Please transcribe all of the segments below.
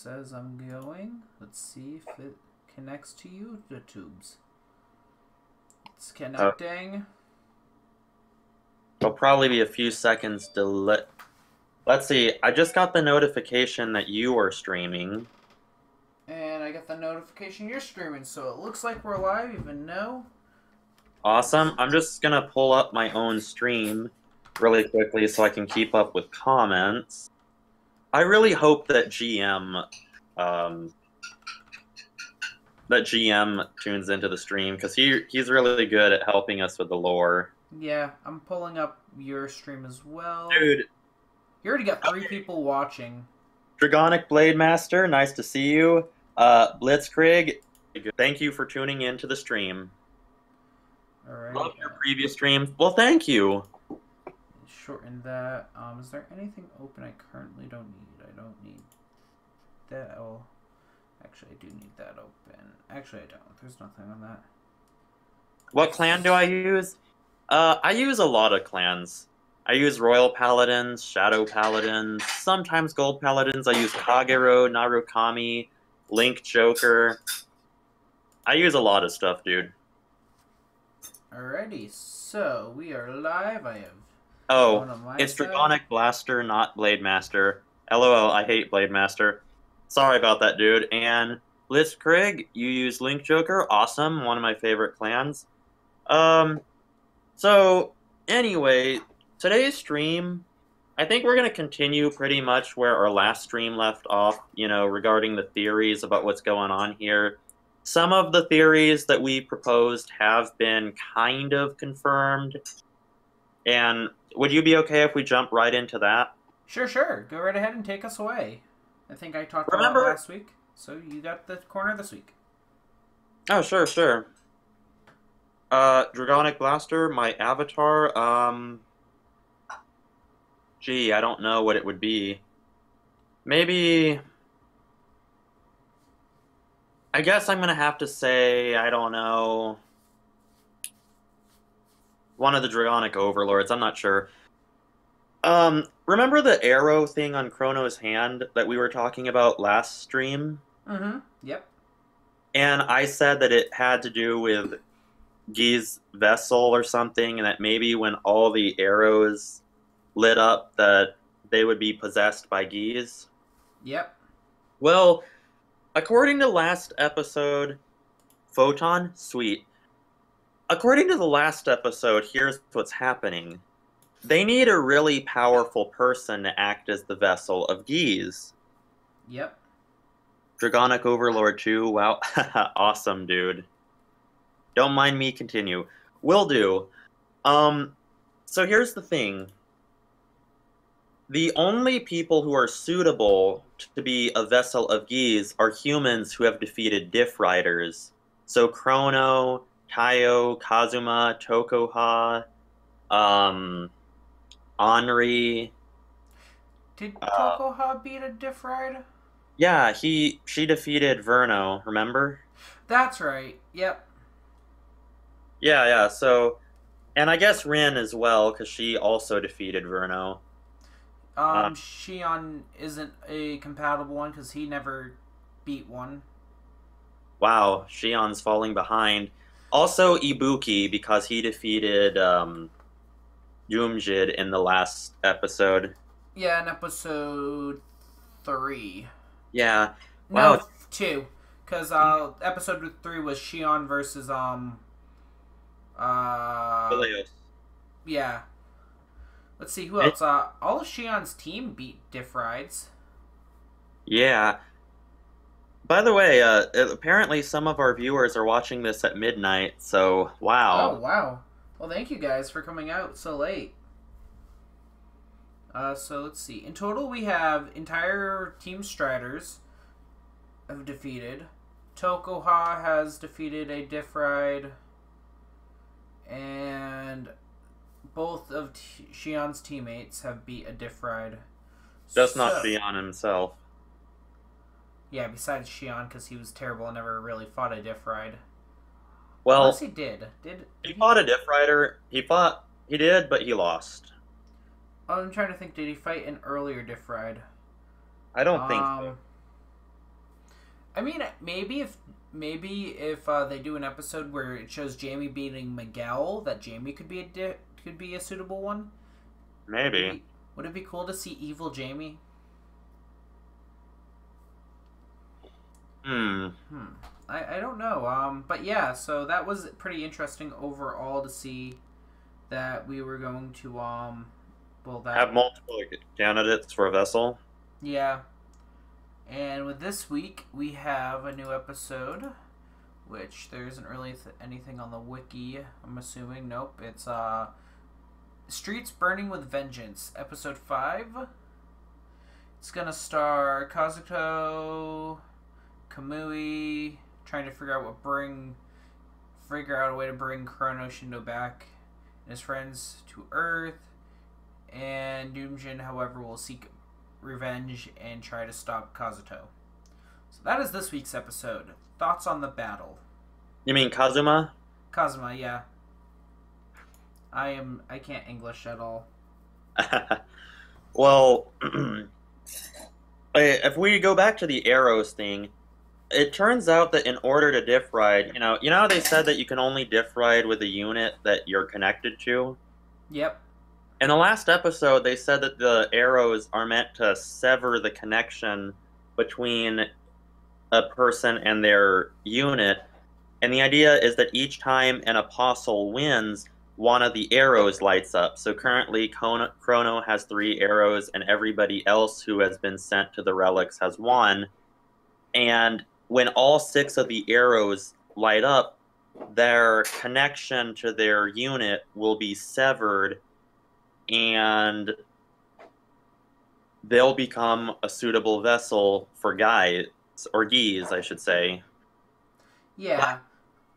says I'm going. Let's see if it connects to you, the tubes. It's connecting. It'll probably be a few seconds delay. Let's see. I just got the notification that you are streaming. And I got the notification you're streaming, so it looks like we're live, even though. Awesome. I'm just gonna pull up my own stream really quickly so I can keep up with comments. I really hope that GM tunes into the stream because he's really good at helping us with the lore. Yeah, I'm pulling up your stream as well. Dude, you already got 3 people watching. Dragonic Blade Master, nice to see you. Blitzkrieg, thank you for tuning in to the stream. All right. Love your previous streams. Well, thank you. Shorten that. Is there anything open I currently don't need? I don't need that. Oh, actually, I do need that open. Actually, I don't. There's nothing on that. What clan do I use? I use a lot of clans. I use Royal Paladins, Shadow Paladins, sometimes Gold Paladins. I use Kagero, Narukami, Link Joker. I use a lot of stuff, dude. Alrighty, so we are live. I have it's Dragonic Blaster, not Blade Master. LOL, I hate Blade Master. Sorry about that, dude. And Blitzkrieg, you use Link Joker. Awesome, one of my favorite clans. So, anyway, today's stream, I think we're going to continue pretty much where our last stream left off, regarding the theories about what's going on here. Some of the theories that we proposed have been kind of confirmed. And would you be okay if we jump right into that? Sure. Go right ahead and take us away. I think I talked about it last week, so you got the corner this week. Oh, sure. Dragonic Blaster, my avatar, gee, I don't know what it would be. Maybe... I guess I'm gonna have to say, I don't know... one of the Dragonic Overlords, I'm not sure. Remember the arrow thing on Chrono's hand that we were talking about last stream? Mm-hmm, yep. And I said that it had to do with Guy's vessel or something, and that maybe when all the arrows lit up that they would be possessed by Guy's. Yep. Well, according to last episode, Photon, sweet. According to the last episode, here's what's happening. They need a really powerful person to act as the vessel of Guy's. Yep. Dragonic Overlord 2, wow, awesome, dude. Don't mind me, continue. Will do. So here's the thing. The only people who are suitable to be a vessel of Guy's are humans who have defeated Diff Riders. So Chrono, Tayo, Kazuma, Tokoha, Henri. Did Tokoha beat a Diff Rider? Yeah, she defeated Verno, remember? That's right, yep. Yeah, so... And I guess Rin as well, because she also defeated Verno. Shion isn't a compatible one, because he never beat one. Wow, Shion's falling behind. Also Ibuki, because he defeated Doomjid in the last episode. Yeah, in episode 3. Yeah. Wow. No, 2. Because episode 3 was Shion versus Helios. Yeah. Let's see, who else? All of Shion's team beat Diff Rides. Yeah. By the way, apparently some of our viewers are watching this at midnight, so wow. Oh, wow. Well, thank you guys for coming out so late. So let's see. In total, we have entire Team Striders have defeated. Tokoha has defeated a Diff Ride. And both of Shion's teammates have beat a Diff Ride. Just not Shion himself. Yeah, besides Shion, because he was terrible and never really fought a Diff Ride. Well, unless he did. He fought a Diff Rider. He did, but he lost. I'm trying to think, did he fight an earlier Diff Ride? I don't think so. I mean, maybe if they do an episode where it shows Jamie beating Miguel, that Jamie could be a suitable one. Maybe. Would it be cool to see evil Jamie? I don't know. But yeah, so that was pretty interesting overall to see that we were going to Have multiple candidates for a vessel. Yeah. And with this week, we have a new episode, which there isn't really anything on the wiki, I'm assuming. Nope. It's Streets Burning with Vengeance, episode 5. It's gonna star Kazuto, Kamui, trying to figure out a way to bring Chrono Shindo back and his friends to Earth. And Doomjin, however, will seek revenge and try to stop Kazuto. So that is this week's episode. Thoughts on the battle? You mean Kazuma? Kazuma, yeah. I can't English at all. Well, if we go back to the arrows thing, it turns out that in order to diff ride, you know how they said that you can only diff ride with a unit that you're connected to? Yep. In the last episode, they said that the arrows are meant to sever the connection between a person and their unit, and the idea is that each time an apostle wins, one of the arrows lights up. So currently, Chrono has 3 arrows, and everybody else who has been sent to the relics has 1. And when all 6 of the arrows light up, their connection to their unit will be severed, and they'll become a suitable vessel for guys, or geese, I should say. Yeah.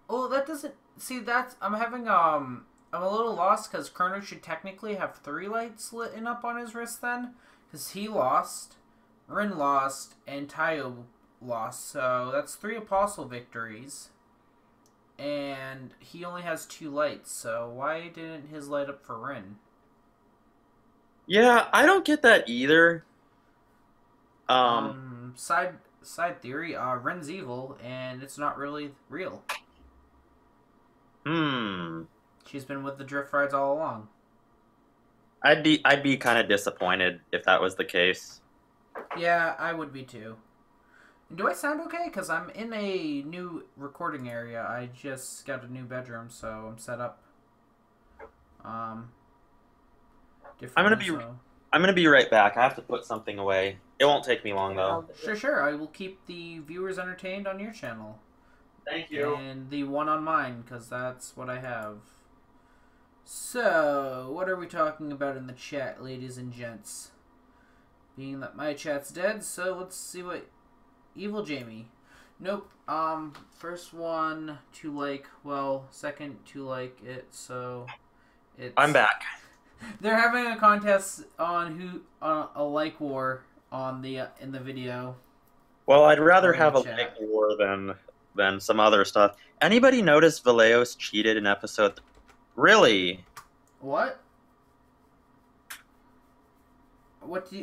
Oh, that doesn't... See, that's... I'm a little lost, because Chrono should technically have 3 lights lit up on his wrist then. Because he lost, Rin lost, and Tayo lost. So that's 3 Apostle victories. And he only has 2 lights, so why didn't his light up for Rin? Yeah, I don't get that either. Side theory, Ren's evil, and it's not really real. She's been with the Drift Rides all along. I'd be kind of disappointed if that was the case. Yeah, I would be too. Do I sound okay? Because I'm in a new recording area. I just got a new bedroom, so I'm set up. I'm gonna be right back. I have to put something away. It won't take me long though. Sure. I will keep the viewers entertained on your channel. Thank you. And the one on mine, because that's what I have. So, what are we talking about in the chat, ladies and gents? Being that my chat's dead, so let's see what... Evil Jamie. Nope. First one to like, well, second to like it, so... I'm back. They're having a contest on a like war on the in the video. Well, I'd rather have a like war than some other stuff. Anybody notice Valeos cheated in episode? Really? What?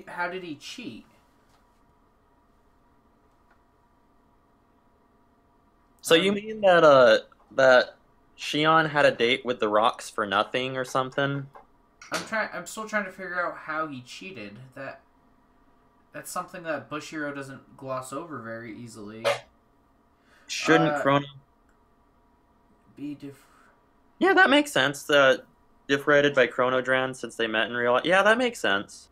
How did he cheat? So you mean that Shion had a date with the rocks for nothing or something? I'm still trying to figure out how he cheated. That's something that Bushiro doesn't gloss over very easily. Shouldn't Chrono be different? Yeah, that makes sense. Diffrated by Chronodran since they met in real life. Yeah, that makes sense.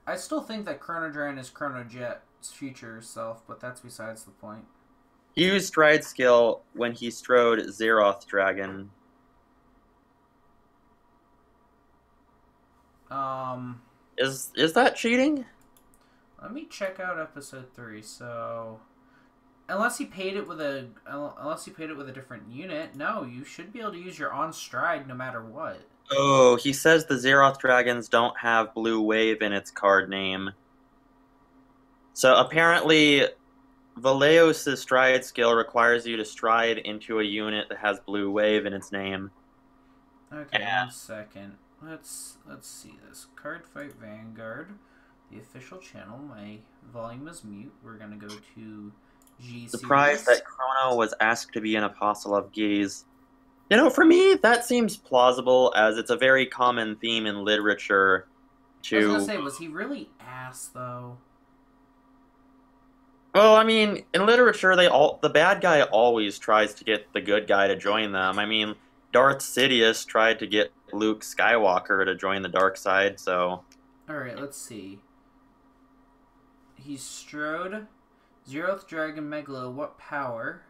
I still think that Chronodran is Chronojet's future self, but that's besides the point. He used stride skill when he strode Zeroth Dragon. Is that cheating? Let me check out episode 3. So, unless he paid it with a different unit, no, you should be able to use your on stride no matter what. Oh, he says the Zeroth Dragons don't have Blue Wave in its card name. So apparently, Valeos' stride skill requires you to stride into a unit that has Blue Wave in its name. Okay, yeah. 1 second. Let's see this. Cardfight Vanguard, the official channel. My volume is mute. We're gonna go to G Surprised series. that Chrono was asked to be an apostle of gaze. You know, for me, that seems plausible, as it's a very common theme in literature I was gonna to... say, was he really ass though? Well, I mean, in literature, the bad guy always tries to get the good guy to join them. I mean, Darth Sidious tried to get Luke Skywalker to join the dark side, so... All right, let's see. He's Strode, Zeroth Dragon Megalo. What power?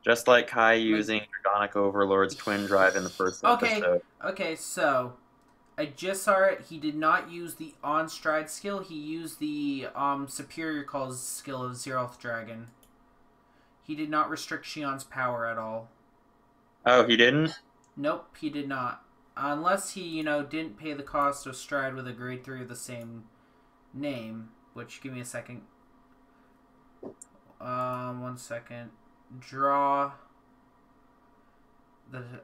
Just like Kai Like, using Dragonic Overlord's twin drive in the first okay, episode. okay. So I just saw it. He did not use the on stride skill. He used the superior calls skill of Zeroth Dragon. He did not restrict Shion's power at all. Oh, he didn't? Nope, he did not. Unless he, didn't pay the cost of stride with a grade 3 of the same name. Which, give me a second. 1 second. Draw. The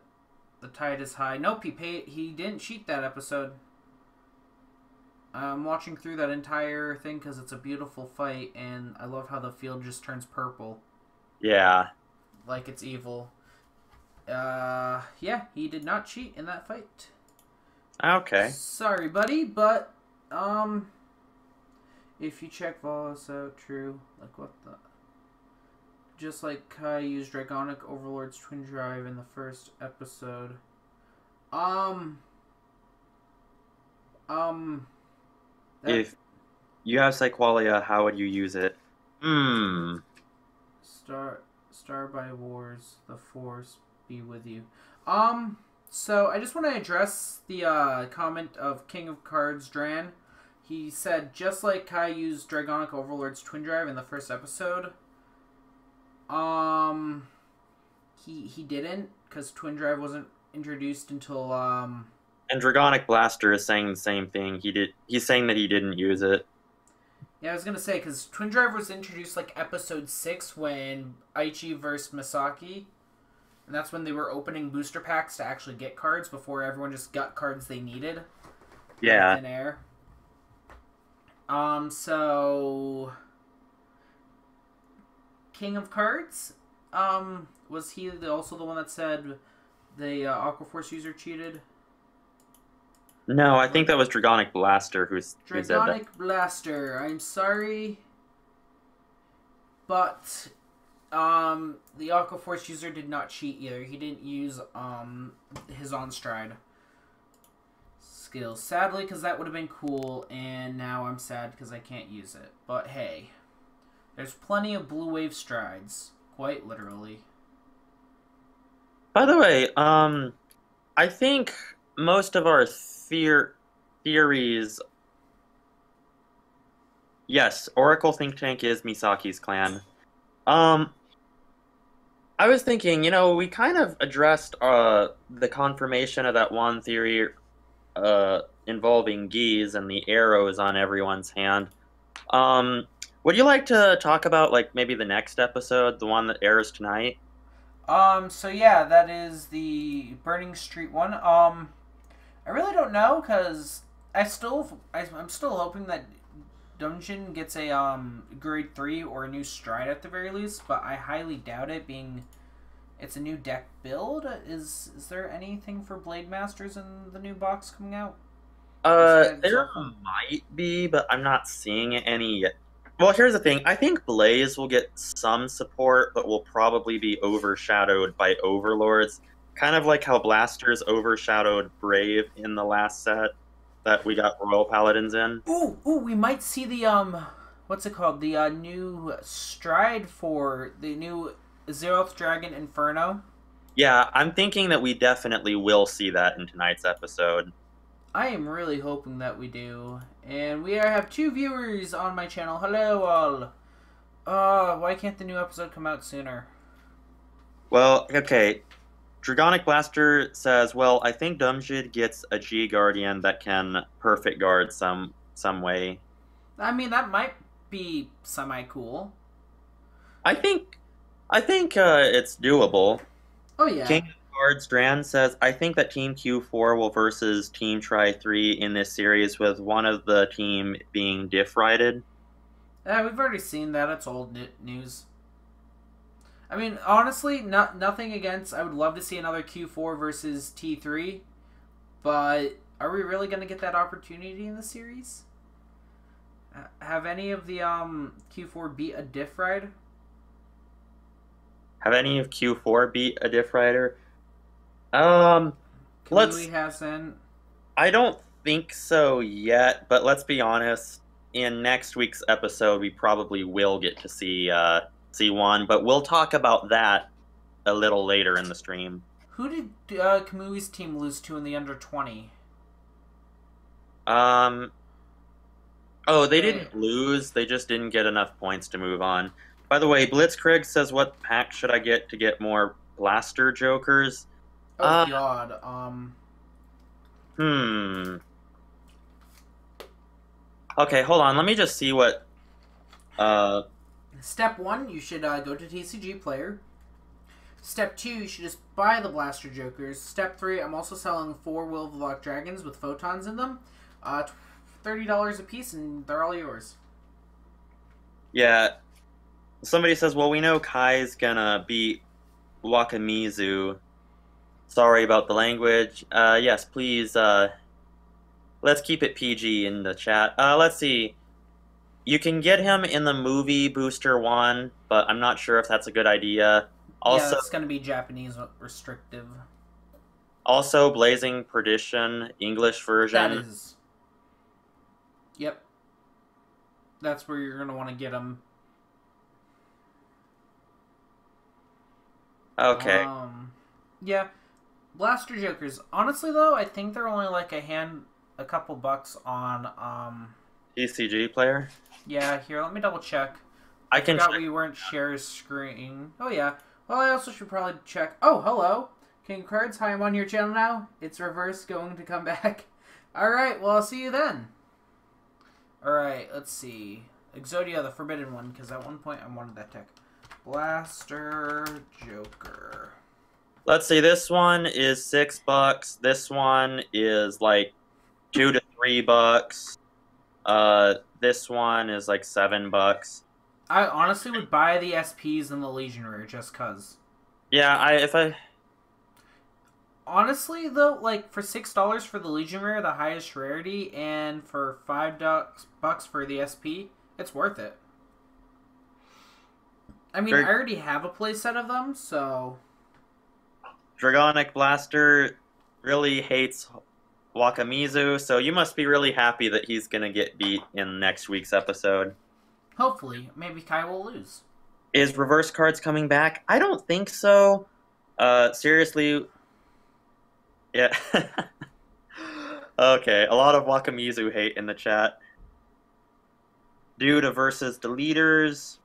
tide is high. Nope, he didn't cheat that episode. I'm watching through that entire thing because it's a beautiful fight, and I love how the field just turns purple. Yeah. Like it's evil. Yeah, he did not cheat in that fight. Okay. Sorry, buddy, but, if you check Volos out, true. Like, what the... Just like Kai used Dragonic Overlord's twin drive in the first episode. If you have Psyqualia, how would you use it? Star by Wars, the Force be with you. So I just want to address the comment of King of Cards Dran. He said, just like Kai used Dragonic Overlord's twin drive in the first episode. He didn't, because twin drive wasn't introduced until And Dragonic Blaster is saying the same thing. He's saying that he didn't use it. Yeah, I was gonna say, because twin drive was introduced like episode 6 when Aichi versed Misaki, and that's when they were opening booster packs to actually get cards before everyone just got cards they needed. Yeah. In air. So King of Cards, was he also the one that said the Aquaforce user cheated? No, I think that was Dragonic Blaster who said that. Dragonic Blaster, I'm sorry, but the Aquaforce user did not cheat either. He didn't use his on stride skill, sadly, because that would have been cool, and now I'm sad because I can't use it. But hey, there's plenty of blue wave strides, quite literally. By the way, I think most of our theories... Yes, Oracle Think Tank is Misaki's clan. I was thinking, we kind of addressed the confirmation of that one theory involving geese and the arrows on everyone's hand. Would you like to talk about, like, maybe the next episode, the one that airs tonight? So yeah, that is the Burning Street one. I really don't know, because I'm still hoping that Dungeon gets a grade 3 or a new stride at the very least, but I highly doubt it, being it's a new deck build. Is there anything for Blade Masters in the new box coming out? There might be, but I'm not seeing any yet. Well, here's the thing. I think Blaze will get some support, but will probably be overshadowed by Overlords. Kind of like how Blasters overshadowed Brave in the last set that we got Royal Paladins in. Ooh, we might see the, what's it called? The, new stride for the new Zeroth Dragon Inferno. Yeah, I'm thinking that we definitely will see that in tonight's episode. I am really hoping that we do. And we have 2 viewers on my channel. Hello, all. Why can't the new episode come out sooner? Well, okay. Dragonic Blaster says, well, I think Dumjid gets a G Guardian that can perfect guard some way. I mean, that might be semi-cool. I think it's doable. Oh, yeah. King of Cards Dran says, I think that Team Q4 will versus Team Tri 3 in this series with one of the team being diff-righted. Yeah, we've already seen that. It's old news. I mean, honestly, nothing against. I would love to see another Q4 versus T3, but are we really going to get that opportunity in the series? Have any of the Q4 beat a diff rider? Have any of Q4 beat a diff rider? Kamui hasn't. I don't think so yet, but let's be honest. In next week's episode, we probably will get to see one, but we'll talk about that a little later in the stream. Who did Kamui's team lose to in the under 20? Oh, they didn't lose. They just didn't get enough points to move on. By the way, Blitzkrieg says, "What pack should I get to get more blaster jokers?" Oh God. Okay, hold on. Let me just see what. Step 1, you should go to TCG Player. Step 2, you should just buy the blaster jokers. Step 3, I'm also selling 4 Will of the Black Dragons with photons in them. $30 a piece, and they're all yours. Yeah. Somebody says, well, we know Kai's gonna beat Wakamizu. Sorry about the language. Yes, please, let's keep it PG in the chat. Let's see. You can get him in the movie Booster 1, but I'm not sure if that's a good idea. Also, yeah, it's gonna be Japanese restrictive. Also, Blazing Perdition, English version. That is. Yep. That's where you're gonna want to get them. Okay. Yeah. Blaster Jokers. Honestly, though, I think they're only like a couple bucks on TCG Player. Yeah. Here, let me double check. I can. Forgot we weren't share screen. Oh yeah. Well, I also should probably check. Oh, hello. King Cards. Hi, I'm on your channel now. It's reverse going to come back. All right. Well, I'll see you then. All right. Let's see. Exodia, the forbidden one, because at one point I wanted that tech. Blaster Joker. Let's see. This one is $6. This one is like $2 to $3. This one is like $7. I honestly would buy the SPs and the Legion Rare just cause. Yeah, Honestly, though, like, for $6 for the Legion Rare, the highest rarity, and for $5 for the SP, it's worth it. I mean, I already have a playset of them, so... Dragonic Blaster really hates Wakamizu, so you must be really happy that he's gonna get beat in next week's episode. Hopefully. Maybe Kai will lose. Is Reverse Cards coming back? I don't think so. Seriously... Yeah. Okay, a lot of Wakamizu hate in the chat. Due to versus deleters.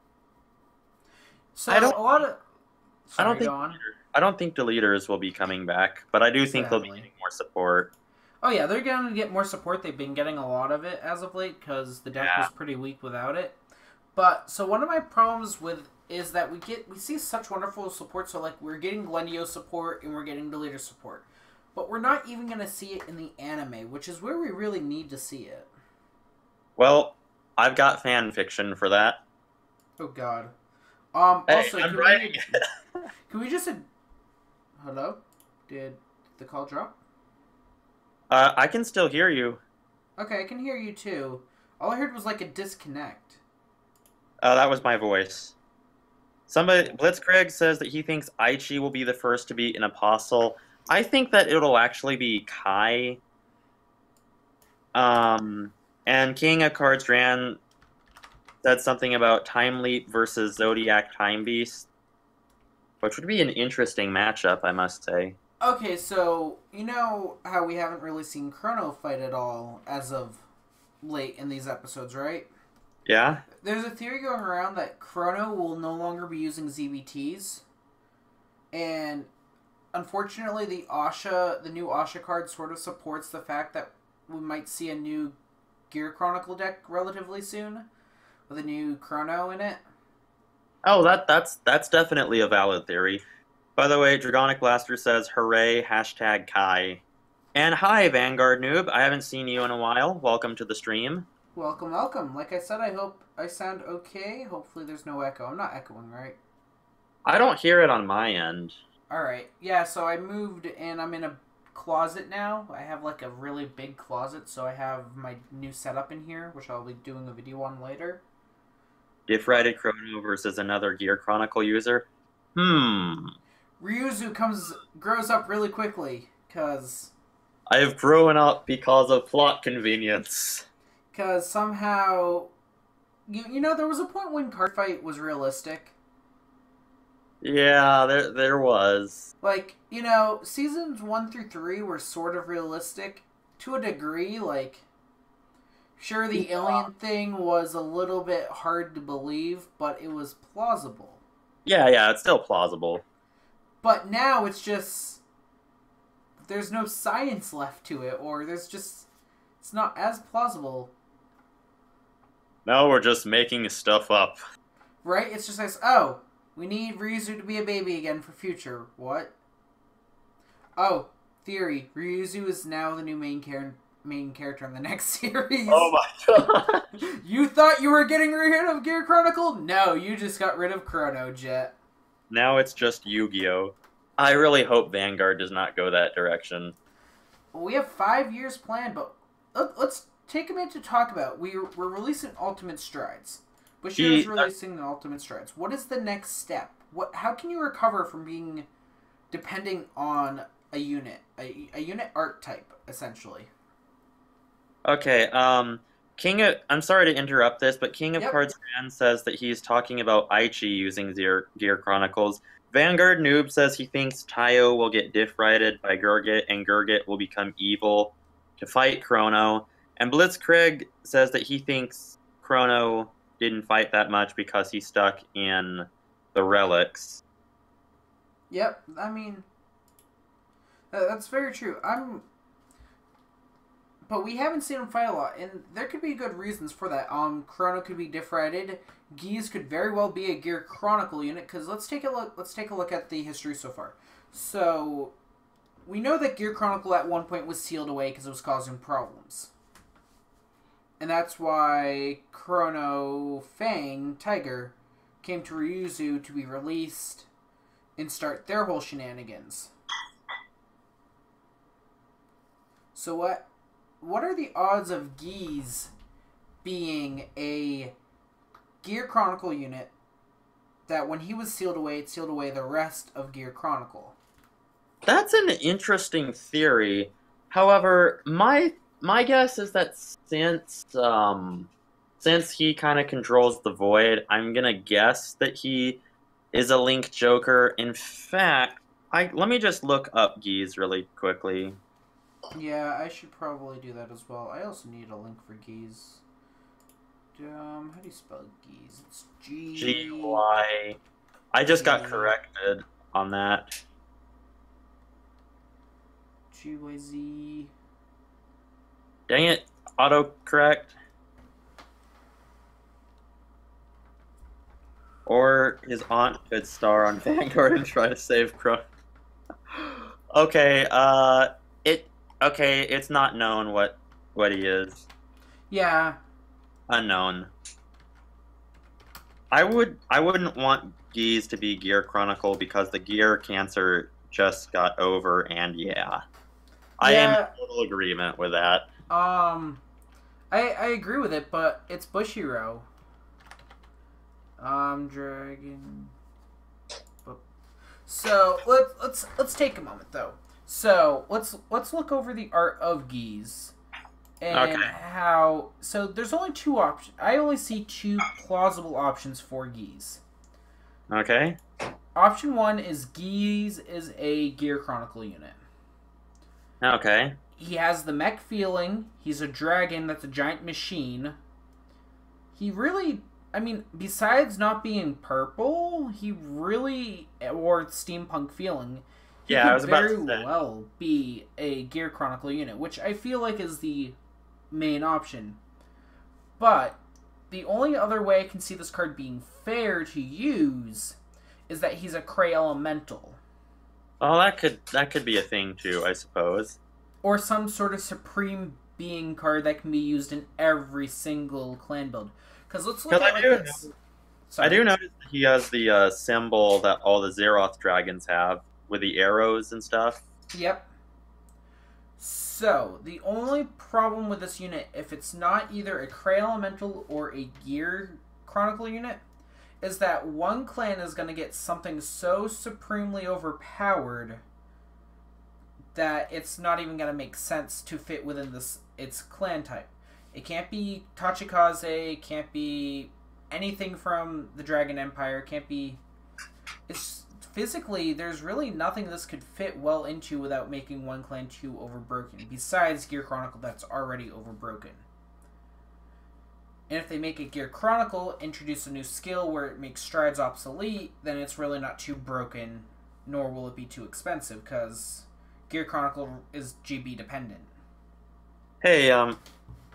So I don't think deleters will be coming back, but I do think they'll be getting more support. Oh yeah, they're going to get more support. They've been getting a lot of it as of late because the deck was pretty weak without it. But so one of my problems with is that we see such wonderful support. So like we're getting Glendio support and we're getting deleter support. But we're not even going to see it in the anime, which is where we really need to see it. Well, I've got fan fiction for that. Oh, God. Hey, Also, I'm writing it. Can we just... Hello? Did the call drop? I can still hear you. Okay, I can hear you, too. All I heard was, like, a disconnect. That was my voice. Blitzkrieg says that he thinks Aichi will be the first to beat an Apostle. I think that it'll actually be Kai. And King of Cards Ran said something about Time Leap versus Zodiac Time Beast, which would be an interesting matchup, I must say. Okay, so, you know how we haven't really seen Chrono fight at all as of late in these episodes, right? Yeah? There's a theory going around that Chrono will no longer be using ZBTs, and... Unfortunately, the new Asha card sort of supports the fact that we might see a new Gear Chronicle deck relatively soon, with a new Chrono in it. Oh, that's definitely a valid theory. By the way, Dragonic Blaster says, hooray, #Kai. And hi, Vanguard Noob. I haven't seen you in a while. Welcome to the stream. Welcome, welcome. Like I said, I hope I sound okay. Hopefully there's no echo. I'm not echoing, right? I don't hear it on my end. Alright, yeah, so I moved and I'm in a closet now. I have like a really big closet, so I have my new setup in here, which I'll be doing a video on later. Diff-rated Chrono versus another Gear Chronicle user? Ryuzu grows up really quickly, cause I have grown up because of plot convenience. somehow, you know, there was a point when Cardfight was realistic. Yeah, there was. Like, you know, seasons 1 through 3 were sort of realistic to a degree. Like, sure, the alien thing was a little bit hard to believe, but it was plausible. Yeah, it's still plausible. But now it's just, there's no science left to it, or it's not as plausible. Now we're just making stuff up. Right? It's just like, oh, we need Ryuzu to be a baby again for future. What? Oh, theory. Ryuzu is now the new main character in the next series. Oh my god. You thought you were getting rid of Gear Chronicle? No, you just got rid of Chrono Jet. Now it's just Yu-Gi-Oh! I really hope Vanguard does not go that direction. Well, we have 5 years planned, but let's take a minute to talk about. We're releasing Ultimate Strides. Bashir is releasing the Ultimate Strides. What is the next step? How can you recover from being depending on a unit, a unit art type, essentially? Okay, I'm sorry to interrupt this, but King of Cards fan says that he's talking about Aichi using Gear Chronicles. Vanguard Noob says he thinks Tayo will get diff-righted by Gurgit, and Gurgit will become evil to fight Chrono. And Blitzkrieg says that he thinks Chrono didn't fight that much because he's stuck in the relics. Yep, I mean, that's very true. But we haven't seen him fight a lot, and there could be good reasons for that. Chrono could be diff-rated. Geese could very well be a Gear Chronicle unit, because let's take a look at the history so far. So, we know that Gear Chronicle at one point was sealed away because it was causing problems. And that's why Chrono Fang, Tiger, came to Ryuzu to be released and start their whole shenanigans. So what are the odds of Geese being a Gear Chronicle unit that when he was sealed away, it sealed away the rest of Gear Chronicle? That's an interesting theory. However, my guess is that since he kind of controls the void, I'm gonna guess that he is a Link Joker. In fact, let me just look up Geese really quickly. Yeah, I should probably do that as well. I also need a link for Geese. How do you spell Geese? It's G-Y. I just got corrected on that. G-Y-Z. Dang it, autocorrect. Or his aunt could star on Vanguard and try to save Crow. Okay, it's not known what he is. Yeah. Unknown. I wouldn't want Geese to be Gear Chronicle because the Gear cancer just got over, and yeah. I am in total agreement with that. I agree with it, but it's Bushiroad. Dragon. So let's take a moment though. So let's look over the art of Geese and how. So there's only two options. I only see two plausible options for Geese. Okay. Option one is Geese is a Gear Chronicle unit. Okay. He has the mech feeling. He's a dragon that's a giant machine. He really, I mean, besides not being purple, he really, or steampunk feeling, he could very well be a Gear Chronicle unit, which I feel like is the main option. But the only other way I can see this card being fair to use is that he's a Cray Elemental. Oh, that could be a thing too, I suppose. Or some sort of supreme being card that can be used in every single clan build. Because let's look at like this. I do notice that he has the symbol that all the Zeroth dragons have with the arrows and stuff. Yep. So, the only problem with this unit, if it's not either a Cray Elemental or a Gear Chronicle unit, is that one clan is going to get something so supremely overpowered that it's not even going to make sense to fit within its clan type. It can't be Tachikaze, it can't be anything from the Dragon Empire, it can't be... It's physically, there's really nothing this could fit well into without making one clan too overbroken, besides Gear Chronicle that's already overbroken. And if they make a Gear Chronicle, introduce a new skill where it makes strides obsolete, then it's really not too broken, nor will it be too expensive, because Gear Chronicle is GB dependent. Hey,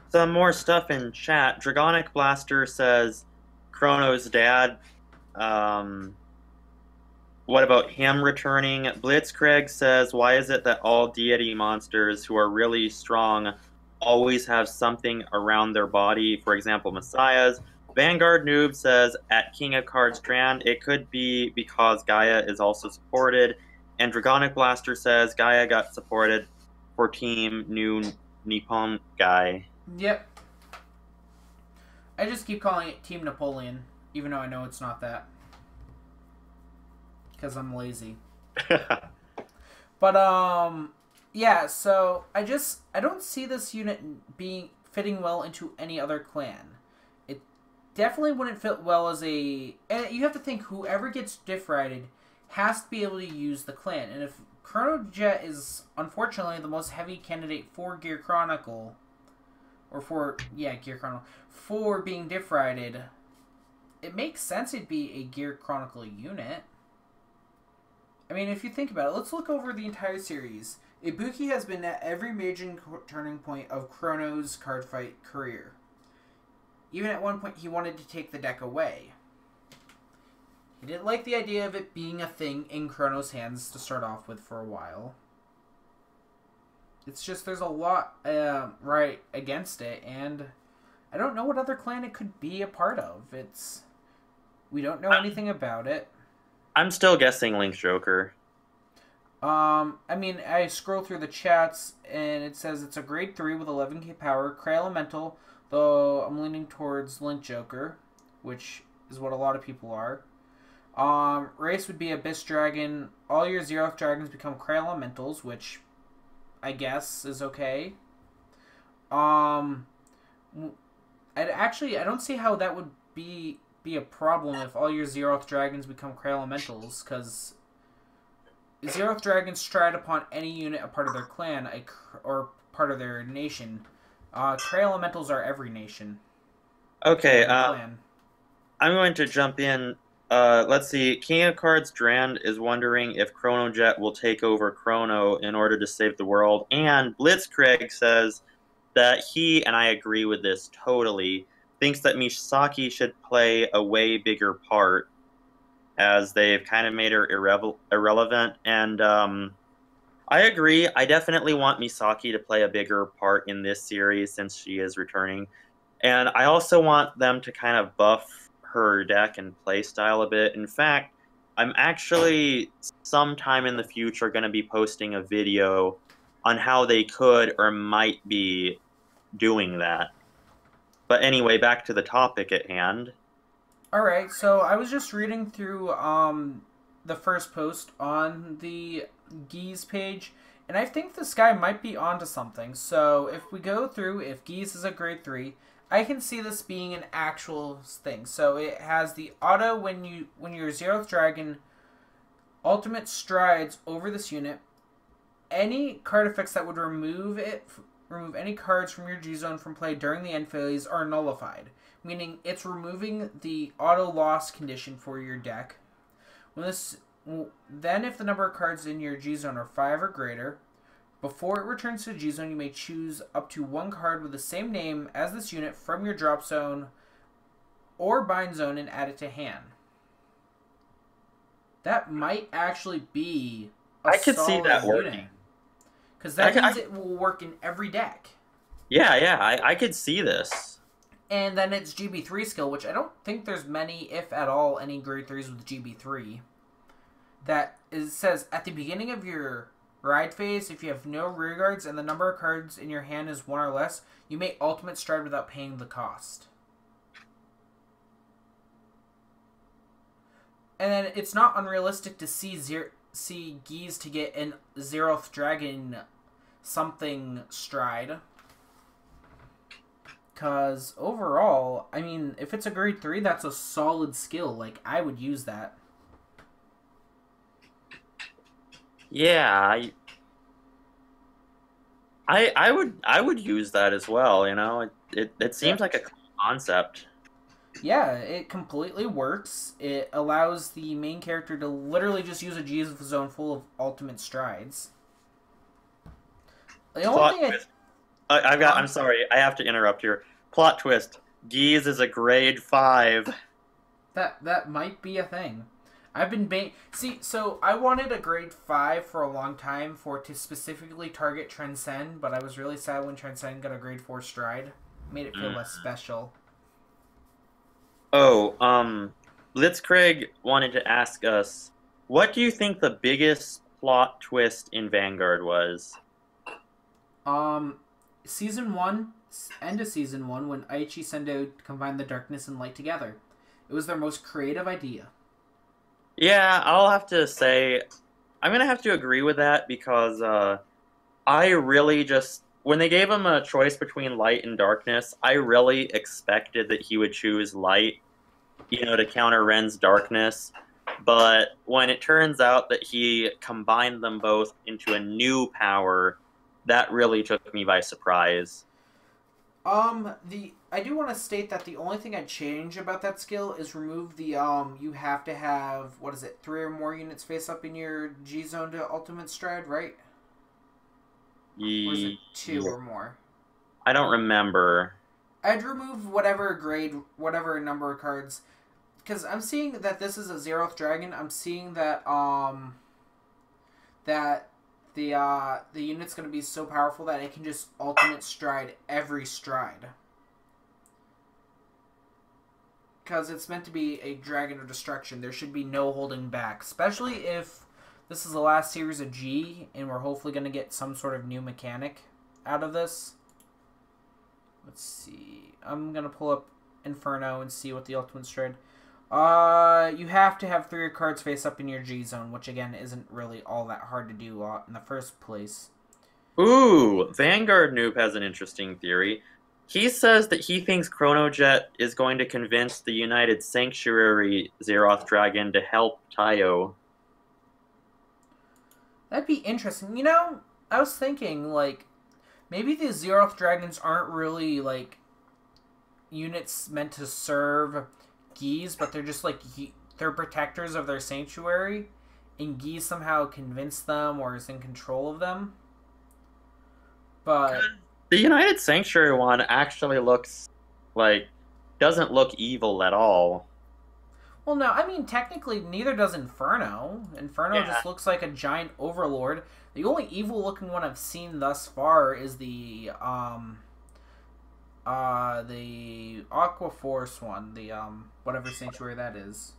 some more stuff in chat. Dragonic Blaster says Chrono's dad. What about him returning? Blitzkrieg says, why is it that all deity monsters who are really strong always have something around their body? For example, Messiahs. Vanguard Noob says, at King of Cards Strand, it could be because Gaia is also supported. And Dragonic Blaster says, Gaia got supported for Team New Nippon Guy. Yep. I just keep calling it Team Napoleon, even though I know it's not that. Because I'm lazy. But, yeah, so I don't see this unit fitting well into any other clan. It definitely wouldn't fit well as a... And you have to think, whoever gets diff-rated has to be able to use the clan. And if Chronojet is, unfortunately, the most heavy candidate for Gear Chronicle, or for, yeah, Gear Chronicle, for being diff-rated, it makes sense it'd be a Gear Chronicle unit. I mean, if you think about it, let's look over the entire series. Ibuki has been at every major turning point of Chrono's Cardfight career. Even at one point, he wanted to take the deck away. He didn't like the idea of it being a thing in Chrono's hands to start off with for a while. It's just, there's a lot right against it, and I don't know what other clan it could be a part of. We don't know anything about it. I'm still guessing Link's Joker. I mean, I scroll through the chats, and it says it's a grade 3 with 11k power, Cray Elemental, though I'm leaning towards Link Joker, which is what a lot of people are. Race would be Abyss Dragon. All your Zeroth Dragons become Cray Elementals, which I guess is okay. I don't see how that would be a problem if all your Zeroth Dragons become Cray Elementals, because Zeroth Dragons stride upon any unit a part of their clan or part of their nation. Cray Elementals are every nation. Okay, I'm going to jump in. Let's see. King of Cards Drand is wondering if Chronojet will take over Chrono in order to save the world. And Blitzkrieg says that he, and I agree with this totally, thinks that Misaki should play a way bigger part, as they've kind of made her irrelevant. And I agree. I definitely want Misaki to play a bigger part in this series since she is returning. And I also want them to kind of buff her deck and play style a bit. In fact, I'm actually sometime in the future going to be posting a video on how they could or might be doing that. But anyway, back to the topic at hand. Alright, so I was just reading through the first post on the Geese page, and I think this guy might be onto something. So if we go through, if Geese is a grade 3, I can see this being an actual thing. So it has the auto when your Zeroth Dragon ultimate strides over this unit, any card effects that would remove any cards from your G-Zone from play during the end phase are nullified, meaning it's removing the auto loss condition for your deck. Then if the number of cards in your G-Zone are 5 or greater, before it returns to the G-Zone, you may choose up to one card with the same name as this unit from your drop zone or bind zone and add it to hand. That might actually be a I could see that working. Because that means it will work in every deck. Yeah, I could see this. And then its GB3 skill, which I don't think there's many, if at all, any grade 3s with GB3. That is, says, at the beginning of your ride phase, if you have no rear guards and the number of cards in your hand is 1 or less, you may ultimate stride without paying the cost. And then it's not unrealistic to see Geese to get an Zeroth Dragon something stride. Because overall, I mean, if it's a grade 3, that's a solid skill. Like, I would use that. Yeah, I would use that as well, you know. It seems like a cool concept. Yeah, it completely works. It allows the main character to literally just use a G zone full of ultimate strides. The only thing I'm sorry, I have to interrupt here. Plot twist. Geese is a grade 5. that might be a thing. I've been see, so I wanted a grade 5 for a long time for it to specifically target Transcend, but I was really sad when Transcend got a grade 4 stride. Made it feel less special. Oh, Blitzkrieg wanted to ask us, what do you think the biggest plot twist in Vanguard was? Season 1, end of Season 1, when Aichi Sendo combined the darkness and light together. It was their most creative idea. Yeah, I'll have to say, I'm gonna have to agree with that because I really just, when they gave him a choice between light and darkness, I really expected that he would choose light, you know, to counter Ren's darkness. But when it turns out that he combined them both into a new power, that really took me by surprise. I do want to state that the only thing I'd change about that skill is remove the, you have to have, what is it, 3 or more units face up in your G zone to ultimate stride, right? Or is it 2 or more? I don't remember. I'd remove whatever grade, whatever number of cards, because I'm seeing that this is a Zeroth Dragon. I'm seeing that, that the unit's going to be so powerful that it can just ultimate stride every stride. Because it's meant to be a Dragon of Destruction. There should be no holding back. Especially if this is the last series of G, and we're hopefully going to get some sort of new mechanic out of this. Let's see. I'm going to pull up Inferno and see what the ultimate stride... you have to have 3 cards face up in your G zone, which again isn't really all that hard to do in the first place. Ooh, Vanguard Noob has an interesting theory. He says that he thinks Chronojet is going to convince the United Sanctuary Zeroth Dragon to help Tayo. That'd be interesting. You know, I was thinking, like, maybe the Zeroth Dragons aren't really, like, units meant to serve Geese, but they're just, like, they're protectors of their sanctuary, and Geese somehow convinced them or is in control of them. But the United Sanctuary one actually looks like, doesn't look evil at all. Well, no, I mean, technically, neither does Inferno. Inferno just looks like a giant overlord. The only evil-looking one I've seen thus far is the Aqua Force one, the, whatever sanctuary that is.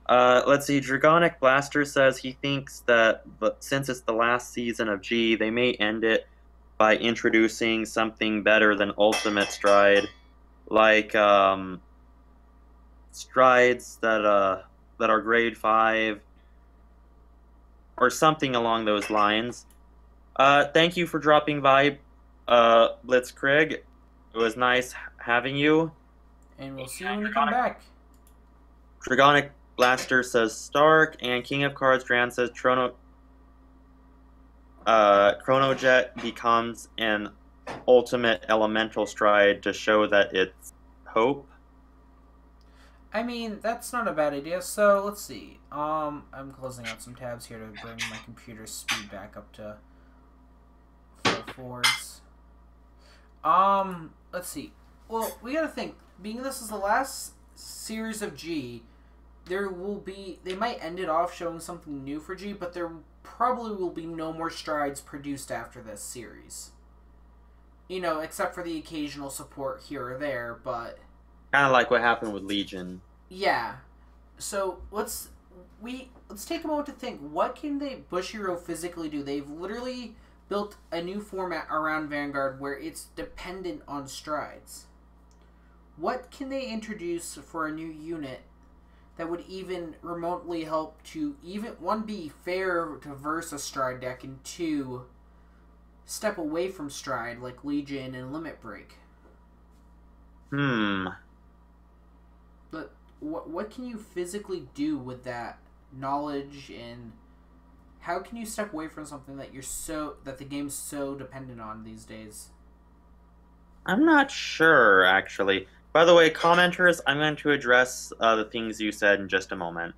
Let's see, Dragonic Blaster says he thinks that, but since it's the last season of G, they may end it by introducing something better than Ultimate Stride, like, strides that are grade 5 or something along those lines. Thank you for dropping by, Blitzkrieg. It was nice having you. And we'll see you when you come back. Dragonic Blaster says Stark, and King of Cards Dran says Chronojet becomes an ultimate elemental stride to show that it's hope. I mean, that's not a bad idea. So, let's see. I'm closing out some tabs here to bring my computer's speed back up to 4.4s. Let's see. Well, we gotta think. Being this is the last series of G, there will be... They might end it off showing something new for G, but there probably will be no more strides produced after this series. You know, except for the occasional support here or there, but Kind of like what happened with Legion. yeah. So let's take a moment to think. What can they Bushiroad physically do? They've literally built a new format around Vanguard where it's dependent on strides. What can they introduce for a new unit that would even remotely help to even one be fair to verse a stride deck, and two step away from stride like Legion and Limit Break? But what can you physically do with that knowledge, and how can you step away from something that the game's so dependent on these days? I'm not sure, actually. By the way, commenters, I'm going to address the things you said in just a moment.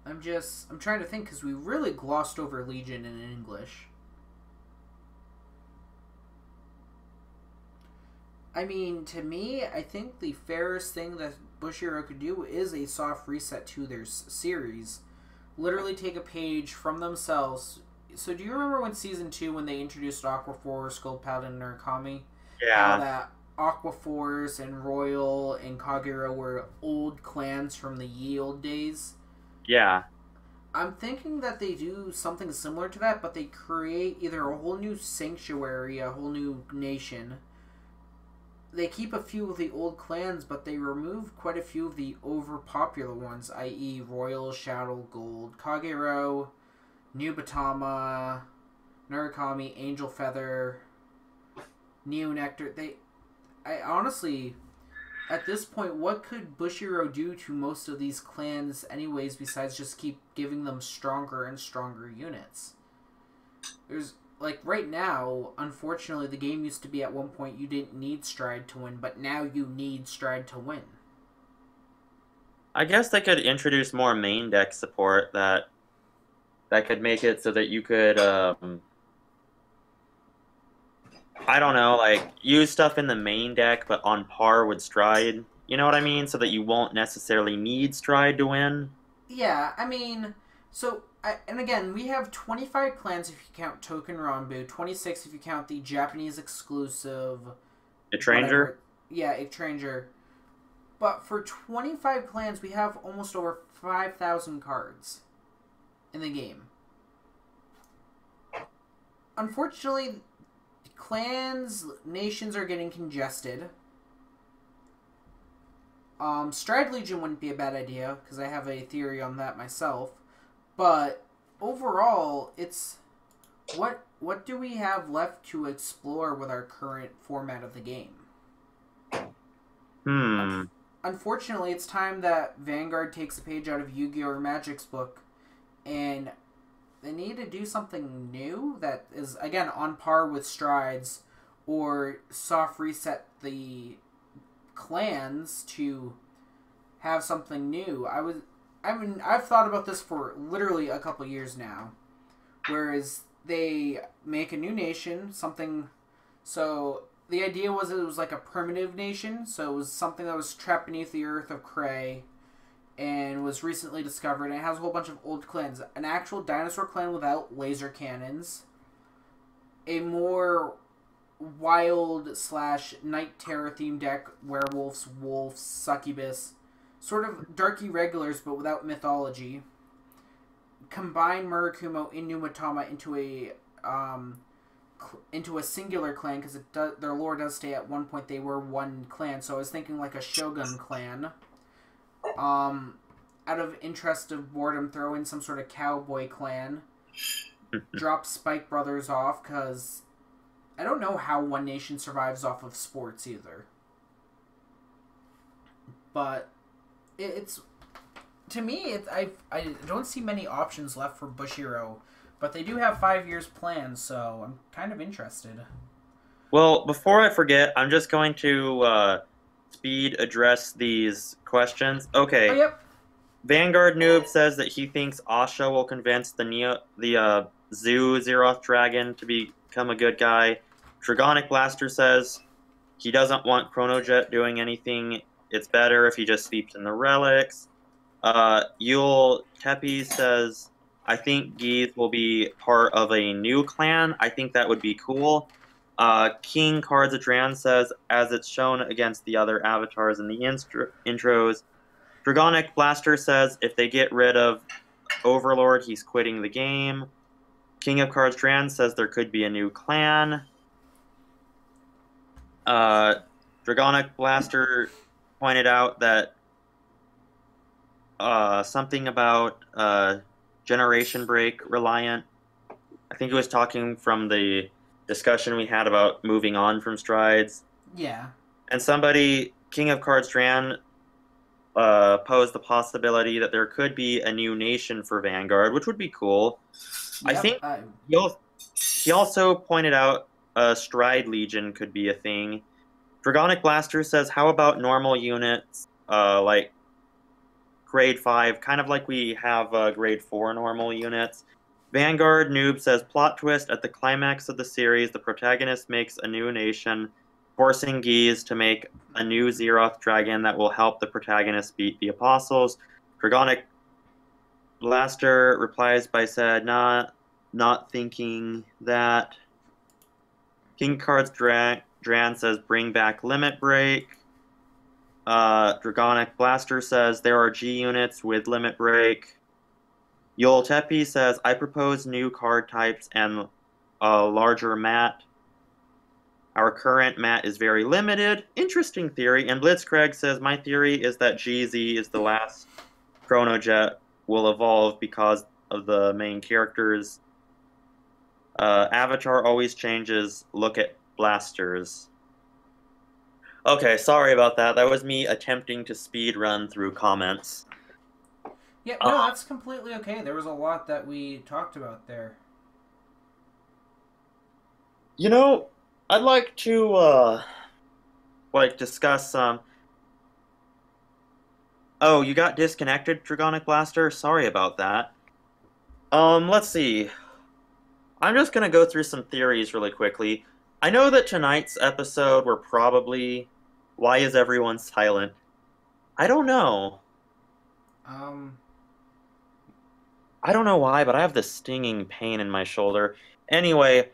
I'm trying to think because we really glossed over Legion in English. I mean, to me, I think the fairest thing that Bushiroad could do is a soft reset to their series. Literally take a page from themselves. So do you remember when Season 2, when they introduced Aqua Force, Gold Paladin, and Narukami? Yeah. How that Aqua Force and Royal and Kagero were old clans from the ye old days? Yeah. I'm thinking that they do something similar to that, but they create either a whole new sanctuary, a whole new nation. They keep a few of the old clans, but they remove quite a few of the overpopular ones, i.e. Royal, Shadow Gold, Kagero, Nubatama, Narukami, Angel Feather, Neo Nectar. I honestly, at this point, what could Bushiroad do to most of these clans anyways besides just keep giving them stronger and stronger units? There's, like, right now, unfortunately, the game used to be at one point you didn't need Stride to win, but now you need Stride to win. I guess they could introduce more main deck support that could make it so that you could, I don't know, like, use stuff in the main deck, but on par with Stride. You know what I mean? So that you won't necessarily need Stride to win. Yeah, I mean, and again, we have 25 clans if you count Token Ranbu, 26 if you count the Japanese exclusive... Stranger? Yeah, Stranger. But for 25 clans, we have almost over 5,000 cards in the game. Unfortunately, clans, nations are getting congested. Stride Legion wouldn't be a bad idea, because I have a theory on that myself. But overall, it's... What do we have left to explore with our current format of the game? Unfortunately, it's time that Vanguard takes a page out of Yu-Gi-Oh! Or Magic's book, and they need to do something new that is, again, on par with Strides, or soft reset the clans to have something new. I've thought about this for literally a couple years now, whereas they make a new nation, something. So the idea was it was like a primitive nation, so it was something that was trapped beneath the earth of Cray and was recently discovered, and it has a whole bunch of old clans. An actual dinosaur clan without laser cannons, a more wild / night terror themed deck, werewolves, wolves, succubus, sort of dark irregulars but without mythology. Combine Murakumo and Nubatama into a singular clan, because their lore does stay at one point they were one clan, so I was thinking like a Shogun clan. Out of interest of boredom, throw in some sort of cowboy clan. Drop Spike Brothers off, because I don't know how one nation survives off of sports either. But it's to me, I don't see many options left for Bushiroad, but they do have 5 years planned, so I'm kind of interested. Well, before I forget, I'm just going to speed address these questions. Okay. Oh, yep. Vanguard Noob says that he thinks Asha will convince the Zoo Zeroth Dragon to become a good guy. Dragonic Blaster says he doesn't want Chronojet doing anything. It's better if he just sleeps in the relics. Yule Tepi says, I think Geeth will be part of a new clan. I think that would be cool. King Cards of Dran says, as it's shown against the other avatars in the intros. Dragonic Blaster says, if they get rid of Overlord, he's quitting the game. King of Cards Dran says there could be a new clan. Dragonic Blaster pointed out that something about Generation Break Reliant. I think he was talking from the discussion we had about moving on from Strides. Yeah. And somebody, King of Cards Dran, posed the possibility that there could be a new nation for Vanguard, which would be cool. Yep, I think he also pointed out Stride Legion could be a thing. Dragonic Blaster says, how about normal units, like grade 5, kind of like we have grade 4 normal units. Vanguard Noob says, plot twist, at the climax of the series, the protagonist makes a new nation, forcing Geese to make a new Zeroth dragon that will help the protagonist beat the Apostles. Dragonic Blaster replies by said, not thinking that. King Cards Dran says, bring back Limit Break. Dragonic Blaster says, there are G units with Limit Break. Yol Tepi says, I propose new card types and a larger mat. Our current mat is very limited. Interesting theory. And Blitzcraig says, my theory is that GZ is the last Chronojet will evolve because of the main characters. Avatar always changes. Look at blasters. Okay, sorry about that. That was me attempting to speed run through comments. Yeah, no, that's completely okay. There was a lot that we talked about there. You know, I'd like to, discuss some... Oh, you got disconnected, Dragonic Blaster? Sorry about that. Let's see. I'm just gonna go through some theories really quickly. I know that tonight's episode were probably... Why is everyone silent? I don't know. I don't know why, but I have this stinging pain in my shoulder. Anyway,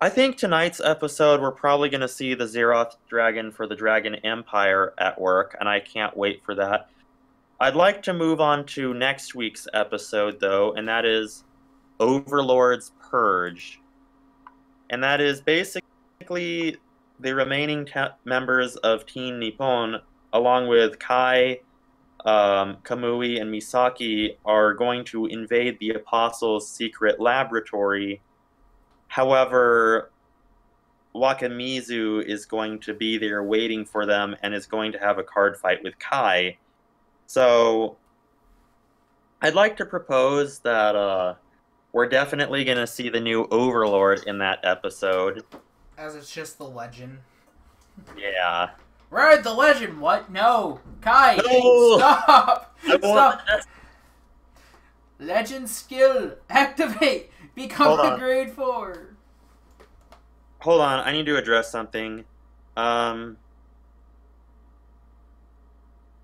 I think tonight's episode we're probably going to see the Zeroth Dragon for the Dragon Empire at work, and I can't wait for that. I'd like to move on to next week's episode, though, and that is Overlord's Purge. And that is basically the remaining members of Team Nippon, along with Kai, Kamui, and Misaki, are going to invade the Apostles' secret laboratory. However, Wakamizu is going to be there waiting for them and is going to have a card fight with Kai. So, I'd like to propose that we're definitely going to see the new Overlord in that episode. As it's just the legend. Yeah. Ride the legend! What? No! Kai! No! Stop! Stop! Legend skill! Activate! Become a grade 4! Hold on, I need to address something.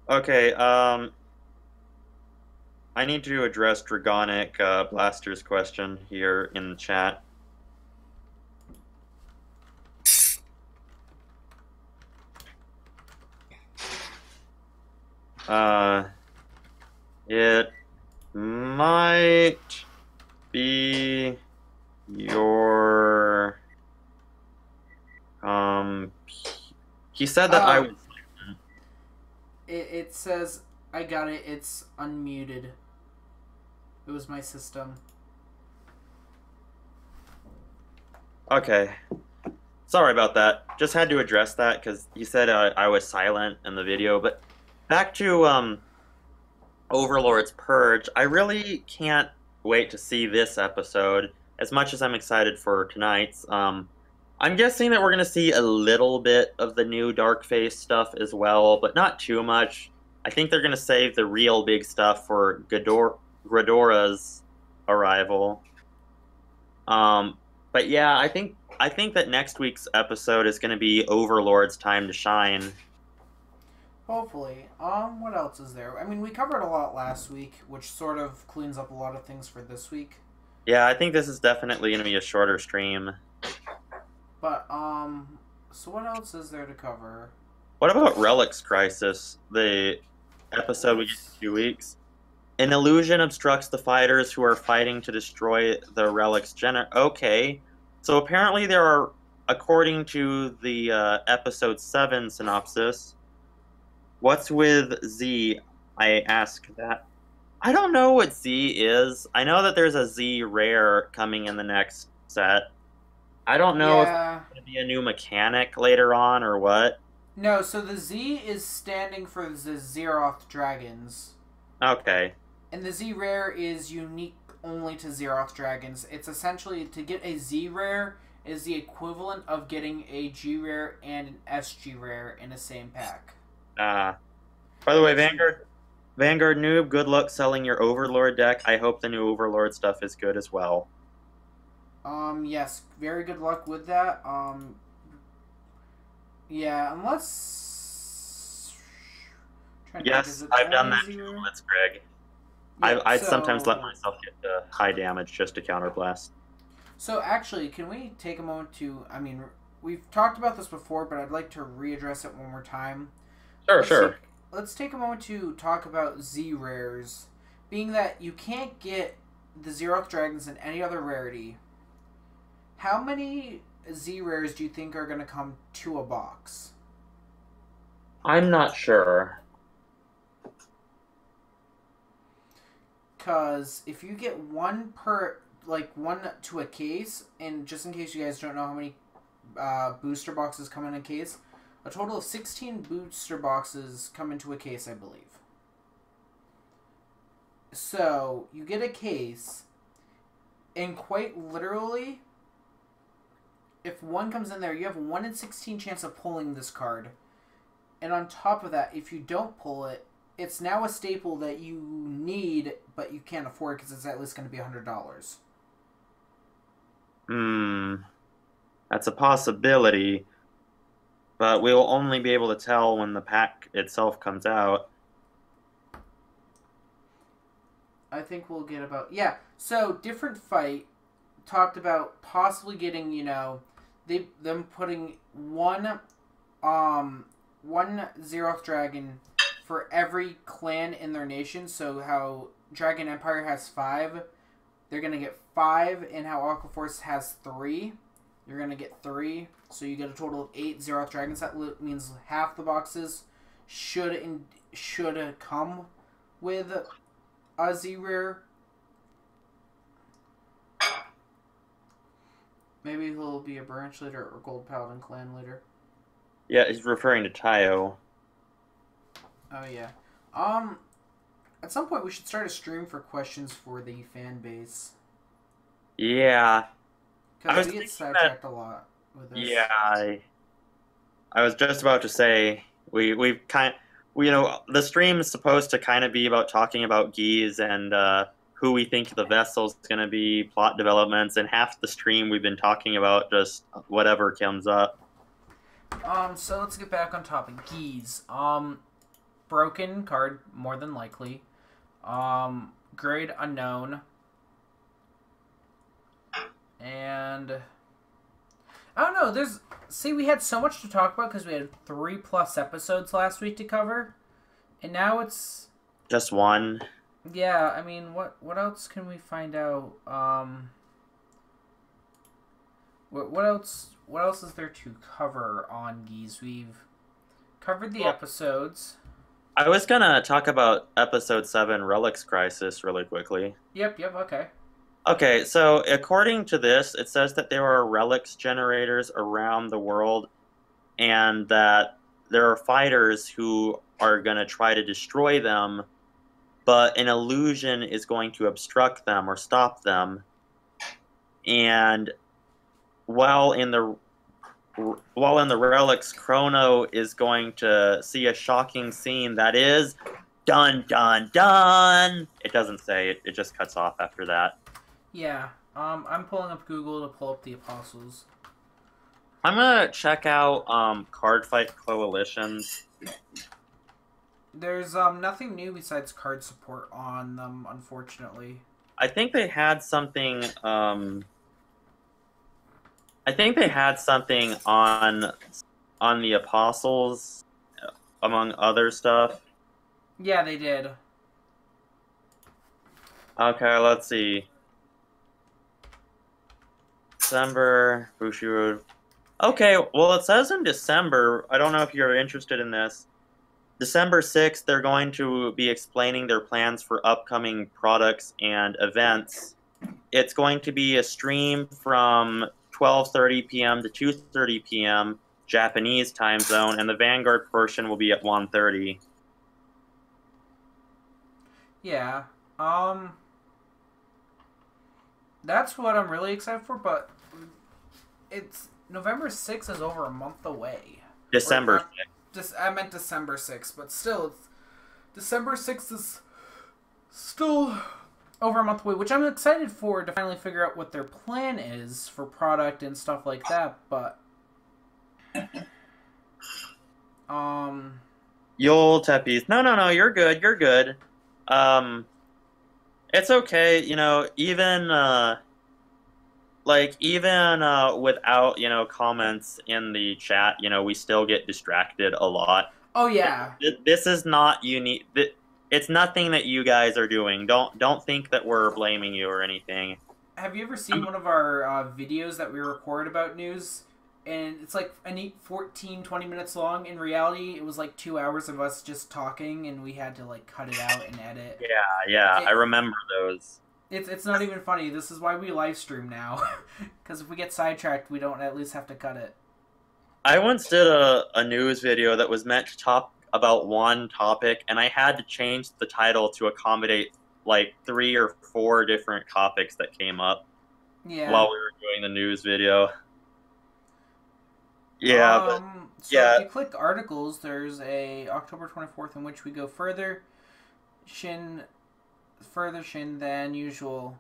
Okay, I need to address Dragonic Blaster's question here in the chat. It might be your, he said that I was... It says, I got it, it's unmuted. It was my system. Okay. Sorry about that. Just had to address that because he said I was silent in the video, but back to, Overlord's Purge. I really can't wait to see this episode as much as I'm excited for tonight's. I'm guessing that we're going to see a little bit of the new Darkface stuff as well, but not too much. I think they're going to save the real big stuff for Ghidorah's arrival. But yeah, I think that next week's episode is going to be Overlord's time to shine. Hopefully. What else is there? I mean, we covered a lot last week, which sort of cleans up a lot of things for this week. Yeah, I think this is definitely going to be a shorter stream. But, so what else is there to cover? What about Relics Crisis, the episode we get in 2 weeks? An illusion obstructs the fighters who are fighting to destroy the Relics Okay. So apparently there are, according to the episode 7 synopsis, what's with Z? I ask that. I don't know what Z is. I know that there's a Z rare coming in the next set. I don't know if Yeah. it's going to be a new mechanic later on or what. No, so the Z is standing for the Zeroth Dragons. Okay. And the Z rare is unique only to Zeroth Dragons. It's essentially, to get a Z rare is the equivalent of getting a G rare and an SG rare in the same pack. By the way, Vanguard noob, good luck selling your Overlord deck. I hope the new Overlord stuff is good as well. Yes, very good luck with that. Yeah, unless... Yes, I've done that too, Blitzkrieg. Yeah, I'd sometimes let myself get to high damage just to counterblast. So actually, can we take a moment to... I mean, we've talked about this before, but I'd like to readdress it one more time. Sure. Let's take a moment to talk about Z rares. Being that you can't get the Zeroth Dragons in any other rarity, how many Z rares do you think are going to come to a box? I'm not sure. Because if you get one to a case, and just in case you guys don't know how many booster boxes come in a case, a total of 16 booster boxes come into a case, I believe. So, you get a case, and quite literally, if one comes in there, you have a 1 in 16 chance of pulling this card. And on top of that, if you don't pull it, it's now a staple that you need, but you can't afford because it's at least going to be $100. That's a possibility, but we'll only be able to tell when the pack itself comes out. I think we'll get about... Yeah, so Different Fight talked about possibly getting, them putting one Zeroth Dragon for every clan in their nation. So how Dragon Empire has 5, they're going to get 5, and how Aquaforce has 3, you're going to get 3. So you get a total of 8 Zeroth Dragons. That means half the boxes should come with a Z rare. Maybe he'll be a branch leader or Gold Paladin clan leader. Yeah, he's referring to Tayo. Oh yeah. At some point we should start a stream for questions for the fan base. Yeah. Because we get sidetracked a lot with this. Yeah, I was just about to say the stream is supposed to kind of be about talking about Geese and who we think the vessel's going to be, plot developments, and half the stream we've been talking about just whatever comes up. So let's get back on topic. Geese. Broken card, more than likely. Grade unknown. And I don't know, we had so much to talk about because we had 3+ episodes last week to cover. And now it's just one. Yeah, I mean, what else can we find out? What else is there to cover on Geese? We've covered the episodes. I was gonna talk about episode 7, Relics Crisis, really quickly. Yep, okay. Okay, so according to this, it says that there are relics generators around the world, and that there are fighters who are gonna try to destroy them, but an illusion is going to obstruct them or stop them. And while in the relics, Chrono is going to see a shocking scene that is dun dun dun. It doesn't say it; it just cuts off after that. Yeah. I'm pulling up Google to pull up the Apostles. I'm gonna check out Cardfight Coalitions. There's nothing new besides card support on them, unfortunately. I think they had something I think they had something on the apostles, among other stuff. Yeah, they did. Okay, let's see. December, Bushiroad. Okay, well, it says in December. I don't know if you're interested in this. December 6th, they're going to be explaining their plans for upcoming products and events. It's going to be a stream from 12:30 p.m. to 2:30 p.m. Japanese time zone, and the Vanguard portion will be at 1:30. Yeah. That's what I'm really excited for, but it's November 6th is over a month away. December 6th. I meant December 6th, but still, December 6th is still over a month away, which I'm excited for to finally figure out what their plan is for product and stuff like that, but You'll Teppies. No, you're good. You're good. It's okay, even without, comments in the chat, we still get distracted a lot. Oh yeah. This is not unique. It's nothing that you guys are doing. Don't think that we're blaming you or anything. Have you ever seen one of our videos that we record about news? And it's like a neat 14-20 minutes long. In reality, it was like 2 hours of us just talking, and we had to like cut it out and edit. Yeah, I remember those. It's not even funny. This is why we live stream now, because if we get sidetracked, we don't at least have to cut it. I once did a news video that was meant to talk about one topic, and I had to change the title to accommodate like 3 or 4 different topics that came up while we were doing the news video. Yeah, if you click articles, there's a October 24th in which we go further shin than usual.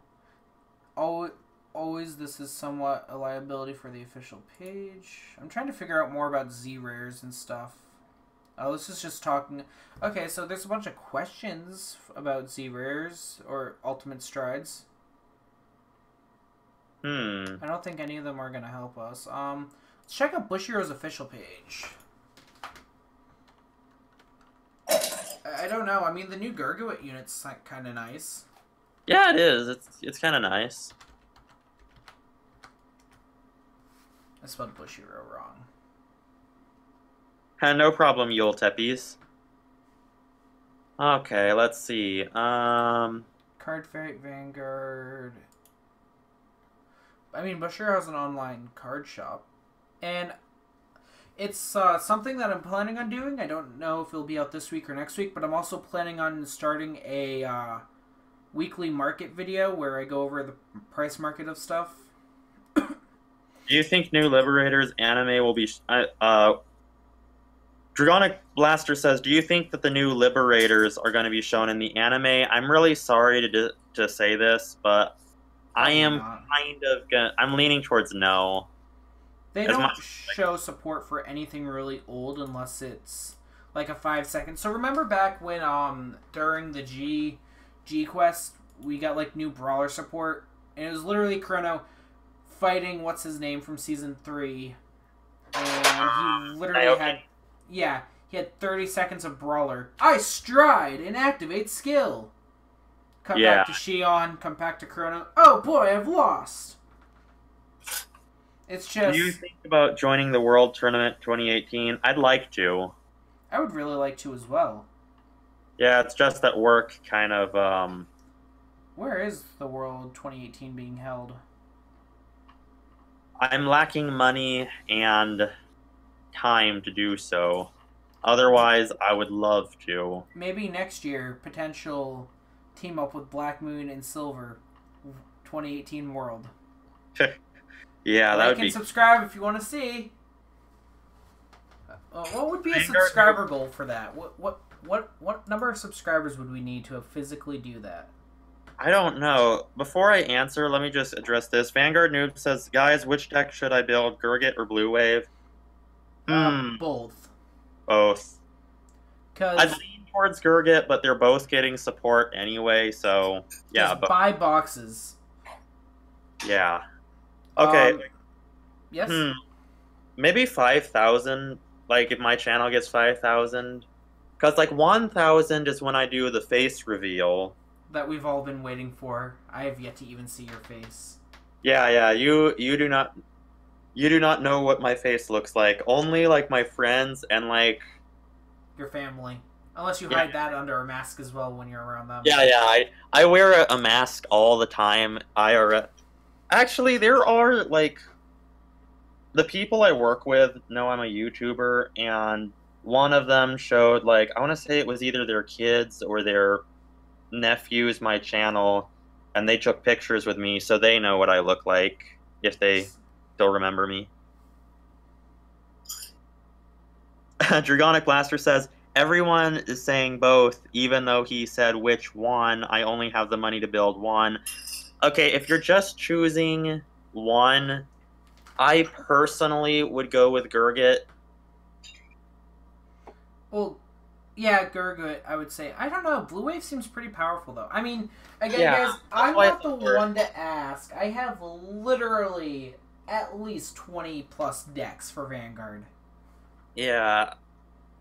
Always this is somewhat a liability for the official page. I'm trying to figure out more about Z-rares and stuff. Oh, this is just talking. Okay, so there's a bunch of questions about Z-rares or ultimate strides. I don't think any of them are gonna help us. Let's check out Bushiroad's official page. I don't know. I mean, the new Gargawit unit's kind of nice. Yeah, it is. It's kind of nice. I spelled Bushiro wrong. No problem, Yule Teppies. Okay, let's see. Cardfight, Vanguard. I mean, Bushiro has an online card shop. And it's something that I'm planning on doing. I don't know if it'll be out this week or next week, but I'm also planning on starting a weekly market video where I go over the price market of stuff. Do you think New Liberators anime will be... Dragonic Blaster says, do you think that the new Liberators are going to be shown in the anime? I'm really sorry to say this, but I am kind of... I'm leaning towards no. They don't show support for anything really old unless it's like a 5 second. So remember back when during the G Quest we got like new brawler support, and it was literally Chrono fighting what's his name from season 3, and he literally he had 30 seconds of brawler. I stride and activate skill. Cut back to Shion, come back to Chrono. Oh boy, I've lost. It's just... Do you think about joining the World Tournament 2018? I'd like to. I would really like to as well. Yeah, it's just that work kind of... Where is the World 2018 being held? I'm lacking money and time to do so. Otherwise, I would love to. Maybe next year, potential team up with Black Moon and Silver 2018 World. Yeah, that would be... Like and subscribe if you want to see. What would be a subscriber goal for that? What number of subscribers would we need to physically do that? I don't know. Before I answer, let me just address this. Vanguard Noob says, guys, which deck should I build, Gurgit or Blue Wave? Both. Both. Cause I'd lean towards Gurgit, but they're both getting support anyway, so yeah. Just buy boxes. Yeah. Okay. Yes? Hmm. Maybe 5,000. Like if my channel gets 5,000, because like 1,000 is when I do the face reveal. That we've all been waiting for. I have yet to even see your face. Yeah, yeah. You do not know what my face looks like. Only like my friends and like Your family. Unless you yeah, hide that under a mask as well when you're around them. yeah. I wear a mask all the time. Actually, there are like the people I work with know I'm a YouTuber, and one of them showed like I want to say it was either their kids or their nephews my channel, and they took pictures with me, so they know what I look like if they still remember me. Dragonic Blaster says everyone is saying both, even though he said which one. I only have the money to build one. Okay, if you're just choosing one, I personally would go with Gurgit. Well, yeah, Gurgut, I would say. I don't know. Blue Wave seems pretty powerful, though. I mean, again, Yeah, guys, that's I'm why I not the thought one to ask. I have literally at least 20 plus decks for Vanguard. yeah.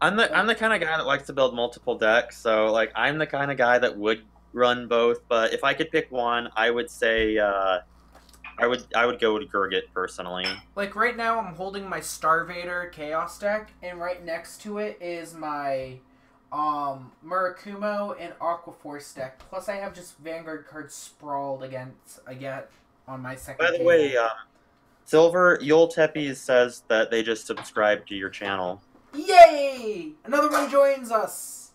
I'm the kind of guy that likes to build multiple decks, so like I'm the kind of guy that would run both. But if I could pick one, I would say I would go with Gurgit personally. Like, right now, I'm holding my Starvader Chaos deck, and right next to it is my Murakumo and Aquaforce deck. Plus, I have just Vanguard cards sprawled against I get on my second By the table. way, Silver Yule Tepes says that they just subscribed to your channel. Yay! Another one joins us.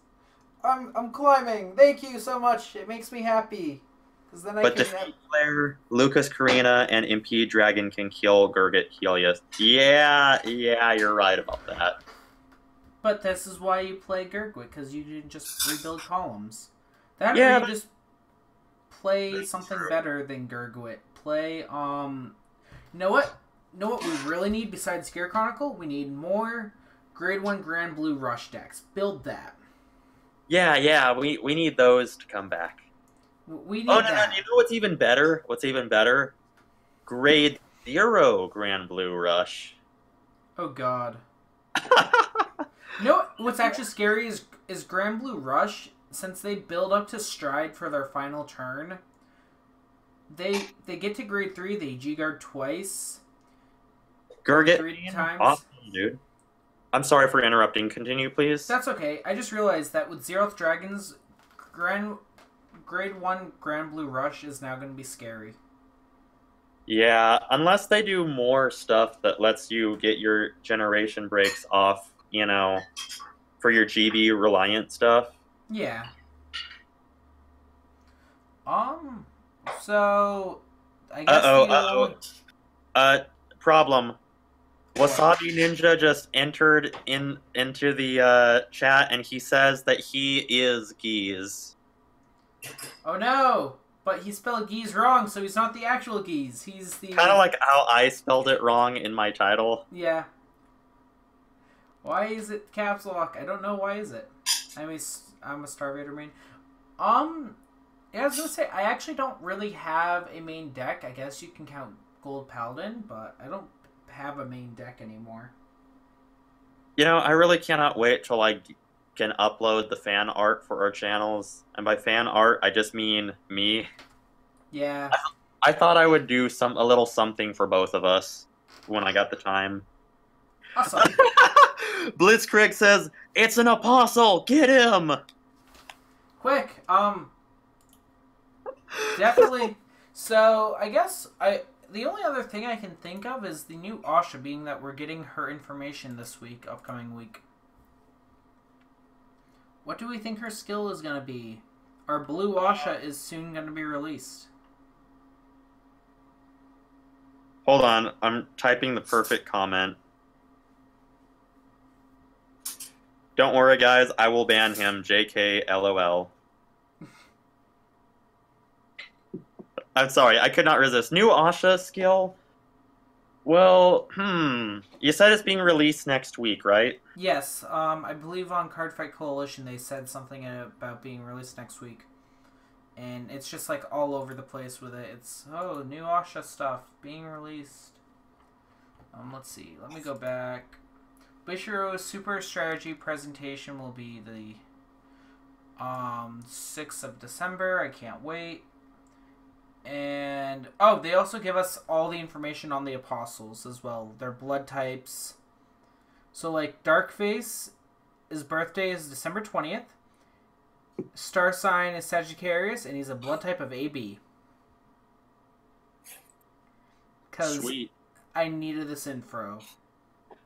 I'm climbing. Thank you so much. It makes me happy. Because then I But can Defeat Player, Lucas Karina, and Dragon can kill Gurgit Helios. Yeah, you're right about that. But this is why you play Gurgwit, because you didn't just rebuild columns. That Yeah, or you just play something better than Gurgwit. Play, You know what? You know what we really need besides Gear Chronicle? We need more Grade 1 Grand Blue Rush decks. Build that. Yeah, we need those to come back. We need No, that. you know what's even better? What's even better? Grade 0 Grand Blue Rush. Oh, God. You know what's actually scary is Grand Blue Rush, since they build up to Stride for their final turn, they get to grade 3, they G-Guard twice. Gurgit, 3 times. awesome, dude. I'm sorry for interrupting. Continue, please. That's okay. I just realized that with Zeroth Dragons, grade 1 Grand Blue Rush is now going to be scary. Yeah, unless they do more stuff that lets you get your generation breaks off, you know, for your GB reliant stuff. Yeah. So I guess Problem. Wasabi Ninja just entered into the chat and he says that he is Geese. Oh no! But he spelled Geese wrong, so he's not the actual Geese. He's the Kind of like how I spelled it wrong in my title. Yeah. Why is it caps lock? I don't know why is it. I'm a Starvader main. Yeah, I was gonna say I actually don't really have a main deck. I guess you can count Gold Paladin, but I don't have a main deck anymore. You know, I really cannot wait till I can upload the fan art for our channels. And by fan art, I just mean me. Yeah. I thought I would do a little something for both of us when I got the time. Awesome. Blitzkrieg says, "It's an apostle! Get him!" Quick, definitely. So, I guess the only other thing I can think of is the new Asha, being that we're getting her information this week, upcoming week. What do we think her skill is going to be? Our blue Asha is soon going to be released. Hold on, I'm typing the perfect comment. Don't worry, guys, I will ban him. JK, LOL. I'm sorry, I could not resist. New Asha skill? Well, you said it's being released next week, right? Yes, I believe on Cardfight Coalition they said something about being released next week. And it's just like all over the place with it. It's, new Asha stuff being released. Let's see. Let me go back. Bishiro's super strategy presentation will be the 6th of December. I can't wait. And they also give us all the information on the apostles as well. Their blood types. So like Darkface, his birthday is December 20th. Star sign is Sagittarius, and he's a blood type of AB. Sweet. I needed this info.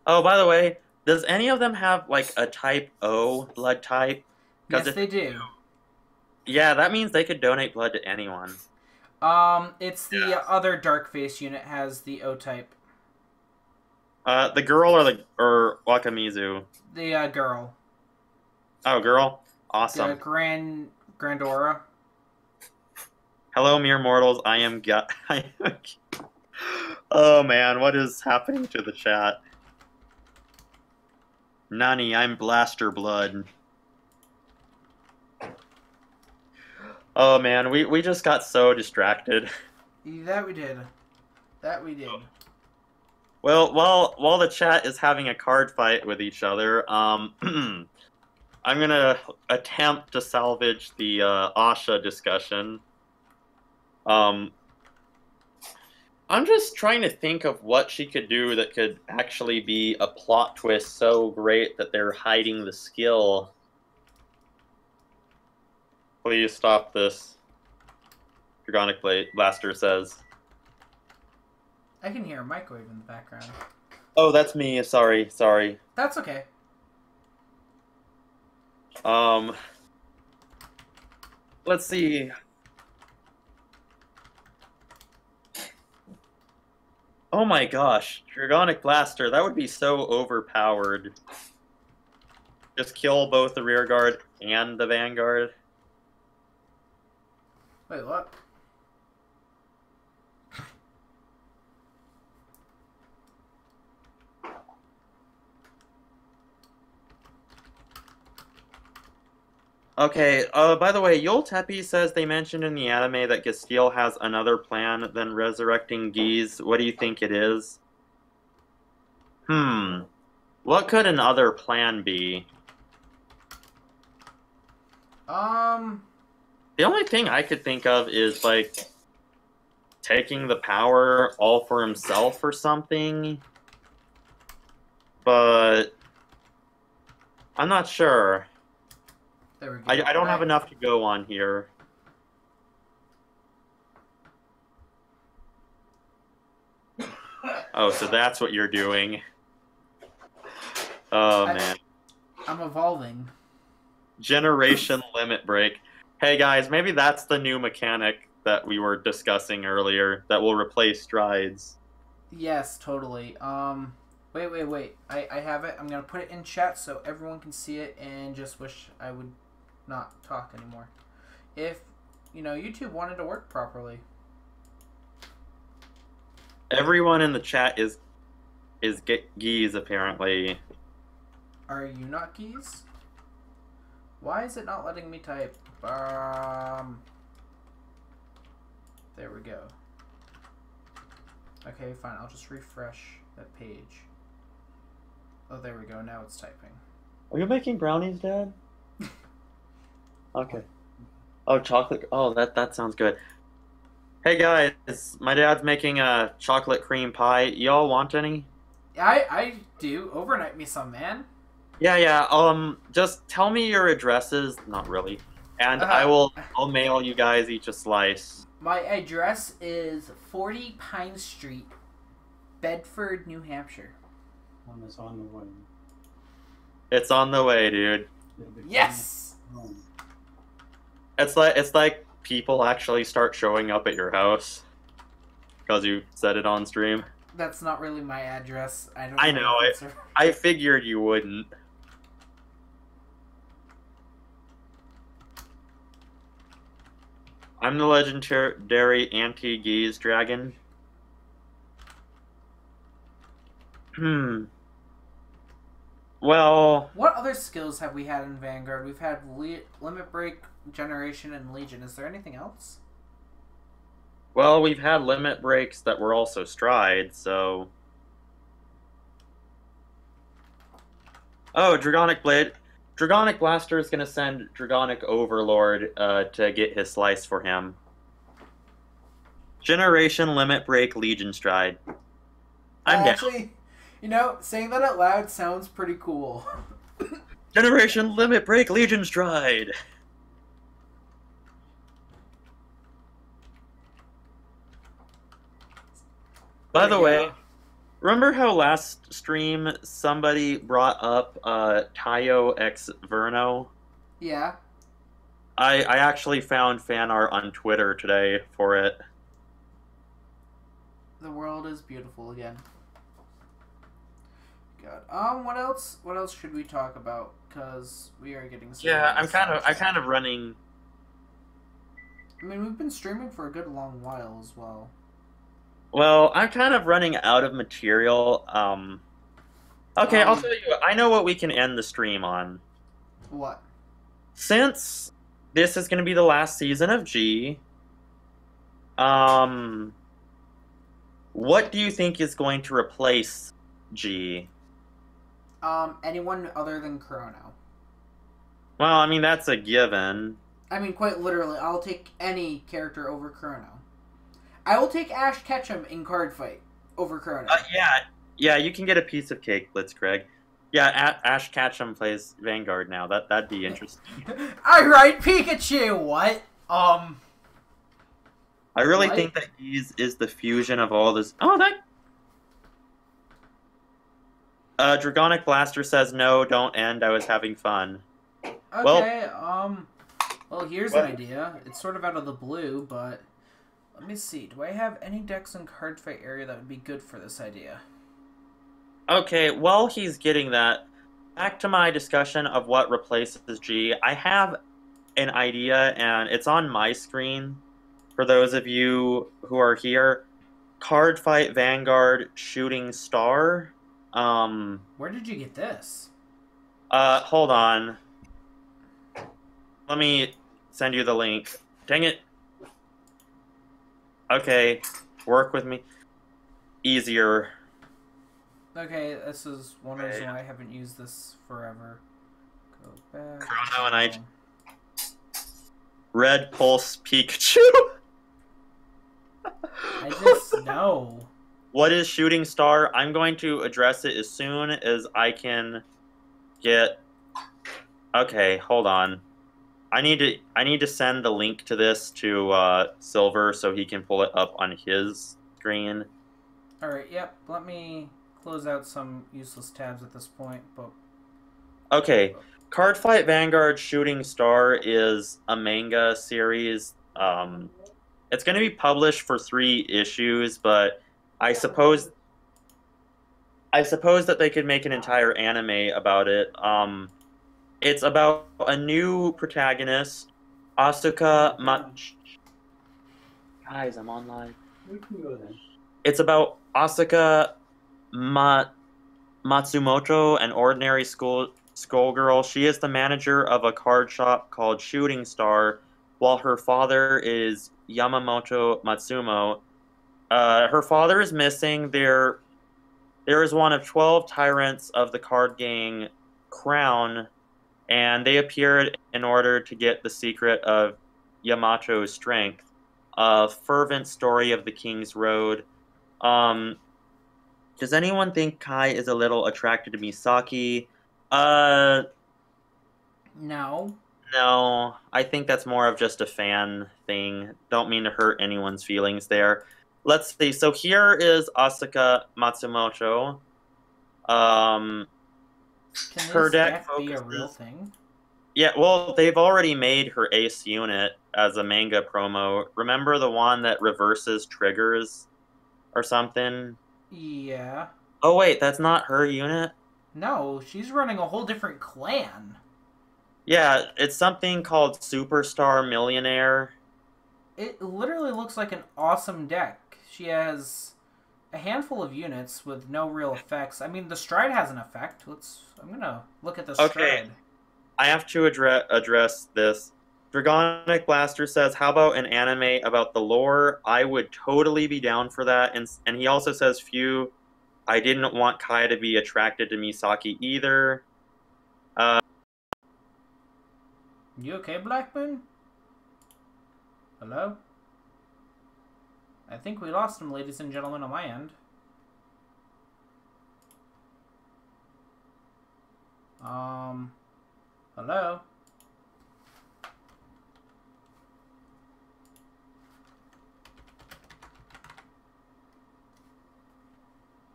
Oh, by the way, does any of them have like a type O blood type? Yes, they do. Yeah, that means they could donate blood to anyone. It's the other Darkface unit has the O type. The girl or Wakamizu? The girl. Oh, girl. Awesome. The Grandora. Hello, mere mortals. I am Oh man, what is happening to the chat? Nani, I'm Blaster Blood. Oh man, we just got so distracted. That we did. Well, while the chat is having a card fight with each other, I'm gonna attempt to salvage the Asha discussion. I'm just trying to think of what she could do that could actually be a plot twist so great that they're hiding the skill. Please stop this. Dragonic Blaster says. I can hear a microwave in the background. Oh, that's me. Sorry. That's okay. Let's see. Oh my gosh, Dragonic Blaster, that would be so overpowered. Just kill both the rear guard and the Vanguard. Wait, what? Okay, by the way, Yoltepi says they mentioned in the anime that Gasteel has another plan than resurrecting Geese. What do you think it is? What could another plan be? The only thing I could think of is, like, taking the power all for himself or something. But I'm not sure. There we go. I don't have enough to go on here. Oh, so that's what you're doing. Oh, man. I'm evolving. Generation limit break. Hey, guys, maybe that's the new mechanic that we were discussing earlier that will replace strides. Yes, totally. Wait. I have it. I'm going to put it in chat so everyone can see it and just wish I would not talk anymore. If, YouTube wanted to work properly. Everyone in the chat is geese, apparently. Are you not geese? Why is it not letting me type? There we go. Okay, fine. I'll just refresh that page. Oh, there we go. Now it's typing. Are you making brownies, Dad? Okay. Oh, chocolate. Oh, that sounds good. Hey guys, my dad's making a chocolate cream pie. Y'all want any? I do. Overnight me some, man. Yeah. Just tell me your addresses. Not really. And I'll mail you guys each a slice. My address is 40 Pine Street, Bedford, New Hampshire. It's on the way. It's on the way, dude. Yes. It's like people actually start showing up at your house because you said it on stream. That's not really my address. I know it. I figured you wouldn't. I'm the legendary anti-geese dragon. Well... What other skills have we had in Vanguard? We've had Limit Break, Generation, and Legion. Is there anything else? Well, we've had limit breaks that were also strides, so... Oh, Dragonic Blade. Dragonic Blaster is gonna send Dragonic Overlord to get his slice for him. Generation Limit Break Legion Stride. I'm down. Actually, you know, saying that out loud sounds pretty cool. Generation Limit Break Legion Stride. By the way, remember how last stream somebody brought up Tayo x Verno? Yeah. I actually found fan art on Twitter today for it. The world is beautiful again. God. What else? What else should we talk about? Because we are getting. Yeah, I'm kind of running. I mean, we've been streaming for a good long while as well. Well, I'm kind of running out of material. Okay, I'll tell you. I know what we can end the stream on. What? Since this is going to be the last season of G, what do you think is going to replace G? Anyone other than Chrono. Well, I mean, that's a given. I mean, quite literally, I'll take any character over Chrono. I will take Ash Ketchum in Cardfight over Chrono. Yeah, you can get a piece of cake, Blitzcraig. Yeah, Ash Ketchum plays Vanguard now. That'd be interesting. Alright, Pikachu! What? I really think that is the fusion of all this. Oh, that. Dragonic Blaster says no, don't end. I was having fun. Okay, well, here's an idea. It's sort of out of the blue, but let me see. Do I have any decks in Cardfight area that would be good for this idea? Okay, while he's getting that, back to my discussion of what replaces G. I have an idea, and it's on my screen. For those of you who are here, Cardfight Vanguard Shooting Star. Where did you get this? Hold on. Let me send you the link. Dang it. Okay, work with me. Easier. Okay, this is one reason why I haven't used this forever. Go back. Chrono and I. Red Pulse Pikachu. I just know. What is Shooting Star? I'm going to address it as soon as I can get. Okay, hold on. I need to send the link to this to Silver so he can pull it up on his screen. All right. Yep. Let me close out some useless tabs at this point. But okay, Cardfight Vanguard Shooting Star is a manga series. It's going to be published for 3 issues, but I suppose that they could make an entire anime about it. It's about a new protagonist, Asuka Guys, I'm online. We can go then. It's about Asuka Matsumoto, an ordinary schoolgirl. She is the manager of a card shop called Shooting Star, while her father is Yamamoto Matsumo. Her father is missing. There is one of 12 tyrants of the card gang Crown, and they appeared in order to get the secret of Yamato's strength. A fervent story of the King's Road. Does anyone think Kai is a little attracted to Misaki? no. No, I think that's more of just a fan thing. Don't mean to hurt anyone's feelings there. Let's see. So here is Asuka Matsumoto. Can Her this deck deck be a focuses- real thing? Yeah, well, they've already made her ace unit as a manga promo. Remember the one that reverses triggers or something? Yeah. Oh, wait, that's not her unit? No, she's running a whole different clan. Yeah, it's something called Superstar Millionaire. It literally looks like an awesome deck. She has a handful of units with no real effects. I mean, the stride has an effect. I'm gonna look at the stride. I have to address this. Dragonic Blaster says, how about an anime about the lore? I would totally be down for that. And he also says, I didn't want Kai to be attracted to Misaki either. You okay, Black Moon? Hello? I think we lost him, ladies and gentlemen, on my end. Hello?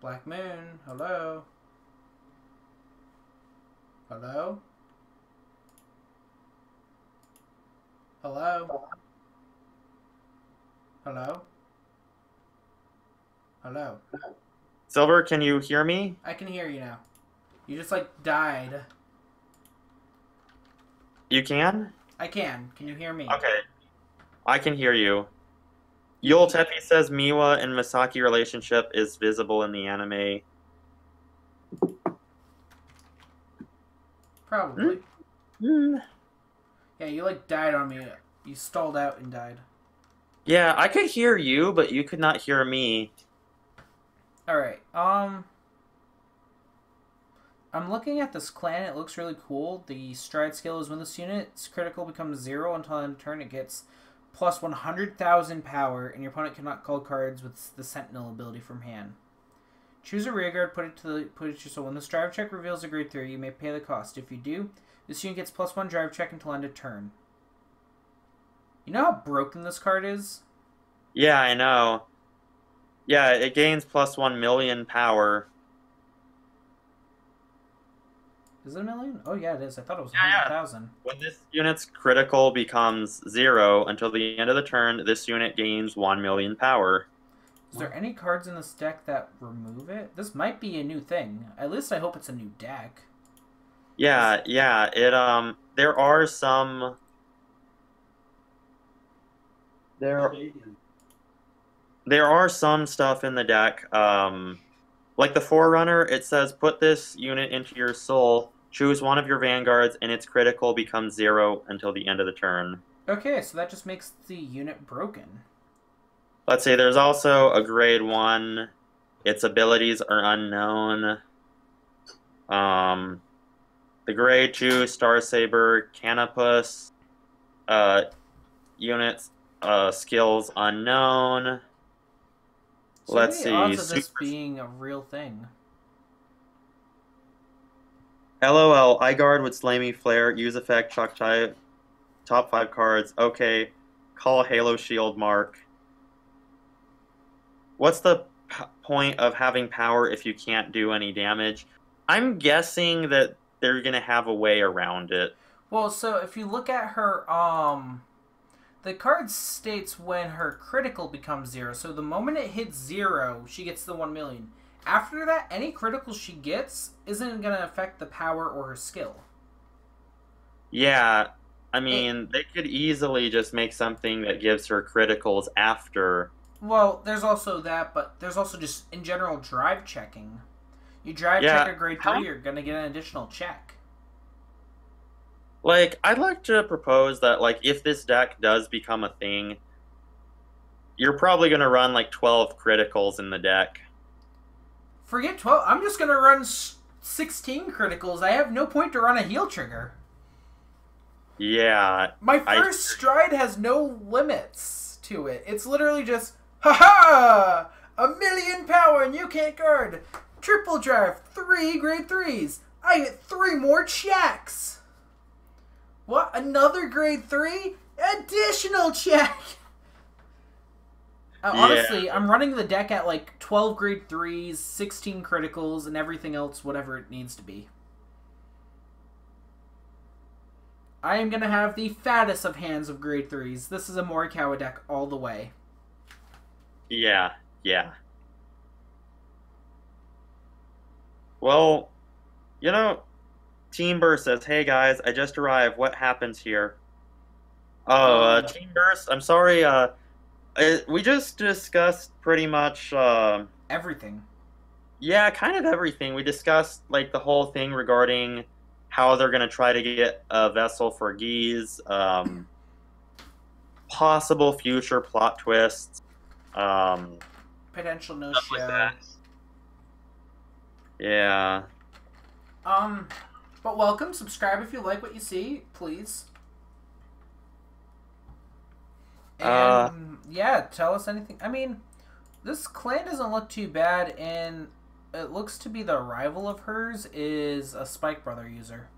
Black Moon, hello? Hello? Hello? Hello? Hello? Silver, can you hear me? I can hear you now. You just, like, died. You can? I can. Can you hear me? Okay. I can hear you. Yul Tepi says Miwa and Misaki relationship is visible in the anime. Probably. Mm. Yeah, you, like, died on me. You stalled out and died. Yeah, I could hear you, but you could not hear me. Alright, I'm looking at this clan. It looks really cool. The stride skill is when this unit's critical becomes 0 until end of turn. It gets plus 100,000 power, and your opponent cannot call cards with the Sentinel ability from hand. Choose a rearguard, put it so when this drive check reveals a grade 3, you may pay the cost. If you do, this unit gets plus 1 drive check until end of turn. You know how broken this card is? Yeah, I know. Yeah, it gains plus 1 million power. Is it a million? Oh yeah, it is. I thought it was Yeah, 100,000. When this unit's critical becomes 0 until the end of the turn, this unit gains 1 million power. Is there any cards in this deck that remove it? This might be a new thing. At least I hope it's a new deck. Yeah, yeah. There are some. There are some stuff in the deck. Like the Forerunner, it says put this unit into your soul, choose one of your vanguards, and its critical becomes 0 until the end of the turn. Okay, so that just makes the unit broken. Let's see, there's also a grade 1. Its abilities are unknown. The grade 2 Star Saber Canopus units skills unknown. So Let's what are the see. odds of this being a real thing? LOL, iGuard would slay me, flare, use effect, shock type, top 5 cards. Okay, call Halo Shield Mark. What's the point of having power if you can't do any damage? I'm guessing that they're gonna have a way around it. Well, so if you look at her, the card states when her critical becomes 0. So the moment it hits 0, she gets the 1 million. After that, any critical she gets isn't going to affect the power or her skill. Yeah, I mean, they could easily just make something that gives her criticals after. Well, there's also that, but there's also just, in general, drive checking. You drive check a grade 3, you're going to get an additional check. Like, I'd like to propose that, like, if this deck does become a thing, you're probably going to run, like, 12 criticals in the deck. Forget 12. I'm just going to run 16 criticals. I have no point to run a heal trigger. Yeah. My first stride has no limits to it. It's literally just, haha! 1 million power and you can't guard. Triple drive, 3 grade 3s. I get 3 more checks. What? Another grade 3? Additional check! Honestly, I'm running the deck at like 12 grade 3s, 16 criticals, and everything else, whatever it needs to be. I am going to have the fattest of hands of grade 3s. This is a Morikawa deck all the way. Yeah, yeah. Well, you know, Team Burst says, hey guys, I just arrived. What happens here? Oh, Team Burst, I'm sorry, we just discussed pretty much, everything. Yeah, kind of everything. We discussed, like, the whole thing regarding how they're going to try to get a vessel for Geese, possible future plot twists, potential no stuff show. like that. Yeah. But welcome, subscribe if you like what you see, please. And yeah, tell us anything. I mean, this clan doesn't look too bad, and it looks to be the rival of hers is a Spike Brother user.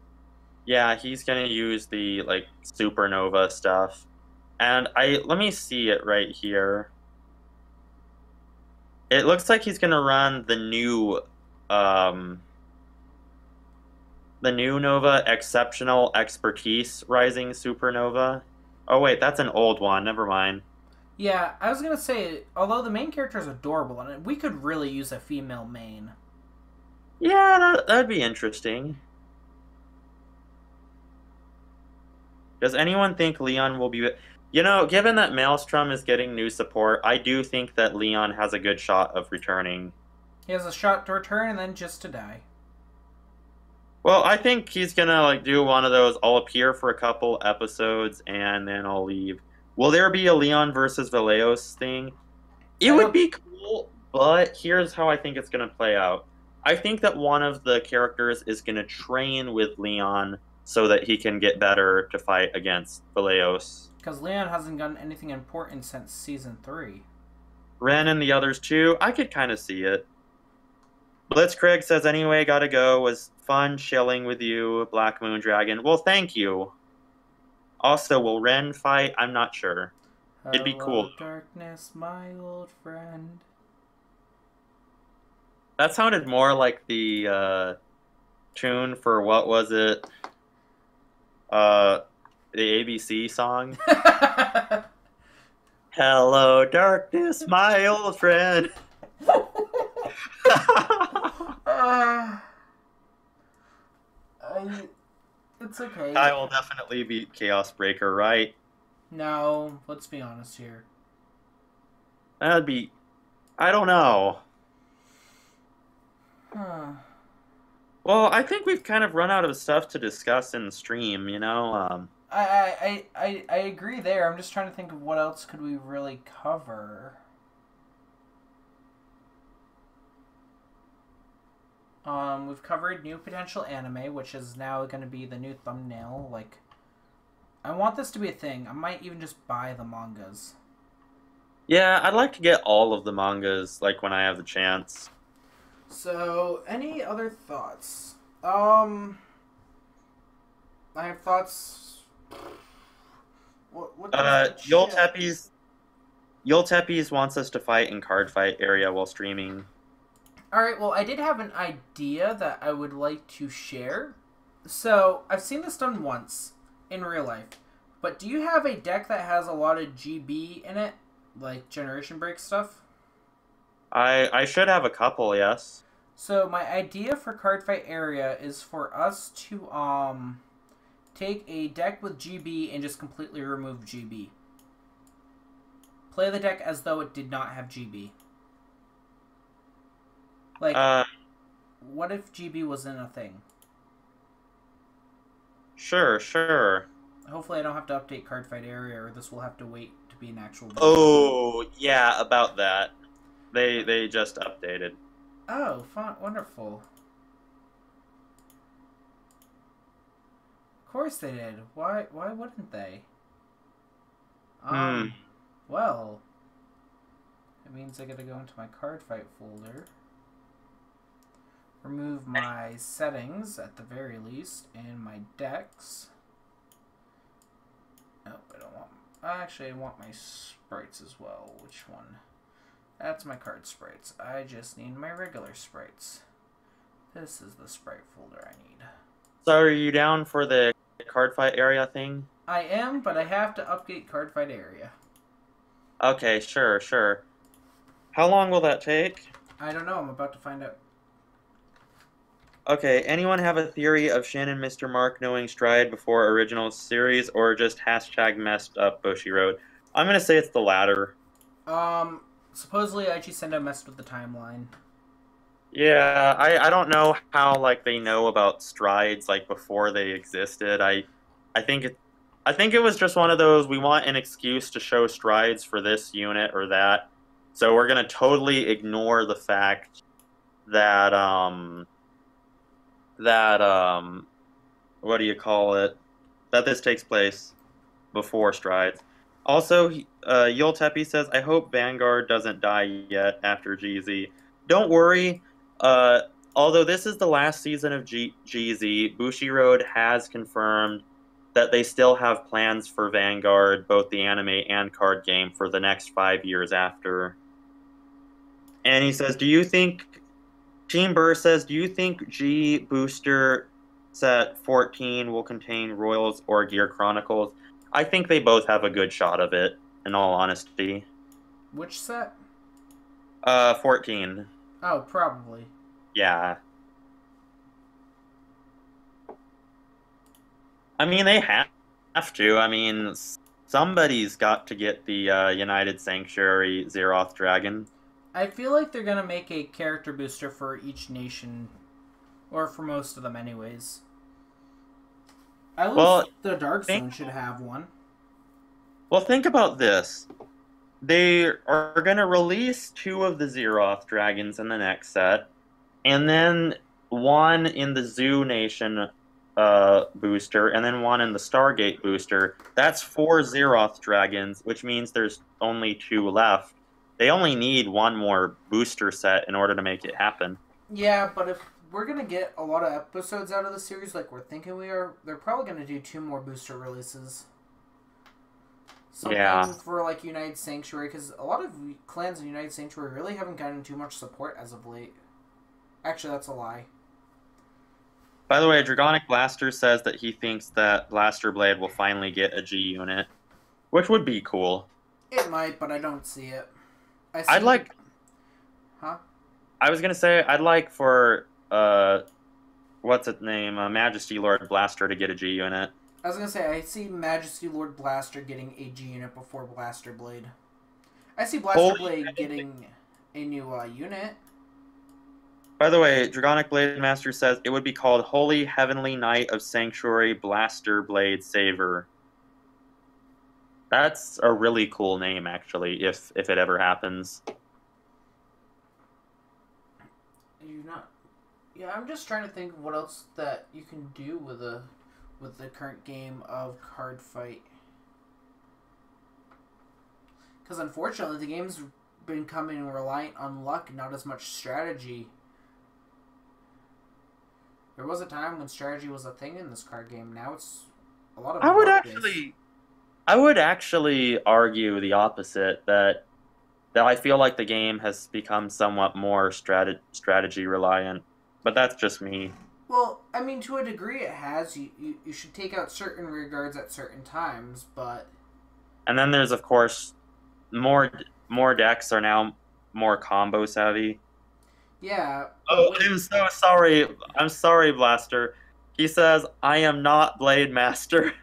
Yeah, he's gonna use the like supernova stuff. And let me see it right here. It looks like he's gonna run the new Nova Exceptional Expertise Rising Supernova. Oh wait, that's an old one. Never mind. Yeah, I was gonna say, although the main character is adorable, and we could really use a female main. Yeah, that'd be interesting. Does anyone think Leon will be... You know, given that Maelstrom is getting new support, I do think that Leon has a good shot of returning. He has a shot to return and then just to die. Well, I think he's gonna like do one of those. I'll appear for a couple episodes and then I'll leave. Will there be a Leon versus Valeos thing? It would be cool, but here's how I think it's gonna play out. I think that one of the characters is gonna train with Leon so that he can get better to fight against Valeos. Because Leon hasn't done anything important since Season 3. Ren and the others too, I could kind of see it. Blitzkrieg says, anyway, gotta go. Was fun chilling with you, BlackMoonDragon. Well, thank you. Also, will Ren fight? I'm not sure. It'd be cool. Darkness, my old friend. That sounded more like the tune for, what was it? The ABC song. Hello, darkness, my old friend. It's okay. I will definitely beat Chaos Breaker, right? No, let's be honest here. That'd be... I don't know. Huh. Well, I think we've kind of run out of stuff to discuss in the stream, you know? I agree there. I'm just trying to think of what else could we really cover. We've covered new potential anime, which is now going to be the new thumbnail. Like, I want this to be a thing. I might even just buy the mangas. Yeah, I'd like to get all of the mangas, like, when I have the chance. So, any other thoughts? I have thoughts. What Yultepies wants us to fight in Cardfight area while streaming. Alright, well, I did have an idea that I would like to share. So, I've seen this done once in real life. But do you have a deck that has a lot of GB in it? Like Generation Break stuff? I should have a couple, yes. So, my idea for Cardfight area is for us to, take a deck with GB and just completely remove GB. Play the deck as though it did not have GB. Like, what if GB wasn't a thing? Sure. Hopefully I don't have to update Cardfight area, or this will have to wait to be an actual video. Oh, yeah, about that. They just updated. Oh, fun, wonderful. Of course they did. Why wouldn't they? Well, it means I gotta go into my Cardfight folder. Remove my settings, at the very least, and my decks. Nope, I don't want... Actually, I want my sprites as well. Which one? That's my card sprites. I just need my regular sprites. This is the sprite folder I need. So are you down for the Cardfight area thing? I am, but I have to update Cardfight area. Okay, sure. How long will that take? I don't know. I'm about to find out. Okay, anyone have a theory of Shannon Mr. Mark knowing Stride before original series, or just hashtag messed up Bushiroad? I'm gonna say it's the latter. Supposedly IG Sendo messed with the timeline. Yeah, I don't know how like they know about Strides like before they existed. I think it was just one of those, we want an excuse to show Strides for this unit or that. So we're gonna totally ignore the fact that what do you call it? That this takes place before Strides. Also, Yultepi says, I hope Vanguard doesn't die yet after GZ. Don't worry. Uh, Although this is the last season of GZ, Bushiroad has confirmed that they still have plans for Vanguard, both the anime and card game, for the next 5 years after. And he says, Team Burr says, do you think G Booster Set 14 will contain Royals or Gear Chronicles? I think they both have a good shot of it, in all honesty. Which set? 14. Oh, probably. Yeah. I mean, they have to. I mean, somebody's got to get the United Sanctuary Zeroth Dragon. I feel like they're gonna make a character booster for each nation, or for most of them, anyways. At least the Dark Zone should have one. Well, think about this. They are going to release 2 of the Zeroth Dragons in the next set, and then 1 in the Zoo Nation booster, and then 1 in the Stargate booster. That's 4 Zeroth Dragons, which means there's only 2 left. They only need 1 more booster set in order to make it happen. Yeah, but if we're going to get a lot of episodes out of the series like we're thinking we are, they're probably going to do 2 more booster releases. Something for like United Sanctuary, because a lot of clans in United Sanctuary really haven't gotten too much support as of late. Actually, that's a lie. By the way, Dragonic Blaster says that he thinks that Blaster Blade will finally get a G unit, which would be cool. It might, but I don't see it. I'd like... Huh? I was gonna say, I'd like for, what's its name, Majesty Lord Blaster to get a G unit. I was gonna say, I see Majesty Lord Blaster getting a G unit before Blaster Blade. I see Blaster Blade getting a new unit. By the way, Dragonic Blade Master says it would be called Holy Heavenly Knight of Sanctuary Blaster Blade Saver. That's a really cool name, actually, if it ever happens. You're not... Yeah, I'm just trying to think of what else that you can do with the current game of Cardfight. Because unfortunately, the game's been coming reliant on luck, not as much strategy. There was a time when strategy was a thing in this card game. Now it's a lot of I would actually argue the opposite, that I feel like the game has become somewhat more strategy reliant. But that's just me. Well, I mean, to a degree it has. You should take out certain regards at certain times, but... And then there's, of course, more decks are now more combo savvy. Yeah. Oh, I'm so sorry. I'm sorry, Blaster. He says, I am not Blade Master.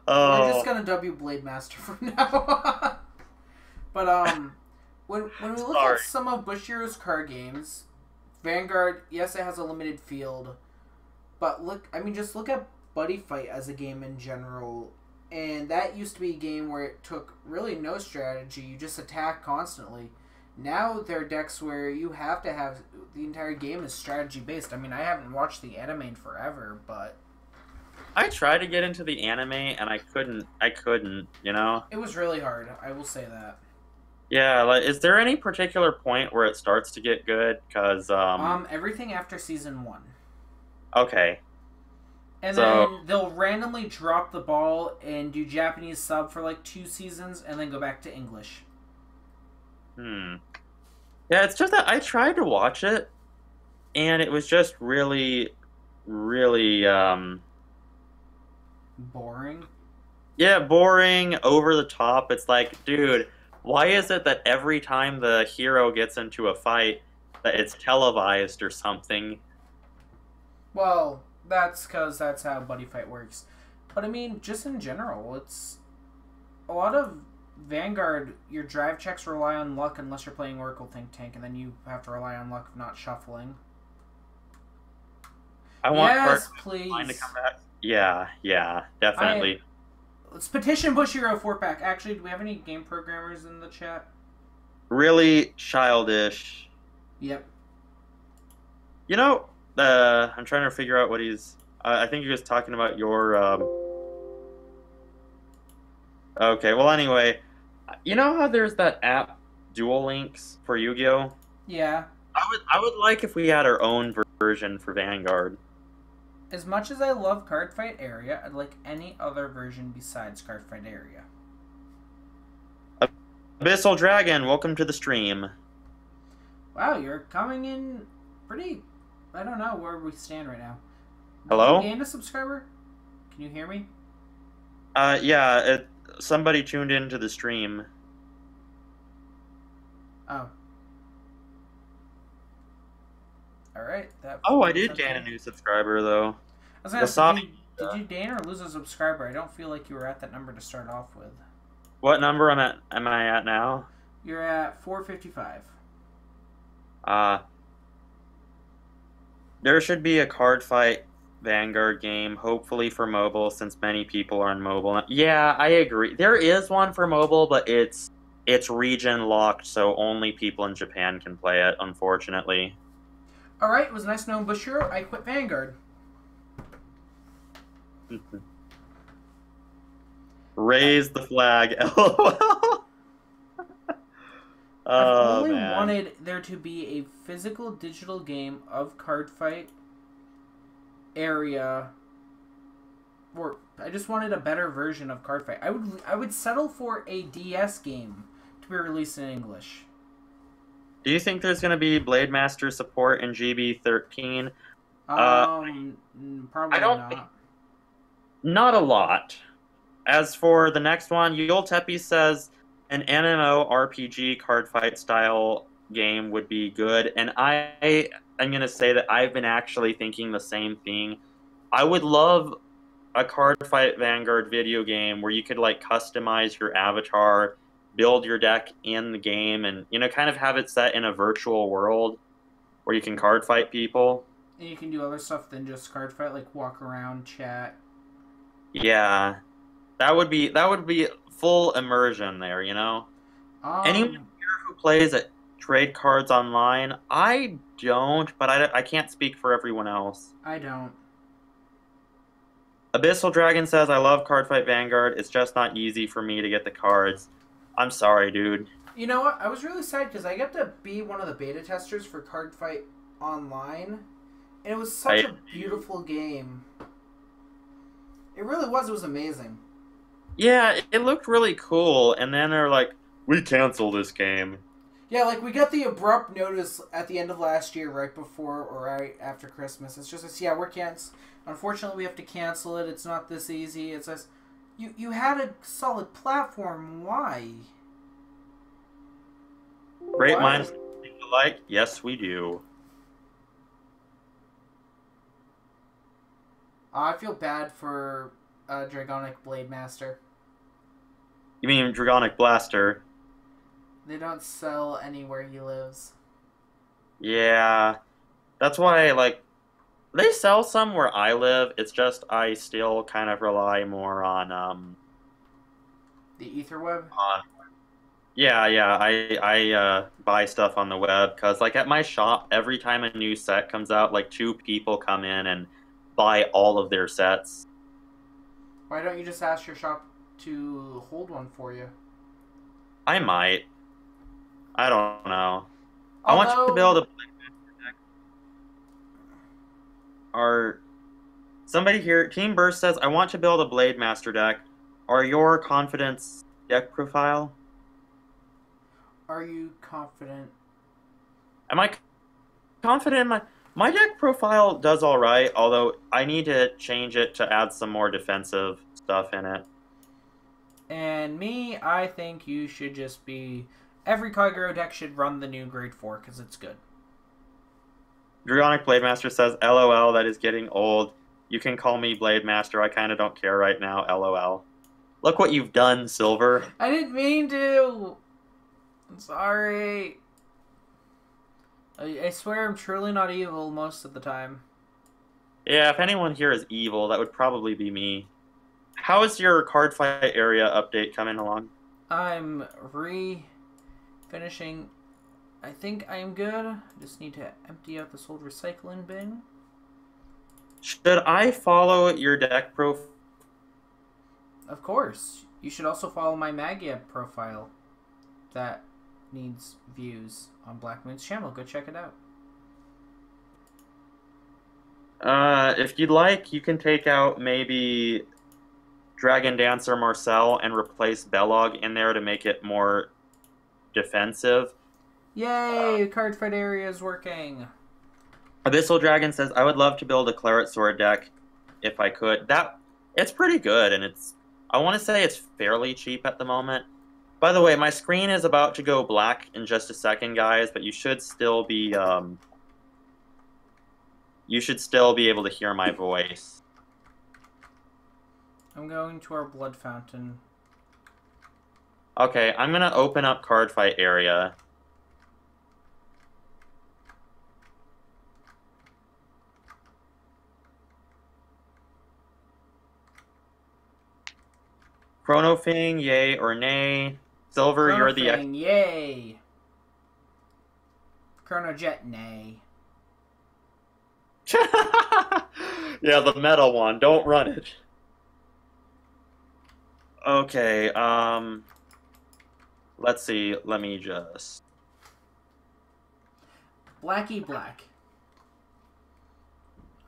We're just gonna W Blade Master from now. But when we look at some of Bushiroad's card games, Vanguard, yes, it has a limited field, but just look at Buddy Fight as a game in general, and that used to be a game where it took really no strategy. You just attack constantly. Now there are decks where you have to have the entire game is strategy based. I mean, I haven't watched the anime in forever, but I tried to get into the anime and I couldn't, you know? It was really hard, I will say that. Yeah, like, is there any particular point where it starts to get good? Because, everything after season 1. Okay. And then they'll randomly drop the ball and do Japanese sub for like 2 seasons and then go back to English. Yeah, it's just that I tried to watch it and it was just really, really, boring? Yeah, boring, over the top. It's like, dude, why is it that every time the hero gets into a fight that it's televised or something? Well, that's because that's how Buddy Fight works. But I mean, just in general, it's a lot of Vanguard, your drive checks rely on luck unless you're playing Oracle Think Tank, and then you have to rely on luck of not shuffling. I want yes, please. To come back. Yeah, definitely. Let's petition Bushiro 4-pack. Actually, do we have any game programmers in the chat? Really childish. Yep. You know, I'm trying to figure out what he's... I think he was talking about your... Okay, well anyway, you know how there's that app Duel Links for Yu-Gi-Oh? Yeah. I would like if we had our own version for Vanguard. As much as I love Cardfight Area, I'd like any other version besides Cardfight Area. Abyssal Dragon, welcome to the stream. Wow, you're coming in pretty... I don't know where we stand right now. Hello? Did you gain a subscriber? Can you hear me? Yeah, somebody tuned into the stream. Oh. Alright. Oh, I did gain a new subscriber, though. I was gonna ask, did you gain or lose a subscriber? I don't feel like you were at that number to start off with. What number am I at now? You're at 455. There should be a Cardfight Vanguard game, hopefully for mobile, since many people are on mobile. Yeah, I agree. There is one for mobile, but it's region locked, so only people in Japan can play it, unfortunately. Alright, it was nice knowing Bushiro. I quit Vanguard. Raise the flag. LOL. I've only wanted there to be a physical digital game of Cardfight Area. Or I just wanted a better version of Cardfight. I would settle for a DS game to be released in English. Do you think there's going to be Blade Master support in GB13? Probably I don't think, not. not a lot. As for the next one, Yul Tepi says an MMO RPG card fight style game would be good, and I'm going to say that I've been actually thinking the same thing. I would love a card fight Vanguard video game where you could like customize your avatar, build your deck in the game, and kind of have it set in a virtual world where you can card fight people. And you can do other stuff than just card fight, like walk around, chat. Yeah, that would be full immersion there. Anyone here who plays at trade cards online? I don't, but I can't speak for everyone else. I don't. Abyssal Dragon says, I love Cardfight Vanguard. It's just not easy for me to get the cards. I'm sorry, dude. You know what? I was really sad because I got to be one of the beta testers for Cardfight Online. And it was such a beautiful game. It really was. It was amazing. Yeah, it looked really cool. And then they're like, we cancel this game. Yeah, like we got the abrupt notice at the end of last year, right before or right after Christmas. It's just, yeah, we're canceling. Unfortunately, we have to cancel it. It's not this easy. It's just, you had a solid platform. Why? Great minds think alike. Yes, we do. I feel bad for Dragonic Blade Master. You mean Dragonic Blaster? They don't sell anywhere he lives. Yeah. That's why, they sell some where I live. It's just I still kind of rely more on, The Etherweb? Yeah, I buy stuff on the web, because, at my shop, every time a new set comes out, 2 people come in and buy all of their sets. Why don't you just ask your shop to hold one for you? I might. I don't know. I want you to build a BlackMoonDragon deck. Somebody here, Team Burst says, I want to build a Blade Master deck. Are your confidence deck profile? Are you confident? Am I confident in my deck profile does alright, although I need to change it to add some more defensive stuff in it. And me, I think you should just be... Every Kagero deck should run the new Grade 4, because it's good. Dragonic Blade Master says, LOL, that is getting old. You can call me Blade Master, I kind of don't care right now, LOL. Look what you've done, Silver. I didn't mean to! I'm sorry. I swear I'm truly not evil most of the time. Yeah, if anyone here is evil, that would probably be me. How is your Cardfight area update coming along? I'm finishing. I think I'm good. Just need to empty out this old recycling bin. Should I follow your deck profile? Of course. You should also follow my Magia profile that needs views on Black Moon's channel. Go check it out. If you'd like, you can take out maybe Dragon Dancer Marcel and replace Belog in there to make it more defensive. Yay! Cardfight area is working. Abyssal Dragon says, I would love to build a Claret Sword deck if I could. It's pretty good, and I want to say it's fairly cheap at the moment. By the way, my screen is about to go black in just a second, guys, but you should still be able to hear my voice. I'm going to our blood fountain. Okay, I'm gonna open up Cardfight area. Chronofing, yay or nay? Silver, you're the yay. Chronojet, nay. Yeah, the metal one. Don't run it. Okay, let's see. Let me just... Blackie Black.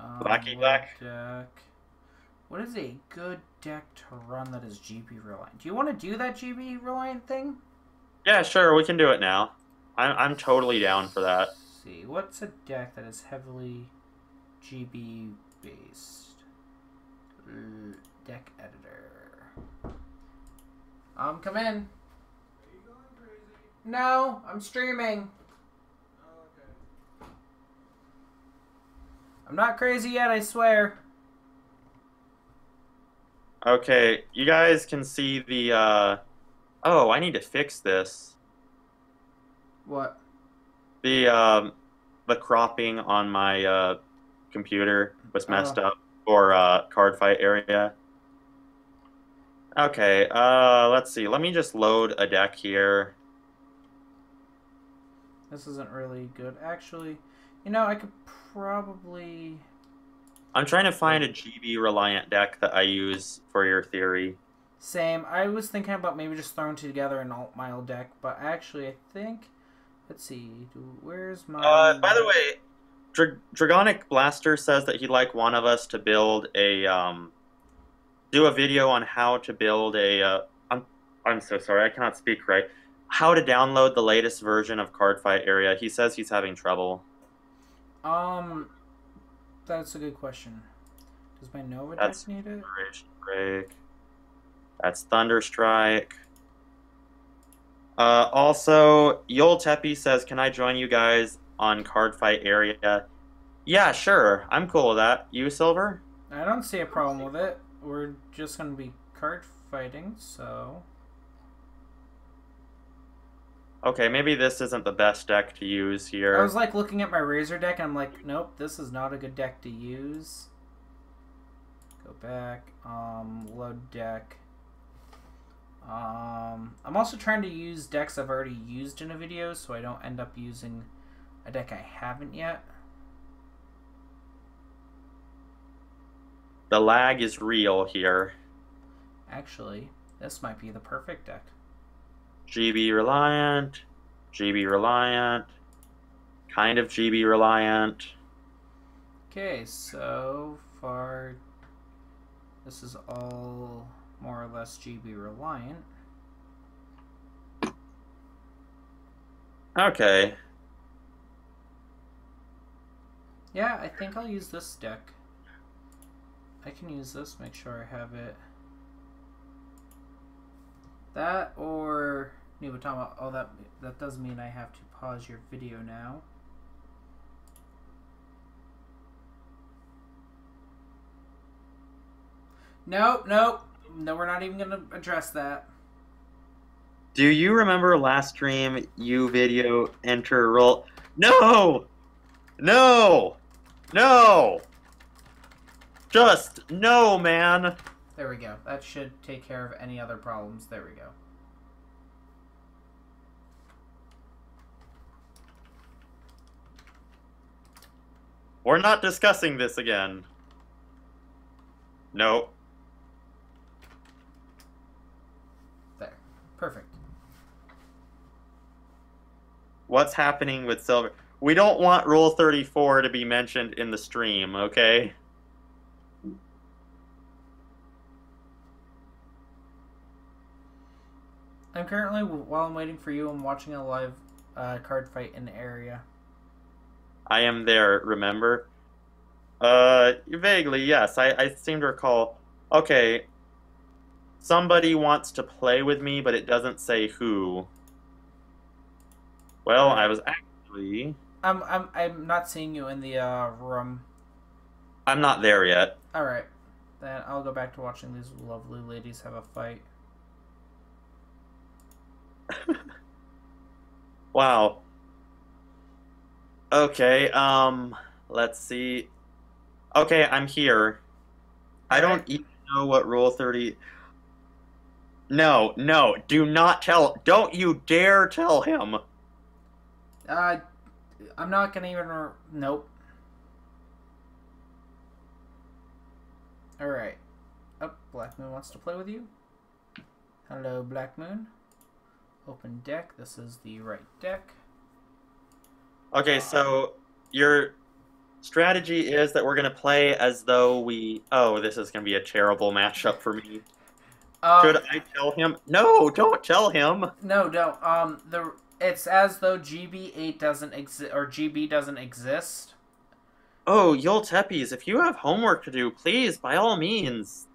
Blackie Black? Deck. What is a good deck to run that is GB Reliant? Do you want to do that GB Reliant thing? Yeah, sure. We can do it now. I'm totally down for that. Let's see. What's a deck that is heavily GB based? Deck editor. Come in. Are you going crazy? No, I'm streaming. Oh, okay. I'm not crazy yet, I swear. Okay, you guys can see the, Oh, I need to fix this. What? The cropping on my, computer was messed up for, Cardfight area. Okay, let's see. Let me just load a deck here. This isn't really good. Actually, you know, I could probably... I'm trying to find a GB reliant deck that I use for your theory. Same. I was thinking about maybe just throwing together an alt-mile deck, but actually I think... Let's see. Where's my... By the way, Dragonic Blaster says that he'd like one of us to build a, do a video on how to build a, I'm so sorry, I cannot speak right. How to download the latest version of Cardfight area. He says he's having trouble. That's a good question. Does my Nova deck need it? Break. That's Thunderstrike. Also, Yol Tepi says, can I join you guys on Cardfight area? Yeah, sure. I'm cool with that. You, Silver? I don't see a problem with it. We're just going to be card fighting, so... Okay, maybe this isn't the best deck to use here. I was like looking at my Razor deck and I'm like, nope, this is not a good deck to use. Go back. Load deck. I'm also trying to use decks I've already used in a video so I don't end up using a deck I haven't yet. The lag is real here. Actually, this might be the perfect deck. GB Reliant, GB Reliant, kind of GB Reliant. Okay, so far this is all more or less GB Reliant. Okay. Yeah, I think I'll use this deck. I can use this, make sure I have it. That or Nubatama. Oh, that does mean I have to pause your video now. Nope. No, we're not even gonna address that. Do you remember last stream you video enter roll? No! No! No! Just no, man! There we go. That should take care of any other problems. There we go. We're not discussing this again. No. Perfect. What's happening with silver? We don't want Rule 34 to be mentioned in the stream, okay? I'm currently, while I'm waiting for you, I'm watching a live card fight in the area. I am there, remember? Vaguely, yes. I seem to recall. Okay, somebody wants to play with me, but it doesn't say who. Well, I was actually... I'm not seeing you in the room. I'm not there yet. Alright. Then I'll go back to watching these lovely ladies have a fight. Wow. Okay, let's see. Okay, I'm here. I don't even know what Rule 30... No, no, do not tell... Don't you dare tell him! I'm not gonna even... Nope. Alright. Oh, Black Moon wants to play with you. Hello, Black Moon. Open deck. This is the right deck. Okay, so your strategy is that we're going to play as though we... Oh, this is going to be a terrible matchup for me. Should I tell him? No, don't tell him! No, don't. It's as though GB8 doesn't exist, or GB doesn't exist. Oh, Yul Tepes, if you have homework to do, please, by all means.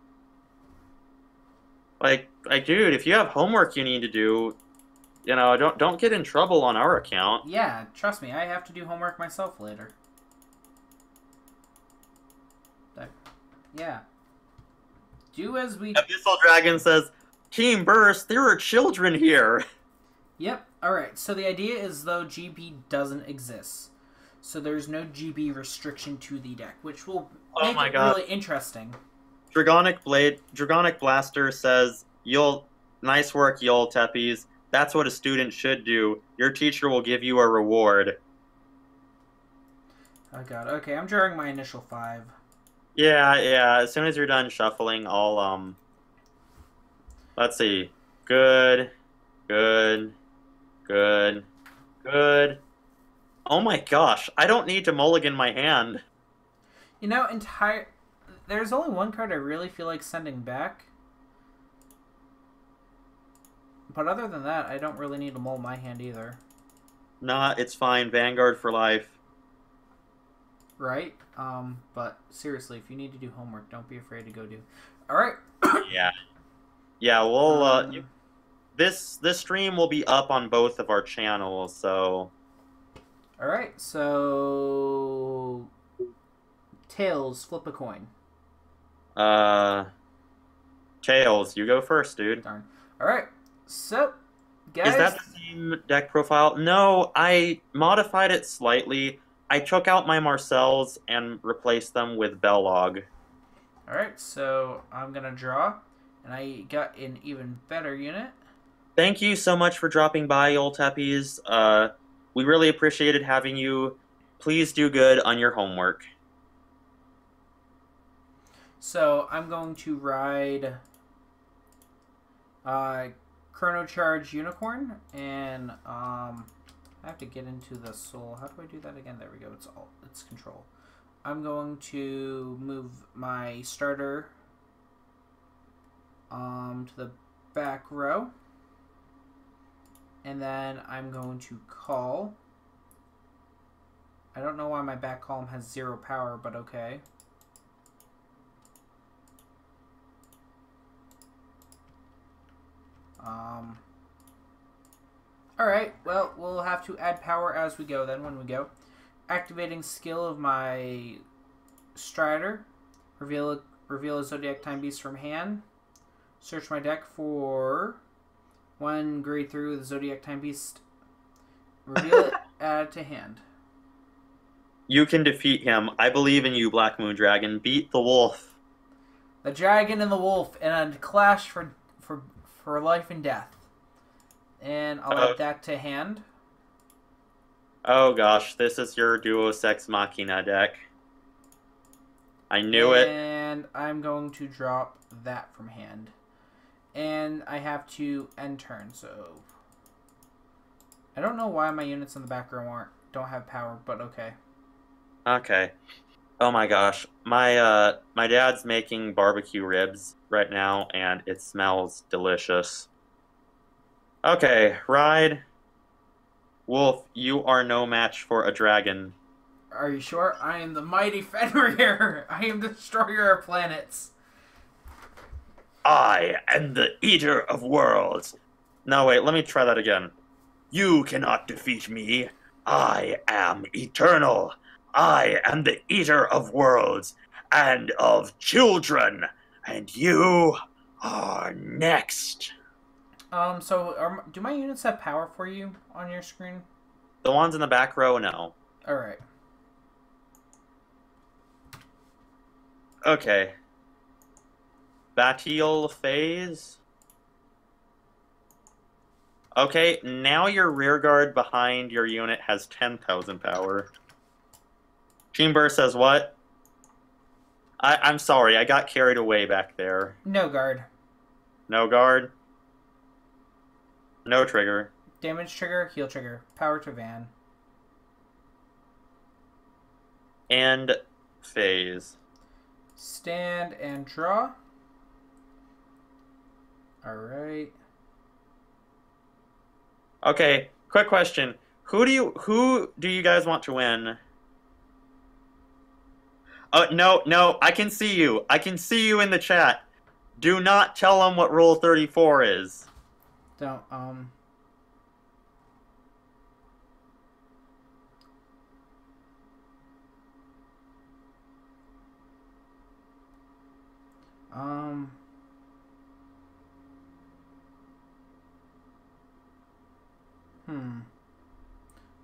Like, dude, if you have homework you need to do, you know, don't get in trouble on our account. Yeah, trust me, I have to do homework myself later. Yeah. Do as we... Abyssal Dragon says, Team Burst, there are children here. Yep, alright, so the idea is though GB doesn't exist. So there's no GB restriction to the deck, which will make it really interesting. Dragonic Blaster says, nice work, Yul Tepes. That's what a student should do. Your teacher will give you a reward. Oh god, okay, I'm drawing my initial 5. Yeah, as soon as you're done shuffling, I'll, let's see. Good. Oh my gosh, I don't need to mulligan my hand. You know, there's only one card I really feel like sending back. But other than that, I don't really need to mull my hand either. Nah, it's fine. Vanguard for life. Right? But seriously, if you need to do homework, don't be afraid to go do. Alright. Yeah, we'll, this stream will be up on both of our channels, so... Alright, so... Tails, flip a coin. Tails, you go first, dude. Darn. Alright, so, guys... Is that the same deck profile? No, I modified it slightly. I took out my Marcells and replaced them with Bellog. Alright, so I'm gonna draw, and I got an even better unit. Thank you so much for dropping by, Yul Tepes. We really appreciated having you. Please do good on your homework. So I'm going to ride Chrono Charge Unicorn, and I have to get into the soul. How do I do that again? There we go. It's control. I'm going to move my starter to the back row. And then I'm going to call. I don't know why my back column has 0 power, but okay. Alright, well, we'll have to add power as we go then, when we go. Activating skill of my Strider. Reveal a Zodiac Time Beast from hand. Search my deck for one grade through the Zodiac Time Beast. Reveal it, add it to hand. You can defeat him. I believe in you, BlackMoonDragon. Beat the wolf. The dragon and the wolf in a clash for life and death. And I'll add that to hand. Oh gosh, this is your Duos Ex Machina deck. I knew it. And I'm going to drop that from hand. And I have to end turn, so... I don't know why my units in the back row don't have power, but okay. Okay. Oh my gosh. My dad's making barbecue ribs right now, and it smells delicious. Okay, Ride. Wolf, you are no match for a dragon. Are you sure? I am the mighty Fenrir! I am the destroyer of planets! I am the eater of worlds. No, wait, let me try that again. You cannot defeat me. I am eternal. I am the eater of worlds and of children. And you are next. Do my units have power for you on your screen? The ones in the back row, no. Alright. Okay. Battle phase. Okay, now your rear guard behind your unit has 10,000 power. Chimber says what? I'm sorry, I got carried away back there. No guard. No guard. No trigger. Damage trigger, heal trigger. Power to Van. And phase. Stand and draw. Alright. Okay, quick question. Who do you guys want to win? Oh, no, I can see you. I can see you in the chat. Do not tell them what Rule 34 is. Don't,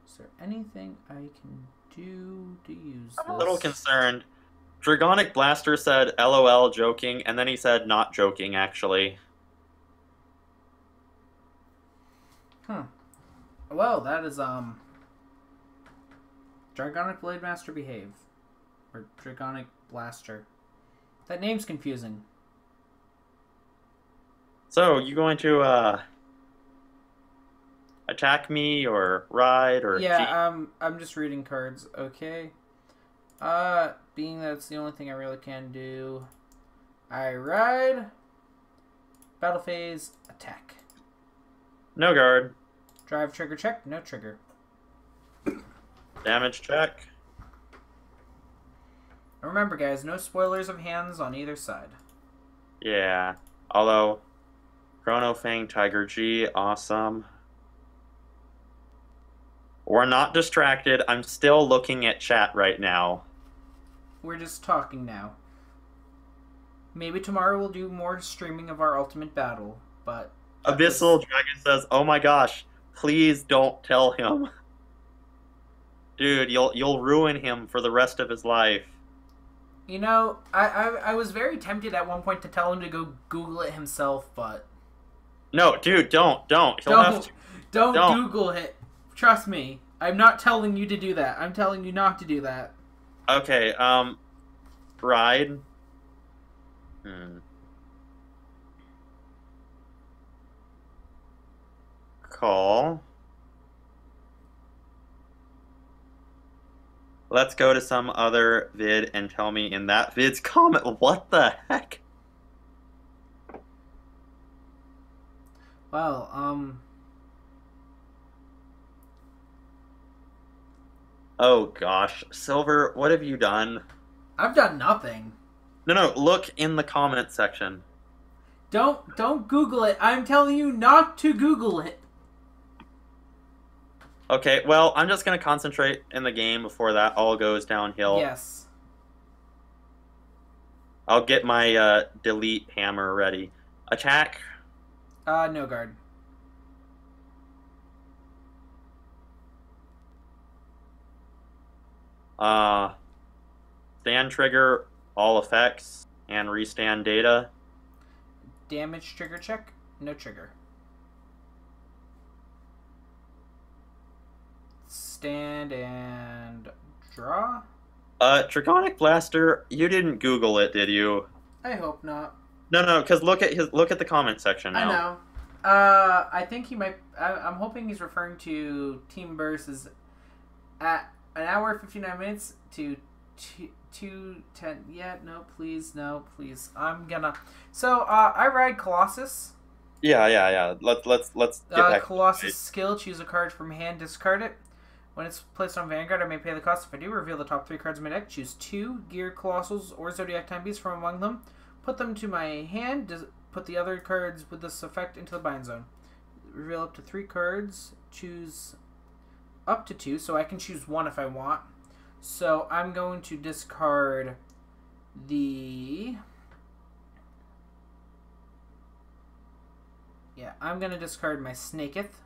Is there anything I can do to use this? I'm a little concerned. Dragonic Blaster said LOL joking, and then he said not joking, actually. Well, that is, Dragonic Blade Master behave. Or Dragonic Blaster. That name's confusing. So, you going to, attack me, or ride, or... Yeah, I'm just reading cards. Okay. Being that it's the only thing I really can do, I ride. Battle phase, attack. No guard. Drive trigger check, no trigger. Damage check. Remember, guys, no spoilers of hands on either side. Yeah. Although, Chrono Fang Tiger G, awesome. We're not distracted. I'm still looking at chat right now. We're just talking now. Maybe tomorrow we'll do more streaming of our ultimate battle, but... Abyssal Dragon says, "Oh my gosh, please don't tell him." Dude, you'll ruin him for the rest of his life. You know, I was very tempted at one point to tell him to go Google it himself, but... No, dude, don't. He'll have to. Don't Google it. Trust me. I'm not telling you to do that. I'm telling you not to do that. Okay, ride. Call. Let's go to some other vid and tell me in that vid's comment. What the heck? Well, Oh gosh, Silver, what have you done? I've done nothing. No, look in the comment section. Don't Google it. I'm telling you not to Google it. Okay, well, I'm just gonna concentrate in the game before that all goes downhill. Yes. I'll get my delete hammer ready. Attack. No guard. Stand trigger, all effects, and restand data. Damage trigger check, no trigger. Stand and draw. Dragonic Blaster, you didn't Google it, did you? I hope not. No, because look at the comment section now. I know. I think he might. I'm hoping he's referring to Team Versus at an hour 59 minutes to 2:10. Yeah, no, please, no, please. I'm gonna. So I ride Colossus. Yeah. Let's get back. Colossus skill. Choose a card from hand. Discard it. When it's placed on Vanguard, I may pay the cost. If I do, reveal the top 3 cards of my deck. Choose 2 Gear Colossals or Zodiac Time Beasts from among them. Put them to my hand. Put the other cards with this effect into the bind zone. Reveal up to 3 cards. Choose up to 2, so I can choose 1 if I want. So I'm going to discard the... Yeah, I'm going to discard my Snaketh,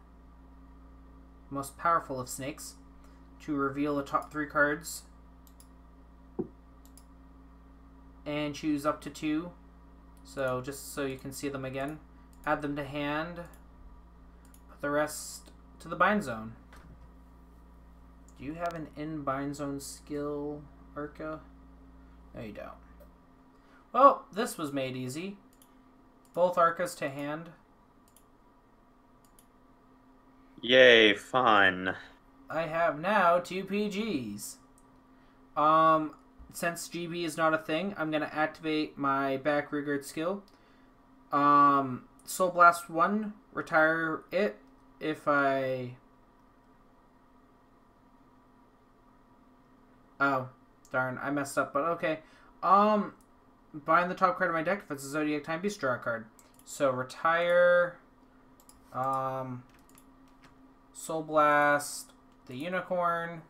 most powerful of snakes, to reveal the top 3 cards. And choose up to 2. So just so you can see them again. Add them to hand. Put the rest to the bind zone. Do you have an in bind zone skill, Arca? No, you don't. Well, this was made easy. Both Arcas to hand. Yay, fun. I have now 2 PGs. Since GB is not a thing, I'm going to activate my back rearguard skill. Soul Blast 1, retire it if I... Oh, darn, I messed up, but okay. Bind the top card of my deck if it's a Zodiac Time Beast, draw a card. So retire, Soul Blast, the Unicorn,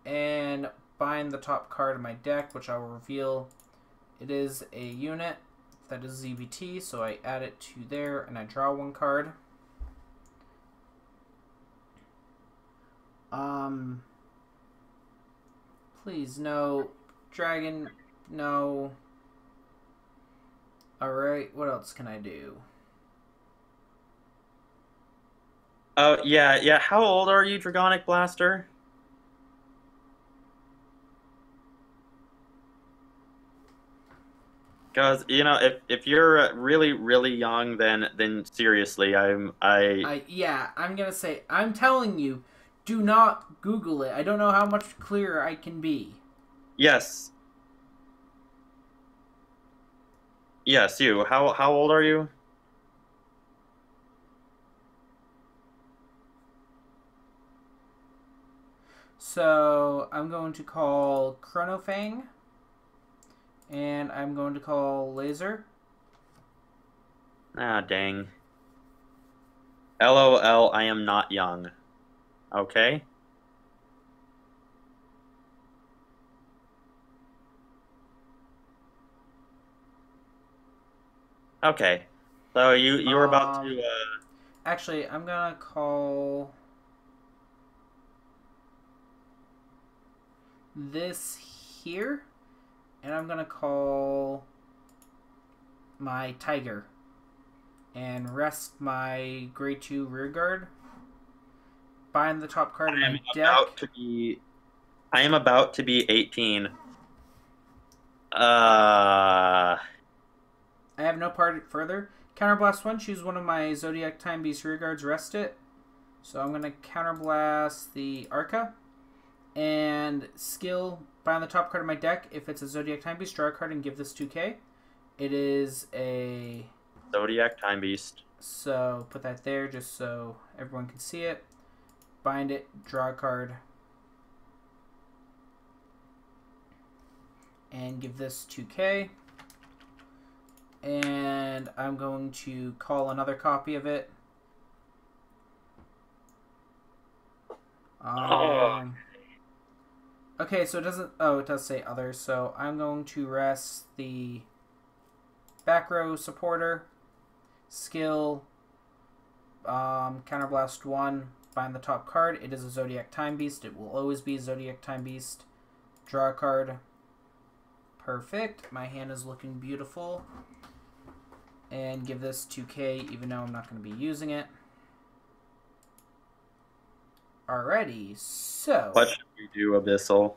and bind the top card of my deck, which I will reveal. It is a unit that is ZBT, so I add it to there, and I draw 1 card. Please, no. Dragon, no. Alright, what else can I do? Oh, yeah. How old are you, Dragonic Blaster? Because, you know, if you're really, really young, then seriously, Yeah, I'm gonna say, I'm telling you, do not Google it. I don't know how much clearer I can be. Yes. Yes, you. How old are you? So, I'm going to call Chronofang. And I'm going to call Laser. Ah, dang. LOL, I am not young. Okay? Okay. So you were about to Actually, I'm gonna call this here, and I'm gonna call my Tiger and rest my Grade 2 rearguard. Bind the top card of my deck. I am about to be 18. I have no part further. Counterblast 1, choose one of my Zodiac Time Beast rearguards, rest it. So I'm going to counterblast the Arca. And skill, bind the top card of my deck. If it's a Zodiac Time Beast, draw a card and give this 2k. It is a... Zodiac Time Beast. So put that there just so everyone can see it. Bind it, draw a card. And give this 2k. And I'm going to call another copy of it. Okay, so it doesn't... Oh, it does say other. So I'm going to rest the back row supporter. Skill. Counterblast 1. Bind the top card. It is a Zodiac Time Beast. It will always be a Zodiac Time Beast. Draw a card. Perfect. My hand is looking beautiful. And give this 2k even though I'm not going to be using it. Alrighty, so... What should we do, Abyssal?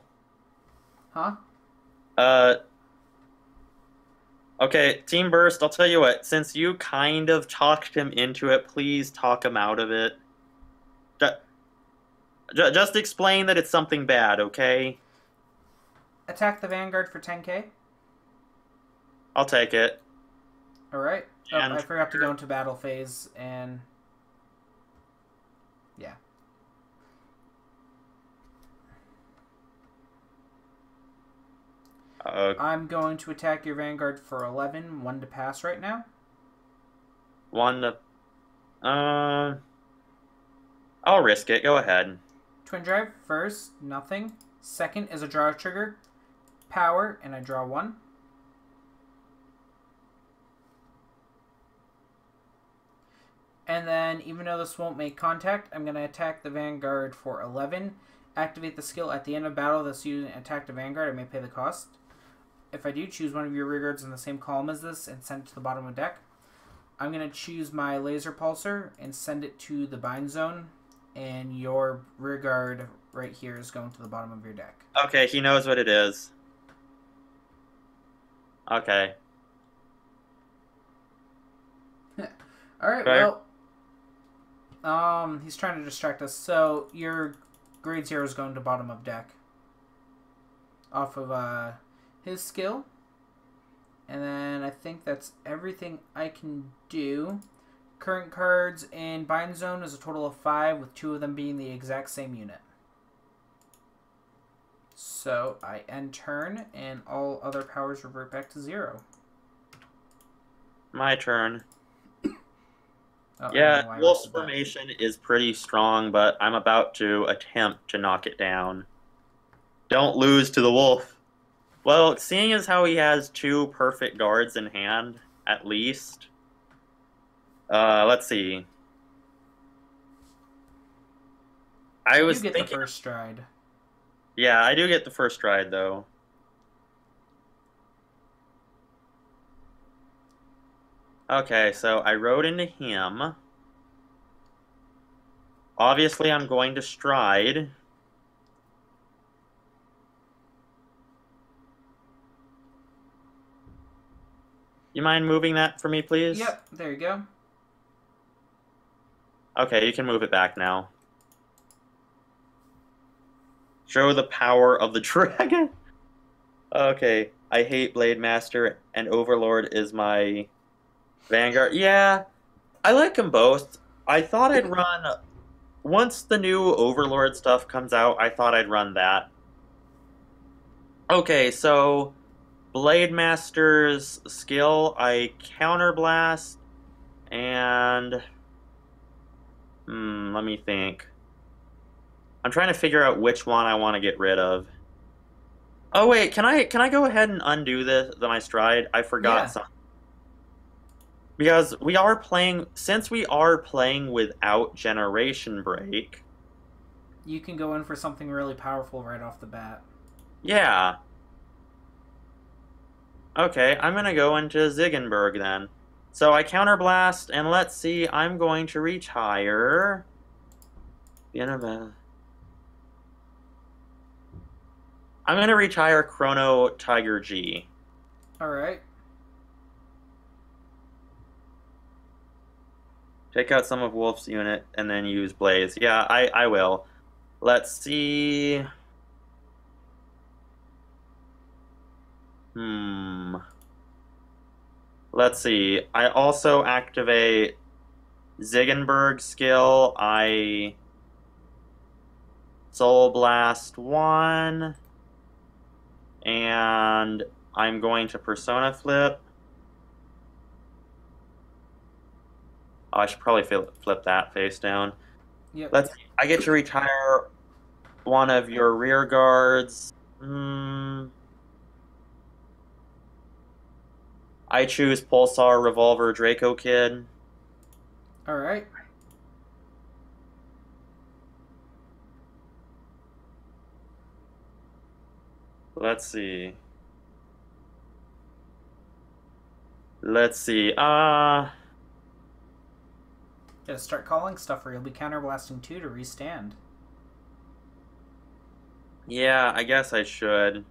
Huh? Okay, Team Burst, I'll tell you what, since you kind of talked him into it, please talk him out of it. Just explain that it's something bad, okay? Attack the Vanguard for 10k. I'll take it. Alright. Oh, And I forgot to go into battle phase, and... yeah. I'm going to attack your Vanguard for 11, 1 to pass right now. 1 to... I'll risk it. Go ahead. Twin Drive, first, nothing. Second is a draw trigger. Power, and I draw 1. And then, even though this won't make contact, I'm going to attack the Vanguard for 11. Activate the skill at the end of battle that's using attack the Vanguard. I may pay the cost. If I do, choose one of your rearguards in the same column as this and send it to the bottom of the deck. I'm going to choose my laser pulsar and send it to the bind zone. And your rearguard right here is going to the bottom of your deck. Okay, he knows what it is. Okay. Alright, Fair. well... he's trying to distract us. So, your grade 0 is going to bottom of deck. Off of, his skill. And then I think that's everything I can do. Current cards in bind zone is a total of 5, with 2 of them being the exact same unit. So, I end turn, and all other powers revert back to 0. My turn. Oh, Yeah, Wolf's formation is pretty strong, but I'm about to attempt to knock it down. Don't lose to the Wolf. Well, seeing as how he has 2 perfect guards in hand, at least. Let's see. I was You get thinking... the first stride. Yeah, I do get the first stride, though. Okay, so I rode into him. Obviously, I'm going to stride. You mind moving that for me, please? Yep, there you go. Okay, you can move it back now. Show the power of the dragon. Okay, I hate Blade Master, and Overlord is my Vanguard. Yeah, I like them both. I thought I'd run... Once the new Overlord stuff comes out, I thought I'd run that. Okay, so... Blade Master's skill, I counterblast, and... let me think. I'm trying to figure out which one I want to get rid of. Oh wait, can I go ahead and undo my stride? I forgot something. Because we are playing, since we are playing without Generation Break. You can go in for something really powerful right off the bat. Yeah. Okay, I'm gonna go into Ziegenberg then. So I counterblast, and let's see, I'm going to reach higher. I'm gonna reach higher Chrono Tiger G. Alright. Take out some of Wolf's unit and then use Blaze. Yeah, I will. Let's see. Let's see. I also activate Ziegenberg skill. I Soul Blast 1. And I'm going to Persona Flip. Oh, I should probably flip that face down. Yep. I get to retire one of your rear guards. I choose Pulsar Revolver Draco Kid. Alright. Let's see. Gotta start calling stuff or you'll be counterblasting 2 to restand. Yeah, I guess I should.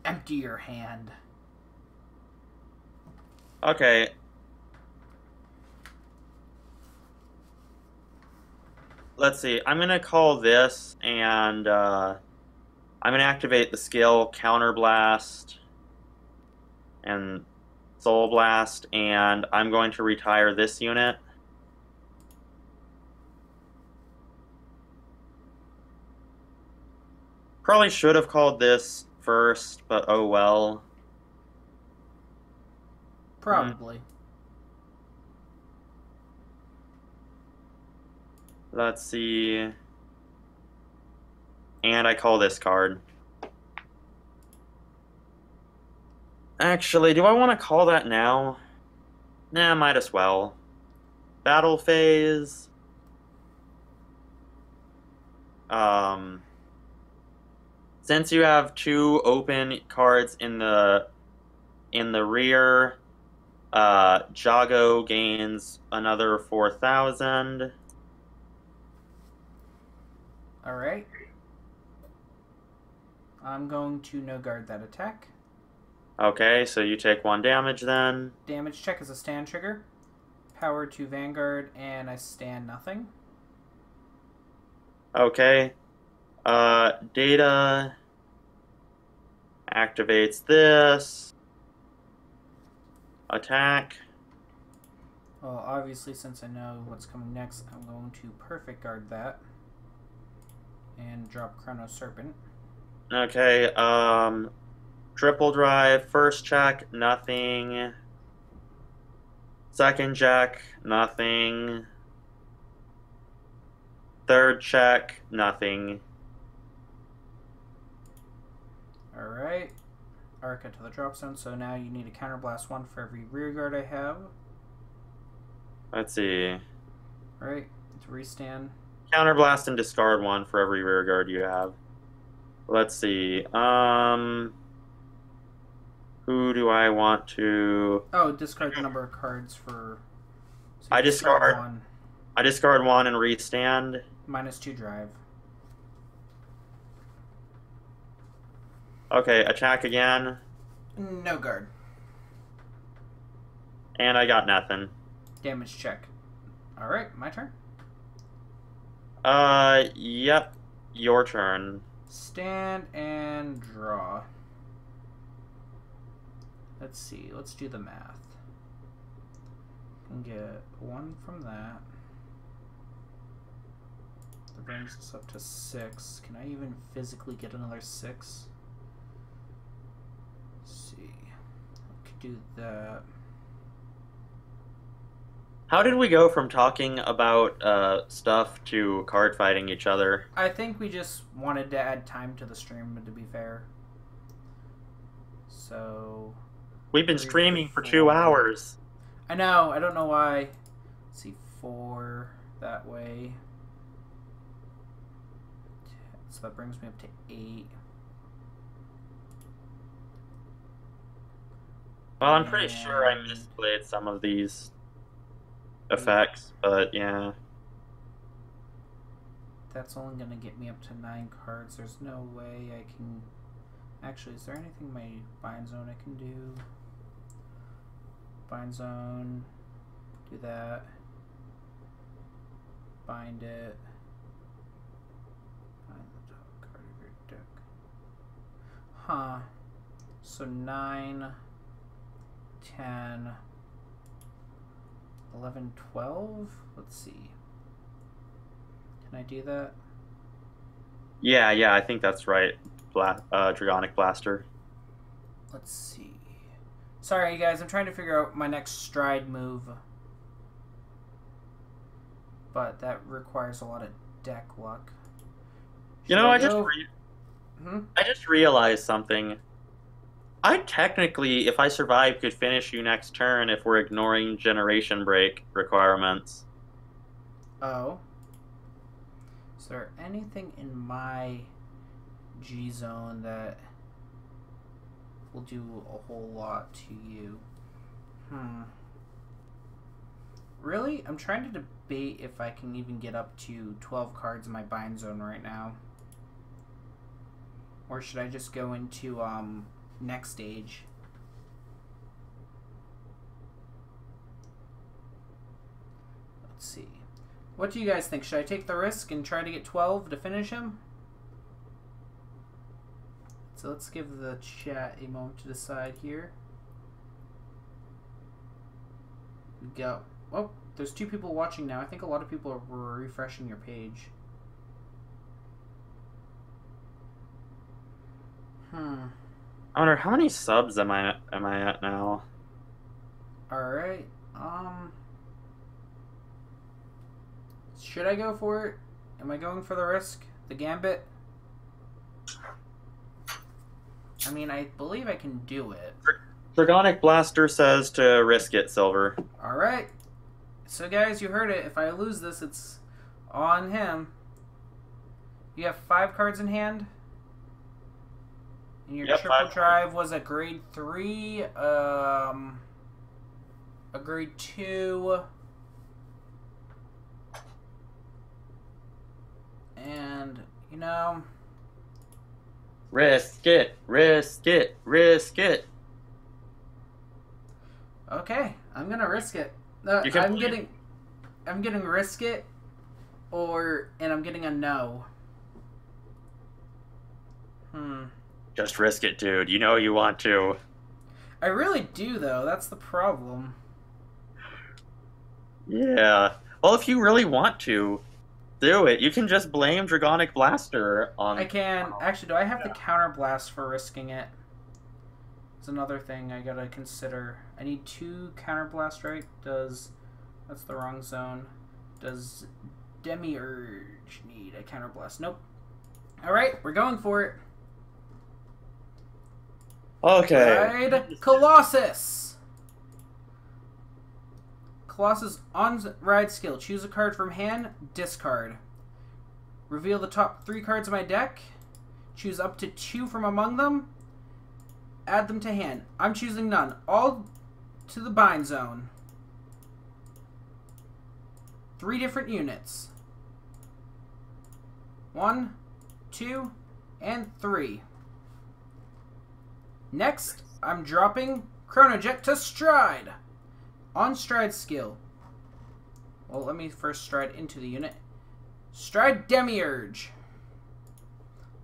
Empty your hand. Okay. Let's see. I'm gonna call this, and I'm gonna activate the skill Counter Blast and Soul Blast, and I'm going to retire this unit. Probably should have called this first, but oh well. Probably. Let's see. And I call this card. Actually, do I want to call that now? Nah, might as well. Battle phase. Since you have 2 open cards in the rear, Jago gains another 4,000. Alright. I'm going to no guard that attack. Okay, so you take 1 damage then. Damage check is a stand trigger. Power to Vanguard, and I stand nothing. Okay. Data activates this. Attack. Well, obviously, since I know what's coming next, I'm going to perfect guard that. And drop Chrono Serpent. Okay, triple drive, first check, nothing. Second check, nothing. Third check, nothing. Alright. Arca to the drop zone, so now you need a counterblast 1 for every rear guard I have. Let's see. Alright, to restand. Counterblast and discard 1 for every rear guard you have. Let's see. Who do I want to... Oh, discard the number of cards for... So I discard 1. I discard 1 and restand. -2 drive. Okay, attack again. No guard. And I got nothing. Damage check. Alright, my turn. Yep. Your turn. Stand and draw. Let's see. Let's do the math. Can get 1 from that. That brings us up to 6. Can I even physically get another 6? Let's see. I could do that. How did we go from talking about stuff to card fighting each other? I think we just wanted to add time to the stream, to be fair. So... We've been 3, streaming for 4. 2 hours. I know, I don't know why. Let's see, 4 that way. So that brings me up to 8. Well, I'm pretty sure I misplayed some of these effects, but yeah. That's only going to get me up to 9 cards. There's no way I can... Actually, is there anything in my bind zone I can do? Bind zone. Do that. Bind it. Bind the top card of your deck. Huh. So 9, 10, 11, 12? Let's see. Can I do that? Yeah, I think that's right. Dragonic Blaster. Let's see. Sorry, you guys. I'm trying to figure out my next stride move. But that requires a lot of deck luck. You know, I just realized something. I technically, if I survive, could finish you next turn if we're ignoring generation break requirements. Oh. Is there anything in my G zone that will do a whole lot to you? Really? I'm trying to debate if I can even get up to 12 cards in my bind zone right now. Or should I just go into next stage? Let's see. What do you guys think? Should I take the risk and try to get 12 to finish him? So let's give the chat a moment to decide here. We go. Oh, there's 2 people watching now. I think a lot of people are refreshing your page. I wonder how many subs am I at now? Alright. Should I go for it? Am I going for the risk? The gambit? I mean, I believe I can do it. Dragonic Blaster says to risk it, Silver. Alright. So guys, you heard it. If I lose this, it's on him. You have 5 cards in hand. And your triple drive was a grade 3, a grade 2, and, you know... Risk it, risk it, risk it. Okay, I'm gonna risk it. I'm getting risk it, and I'm getting a no. Just risk it, dude. You know you want to. I really do, though. That's the problem. Yeah. Well, if you really want to, do it. You can just blame Dragonic Blaster on... I can. Actually, do I have the counter blast for risking it? It's another thing I gotta consider. I need 2 counter blast, right? That's the wrong zone. Does Demiurge need a counter blast? Nope. Alright, we're going for it. Okay. Ride Colossus. Colossus on ride skill. Choose a card from hand. Discard. Reveal the top 3 cards of my deck. Choose up to 2 from among them. Add them to hand. I'm choosing none. All to the bind zone. 3 different units. 1, 2, and 3. Next, I'm dropping Chronojet to Stride. On Stride skill. Well, let me first stride into the unit. Stride Demiurge.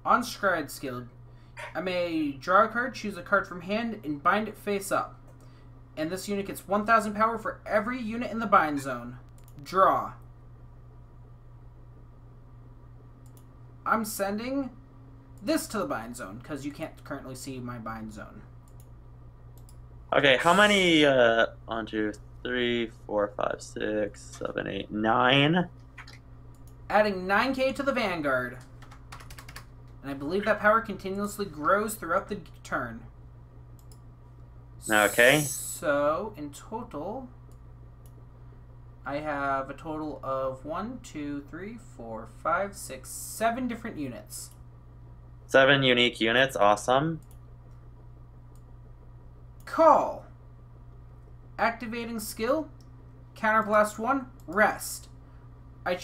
On Stride skill, I may draw a card, choose a card from hand, and bind it face up. And this unit gets 1,000 power for every unit in the bind zone. Draw. I'm sending this to the bind zone, because you can't currently see my bind zone. Okay, how many, 1, 2, 3, 4, 5, 6, 7, 8, 9? Adding 9k to the Vanguard. And I believe that power continuously grows throughout the turn. Okay. So, in total, I have a total of 1, 2, 3, 4, 5, 6, 7 different units. 7 unique units, awesome. Call. Activating skill. Counterblast 1. Rest. I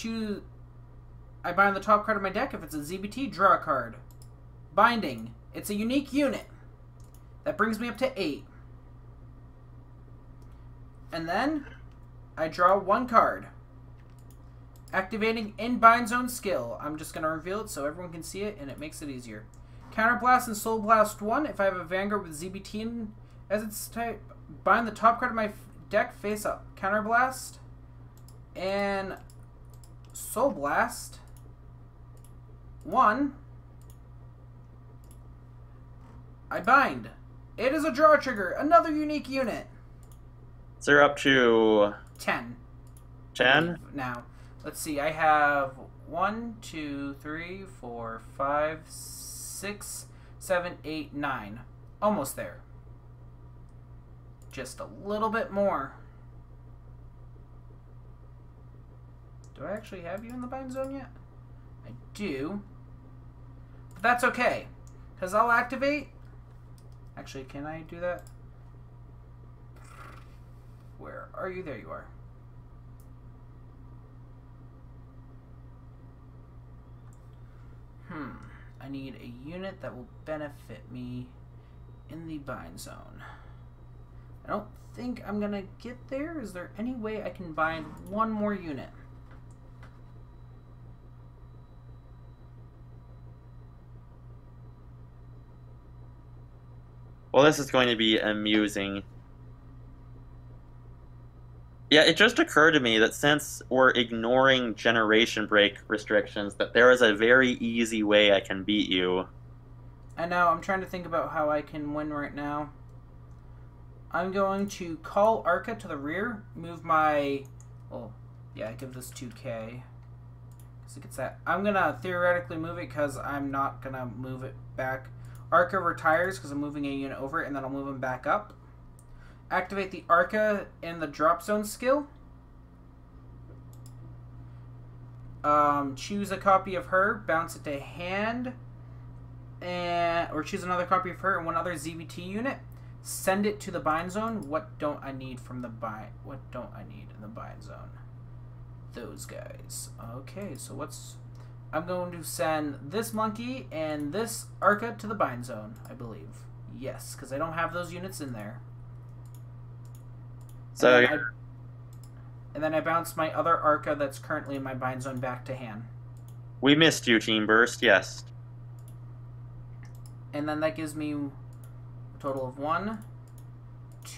bind the top card of my deck. If it's a ZBT, draw a card. Binding. It's a unique unit. That brings me up to 8. And then I draw 1 card. Activating in bind zone skill. I'm just going to reveal it so everyone can see it and it makes it easier. Counterblast and Soul Blast 1. If I have a Vanguard with ZBT as its type, bind the top card of my deck face up. Counterblast and Soul Blast 1. I bind. It is a draw trigger. Another unique unit. So you're up to 10. 10? Now, let's see. I have 1, 2, 3, 4, 5, 6, 7, 8, 9. Almost there. Just a little bit more. Do I actually have you in the bind zone yet? I do. But that's okay. Because I'll activate. Actually, can I do that? Where are you? There you are. I need a unit that will benefit me in the bind zone. I don't think I'm gonna get there. Is there any way I can bind one more unit? Well, this is going to be amusing. Yeah, it just occurred to me that since we're ignoring generation break restrictions, that there is a very easy way I can beat you. I know, I'm trying to think about how I can win right now. I'm going to call Arca to the rear, move my... Well, yeah, give this 2k. Because it gets that. I'm going to theoretically move it because I'm not going to move it back. Arca retires because I'm moving a unit over, and then I'll move him back up. Activate the Arca in the drop zone skill. Choose a copy of her, bounce it to hand, or choose another copy of her and one other ZBT unit. Send it to the bind zone. What don't I need from the bind? What don't I need in the bind zone? Those guys. Okay, so what's... I'm going to send this monkey and this Arca to the bind zone, I believe. Yes, because I don't have those units in there. So and then I bounce my other Arca that's currently in my bind zone back to hand. we missed you, Team Burst, yes. And then that gives me a total of 1,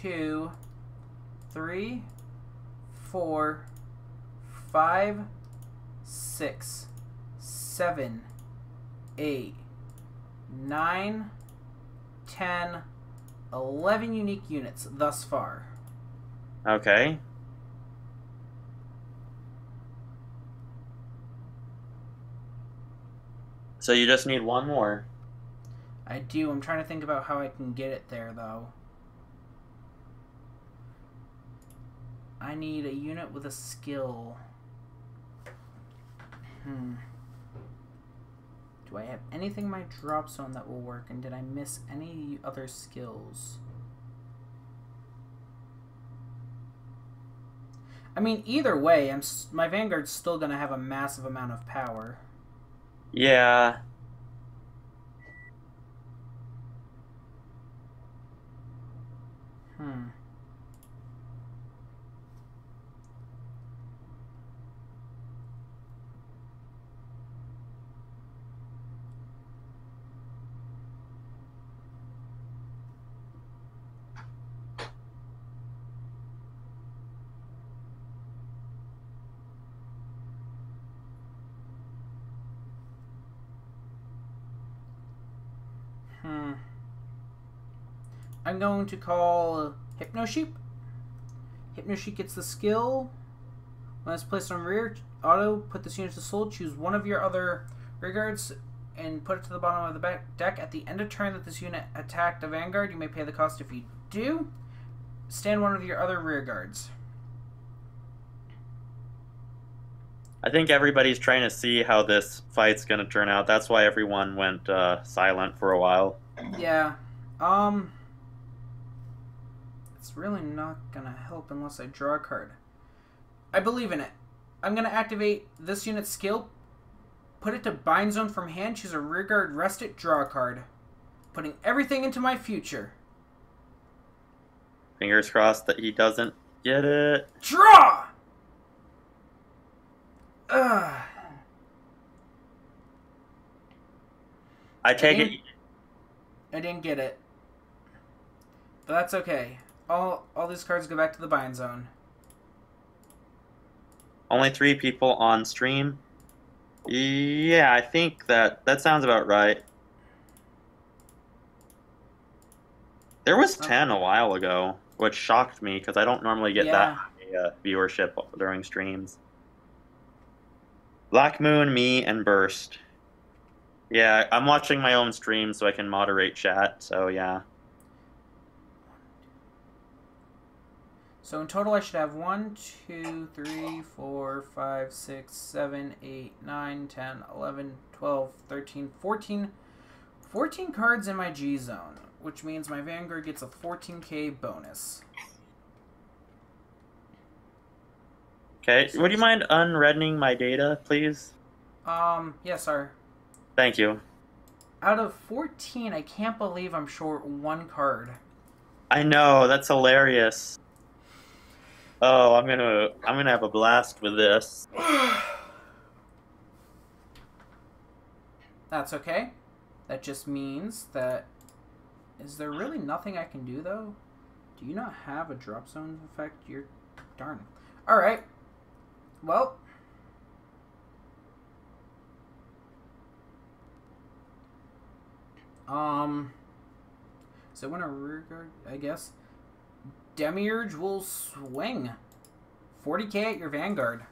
2, 3, 4, 5, 6, 7, 8, 9, 10, 11 unique units thus far. Okay. So you just need one more. I do. I'm trying to think about how I can get it there, though. I need a unit with a skill. Do I have anything in my drop zone that will work? And did I miss any other skills? I mean, either way, my Vanguard's still going to have a massive amount of power. Yeah. I'm going to call Hypnosheep. Hypnosheep gets the skill. When it's placed on rear, auto, put this unit to soul, choose one of your other rear guards and put it to the bottom of the back deck. At the end of turn that this unit attacked a Vanguard, you may pay the cost. If you do, stand one of your other rear guards. I think everybody's trying to see how this fight's going to turn out. That's why everyone went silent for a while. Yeah. It's really not going to help unless I draw a card. I believe in it. I'm going to activate this unit's skill, put it to bind zone from hand, choose a rear guard, rest it, draw a card. Putting everything into my future. Fingers crossed that he doesn't get it. Draw! Ugh. I take it. I didn't get it. But that's okay. All these cards go back to the bind zone. Only 3 people on stream. Yeah, I think that sounds about right. There was 10 a while ago, which shocked me because I don't normally get that high, viewership during streams. Black Moon, me, and Burst. Yeah, I'm watching my own stream so I can moderate chat, so yeah. So in total I should have 1, 2, 3, 4, 5, 6, 7, 8, 9, 10, 11, 12, 13, 14. 14 cards in my G zone, which means my Vanguard gets a 14k bonus. Okay, would you mind unreddening my data, please? Yes, sir. Thank you. Out of 14, I can't believe I'm short 1 card. I know, that's hilarious. Oh, I'm gonna have a blast with this. That's okay. That just means that... Is there really nothing I can do, though? Do you not have a drop zone effect? You're... Darn. Alright. Well... So when a rear guard, I guess... Demiurge will swing. 40k at your Vanguard.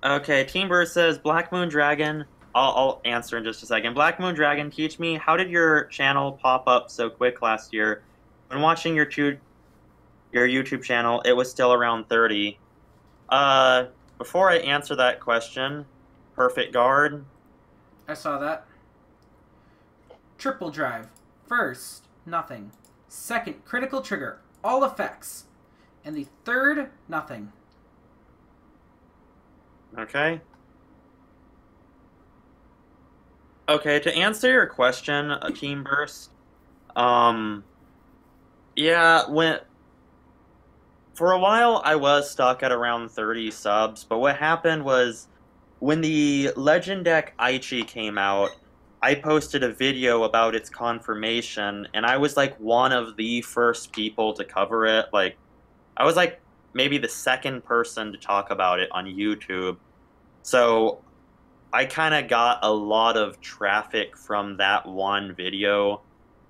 Okay, Team Burst says, BlackMoonDragon. I'll answer in just a second. BlackMoonDragon, teach me, how did your channel pop up so quick last year? When watching your YouTube channel, it was still around 30. Before I answer that question, perfect guard. I saw that. Triple drive. First, nothing. Second, critical trigger. All effects. And the third, nothing. Okay. Okay, to answer your question, Team Burst, yeah, for a while I was stuck at around 30 subs, but what happened was when the Legend deck Aichi came out, I posted a video about its confirmation, and I was like one of the first people to cover it. Like, I was like maybe the second person to talk about it on YouTube. So I kind of got a lot of traffic from that one video,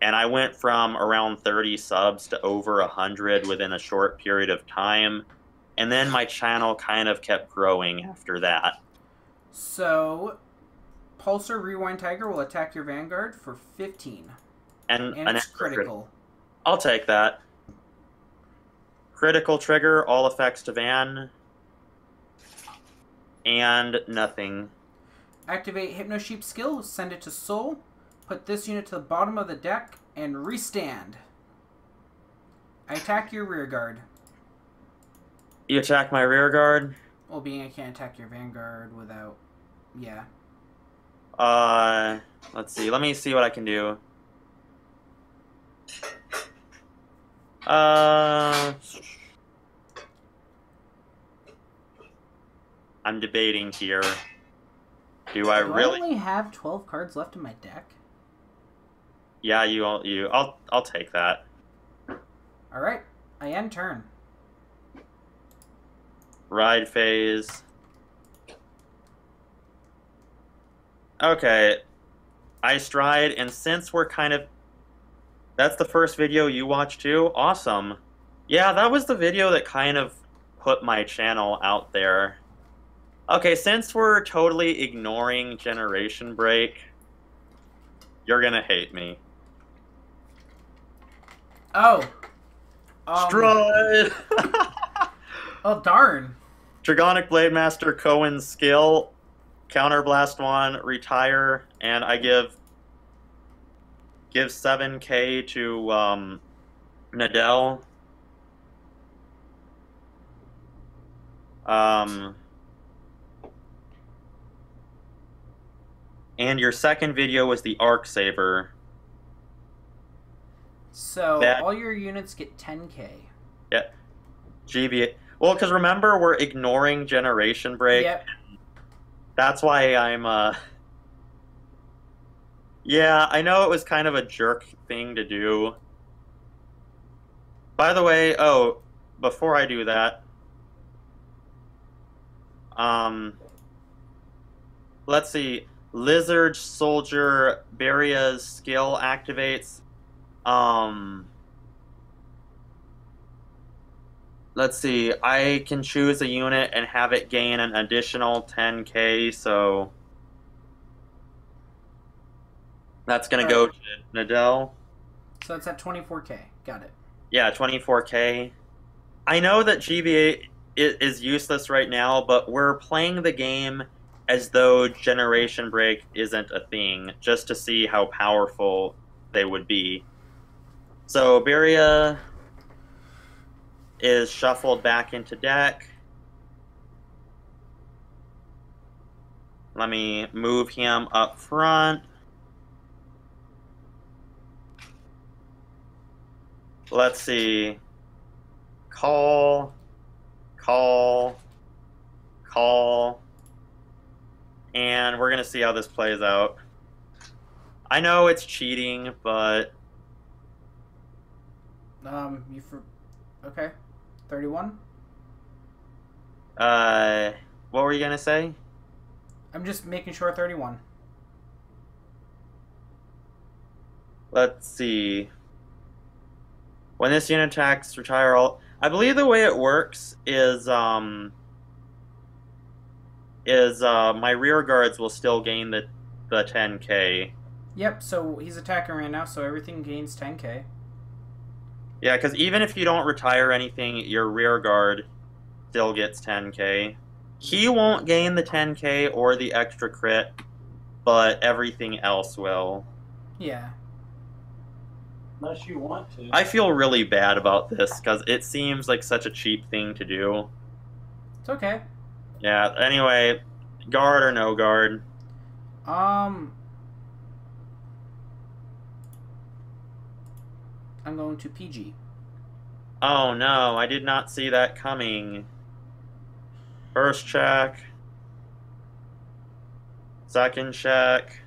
and I went from around 30 subs to over 100 within a short period of time, and then my channel kind of kept growing after that. So, Pulsar Rewind Tiger will attack your Vanguard for 15. And it's critical. I'll take that. Critical trigger, all effects to Van. And nothing. Activate Hypnosheep skill, send it to Soul, put this unit to the bottom of the deck, and restand. I attack your rear guard. You attack my rear guard? Well, being I can't attack your Vanguard without... Yeah. Let's see. Let me see what I can do. I'm debating here. Do I really? I only have 12 cards left in my deck? Yeah, I'll take that. Alright, I end turn. Ride phase. Okay. I stride, and since we're kind of... That's the first video you watched too? Awesome. Yeah, that was the video that kind of put my channel out there. Okay, since we're totally ignoring Generation Break, you're gonna hate me. Oh. Stride! Oh, darn. Dragonic Blade Master Cohen's skill, Counterblast 1, retire, and I give 7k to Nadell. And your second video was the Arc Saber. So, all your units get 10k. Yeah. GBA. Well, because remember, we're ignoring Generation Break. Yep. That's why I'm, Yeah, I know it was kind of a jerk thing to do. By the way, before I do that, let's see. Lizard Soldier Beria's skill activates. Let's see. I can choose a unit and have it gain an additional 10k, so that's gonna go to Nadell. So that's at 24k. Got it. Yeah, 24k. I know that GBA is useless right now, but we're playing the game as though Generation Break isn't a thing, just to see how powerful they would be. So Beria is shuffled back into deck. Let me move him up front. let's see. Call. And we're going to see how this plays out. I know it's cheating, but... Okay. 31? What were you going to say? I'm just making sure 31. Let's see. When this unit attacks, retire all... I believe the way it works is my rear guards will still gain the 10k. Yep, so he's attacking right now, so everything gains 10k. Yeah, because even if you don't retire anything, your rear guard still gets 10k. He won't gain the 10k or the extra crit, but everything else will. Yeah. Unless you want to. I feel really bad about this, because it seems like such a cheap thing to do. It's okay. Yeah, anyway, guard or no guard? I'm going to PG. Oh no, I did not see that coming. First check. Second check.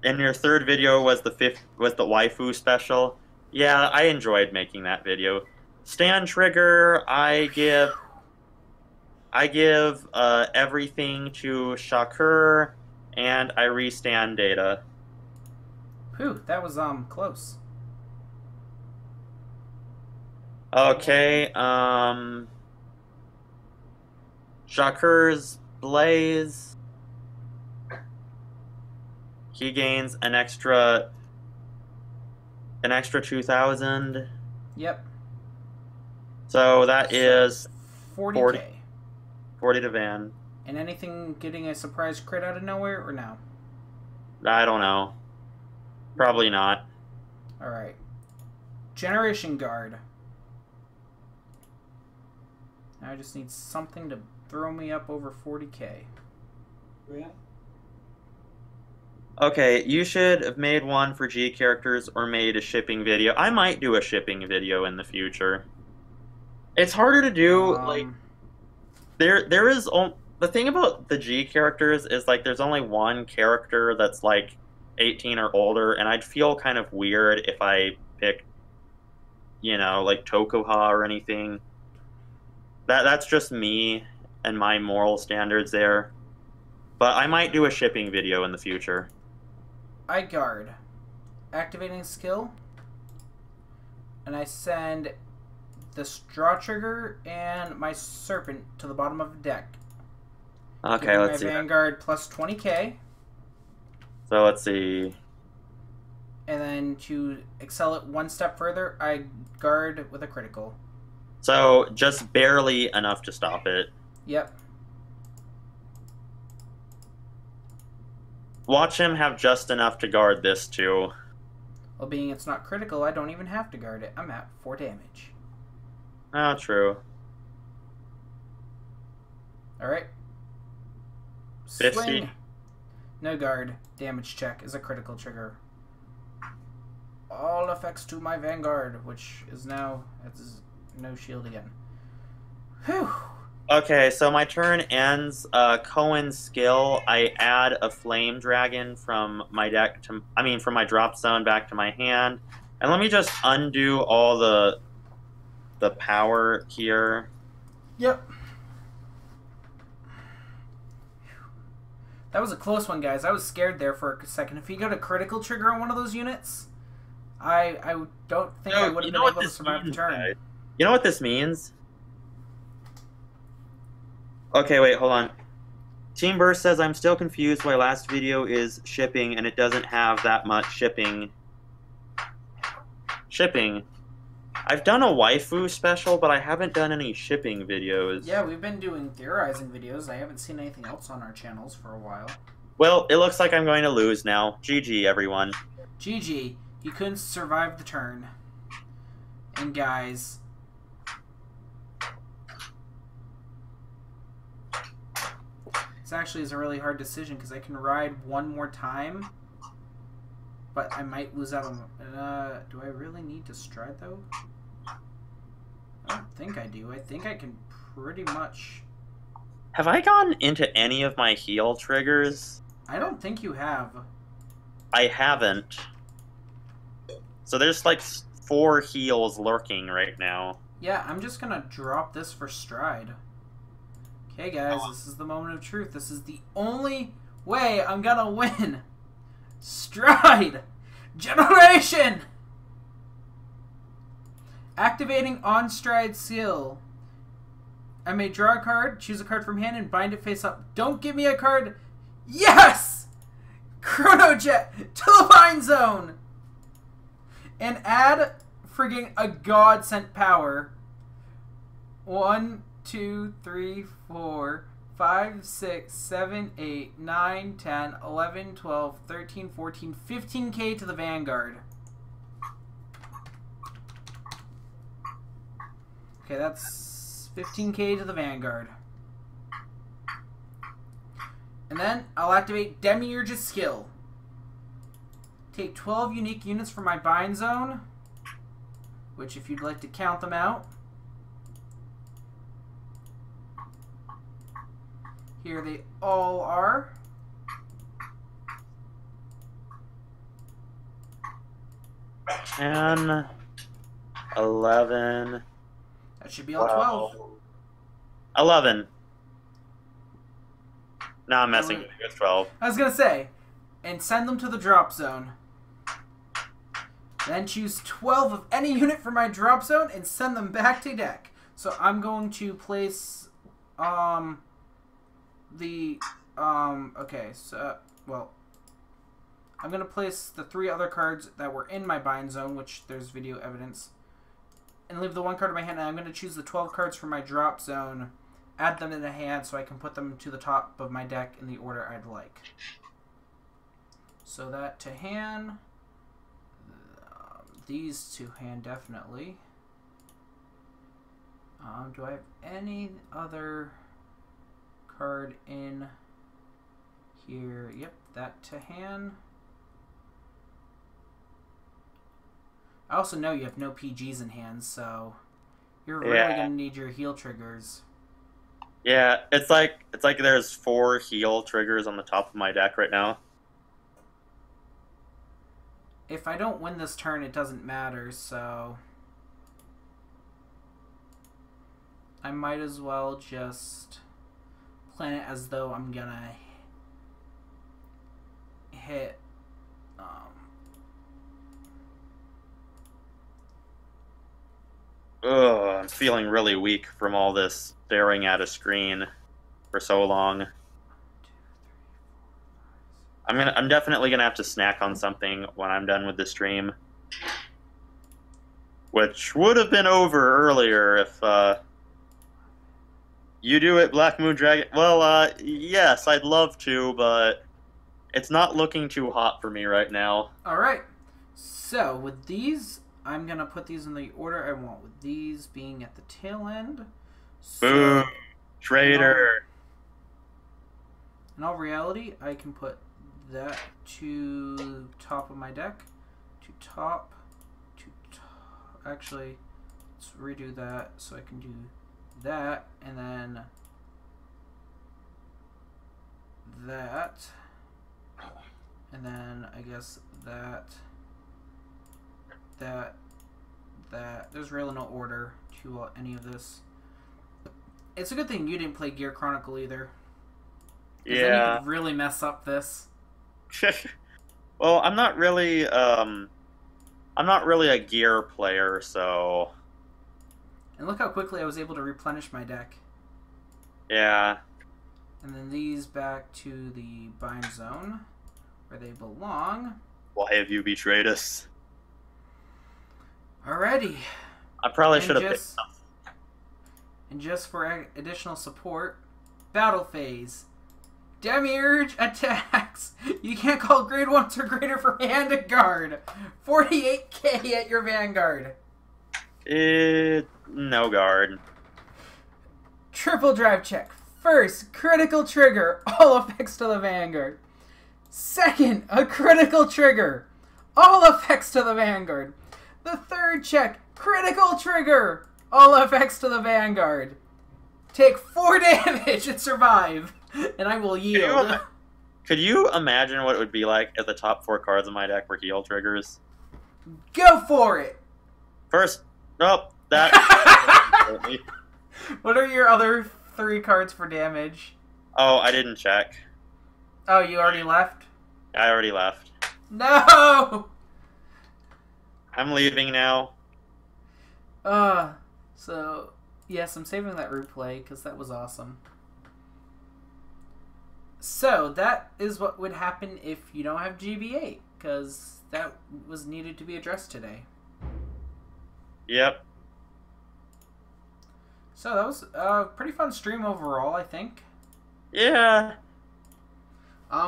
And your third video was the waifu special. Yeah, I enjoyed making that video. Stand trigger, I give everything to Shakur, and I restand data. Whew, that was close. Okay, Shakur's Blaze. He gains an extra 2,000. Yep. So that is 40k. 40 to Van. And anything getting a surprise crit out of nowhere or no? I don't know. Probably not. Alright. Generation Guard. Now I just need something to throw me up over 40k. Yeah. Okay, you should have made one for G characters or made a shipping video. I might do a shipping video in the future. It's harder to do, like... There is... The thing about the G characters is, like, there's only one character that's, like, 18 or older, and I'd feel kind of weird if I picked, you know, like, Tokuha or anything. That's just me and my moral standards there. But I might do a shipping video in the future. I guard. Activating skill. And I send the straw trigger and my serpent to the bottom of the deck. Okay, let's see. My Vanguard plus 20k. So let's see. And then to excel it one step further, I guard with a critical. So just barely enough to stop it. Yep. Watch him have just enough to guard this too. Well, being it's not critical, I don't even have to guard it. I'm at 4 damage. Oh, true. Alright. 50. Swing. No guard. Damage check is a critical trigger. All effects to my Vanguard, which is now it's no shield again. Whew. Okay, so my turn ends. Cohen's skill. I add a flame dragon from my deck to, from my drop zone back to my hand, and let me just undo all the power here. Yep. That was a close one, guys. I was scared there for a second. If he got a critical trigger on one of those units, I don't think I would have been able to survive the turn. Guys? You know what this means? Okay, wait, hold on. Team Burst says, I'm still confused why last video is shipping and it doesn't have that much shipping. Shipping. I've done a waifu special, but I haven't done any shipping videos. Yeah, we've been doing theorizing videos. I haven't seen anything else on our channels for a while. Well, it looks like I'm going to lose now. GG, everyone. GG. You couldn't survive the turn. And guys... This actually is a really hard decision because I can ride one more time But I might lose out on... do I really need to stride, though? I don't think I do. I think I can pretty much... Have I gone into any of my heal triggers? I don't think you have. I haven't. So there's like 4 heals lurking right now. Yeah, I'm just gonna drop this for stride. Okay, guys, this is the moment of truth. This is the only way I'm gonna win. Stride! Generation! Activating on stride skill. I may draw a card, choose a card from hand, and bind it face up. Don't give me a card. Yes! Chrono Jet to the Bind Zone! And add frigging a godsent power. 1, 2, 3, 4, 5, 6, 7, 8, 9, 10, 11, 12, 13, 14, 15k to the Vanguard. Okay, that's 15k to the Vanguard. And then I'll activate Demiurge's skill. Take 12 unique units from my bind zone, which if you'd like to count them out, here they all are. Ten, 11. That should be all 12. 11. No, I'm messing with you. It's 12. I was going to say, and send them to the drop zone. Then choose 12 of any unit from my drop zone and send them back to deck. So I'm going to place, okay, so, well, I'm going to place the 3 other cards that were in my bind zone, which there's video evidence, and leave the 1 card in my hand, and I'm going to choose the 12 cards from my drop zone, add them in the hand so I can put them to the top of my deck in the order I'd like. So that to hand, these to hand definitely. Do I have any other card in here? Yep, that to hand. I also know you have no PGs in hand, so you're really gonna need your heal triggers. Yeah, it's like there's 4 heal triggers on the top of my deck right now. If I don't win this turn, it doesn't matter, so I might as well just plan it as though I'm gonna hit Ugh, I'm feeling really weak from all this staring at a screen for so long. I'm definitely gonna have to snack on something when I'm done with the stream, which would have been over earlier if you do it, BlackMoonDragon. Well, yes, I'd love to, but it's not looking too hot for me right now. All right. So with these, I'm gonna put these in the order I want, with these being at the tail end. So, Boom, traitor. In all reality, I can put that to top of my deck, actually, let's redo that so I can do that, and then that, and then I guess that. There's really no order to any of this. It's a good thing you didn't play Gear Chronicle either. Yeah. Then you could really mess up this. Well, I'm not really a gear player, so. And look how quickly I was able to replenish my deck. Yeah. And then these back to the bind zone, where they belong. Why have you betrayed us? Alrighty. I probably should have picked something. And just for additional support, battle phase. Demiurge attacks. You can't call grade 1s or greater from hand to guard. 48k at your Vanguard. No guard. Triple drive check. First, critical trigger. All effects to the Vanguard. Second, a critical trigger. All effects to the Vanguard. The third check, critical trigger. All effects to the Vanguard. Take 4 damage and survive, and I will yield. Could you imagine what it would be like if the top 4 cards in my deck were heal triggers? Go for it. First, nope, that. What are your other 3 cards for damage? Oh, I didn't check. Oh, you already left? I already left. No! I'm leaving now. So, yes, I'm saving that replay because that was awesome. So, that is what would happen if you don't have GB8, because that was needed to be addressed today. Yep. So, that was a pretty fun stream overall, I think. Yeah.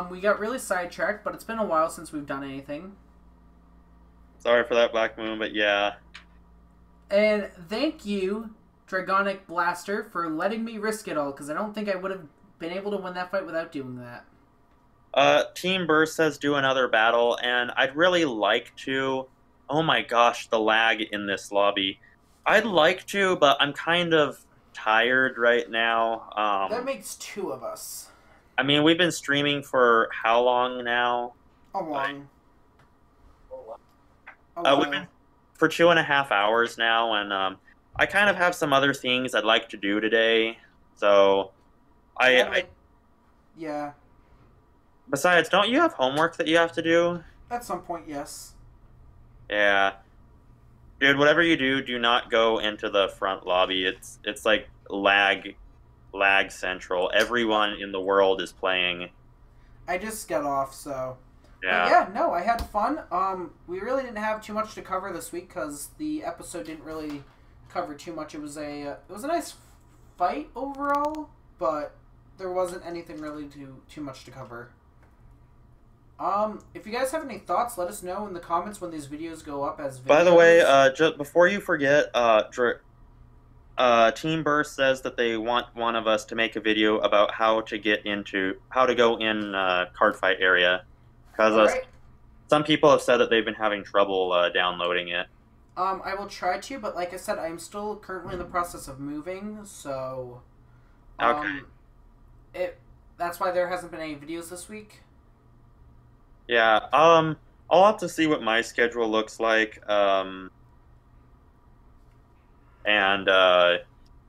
We got really sidetracked, but it's been a while since we've done anything. Sorry for that, Black Moon, but yeah. And thank you, Dragonic Blaster, for letting me risk it all, because I don't think I would have been able to win that fight without doing that. Team Burst says do another battle, and I'd really like to. Oh my gosh, the lag in this lobby. I'd like to, but I'm kind of tired right now. That makes 2 of us. I mean, we've been streaming for how long now? A long. We've been for 2.5 hours now, and I kind of have some other things I'd like to do today. So, yeah. Besides, don't you have homework that you have to do? At some point, yes. Yeah. Dude, whatever you do, do not go into the front lobby. It's like lag central. Everyone in the world is playing. I just got off, so. Yeah. But yeah, no, I had fun. We really didn't have too much to cover this week because the episode didn't really cover too much. It was a nice fight overall, but there wasn't anything really too much to cover. If you guys have any thoughts, let us know in the comments when these videos go up as videos. By the way, just before you forget, Team Burst says that they want one of us to make a video about how to go in Cardfight area, because some people have said that they've been having trouble downloading it. I will try to, but like I said, I'm still currently in the process of moving, so Okay. That's why there hasn't been any videos this week. Yeah, I'll have to see what my schedule looks like,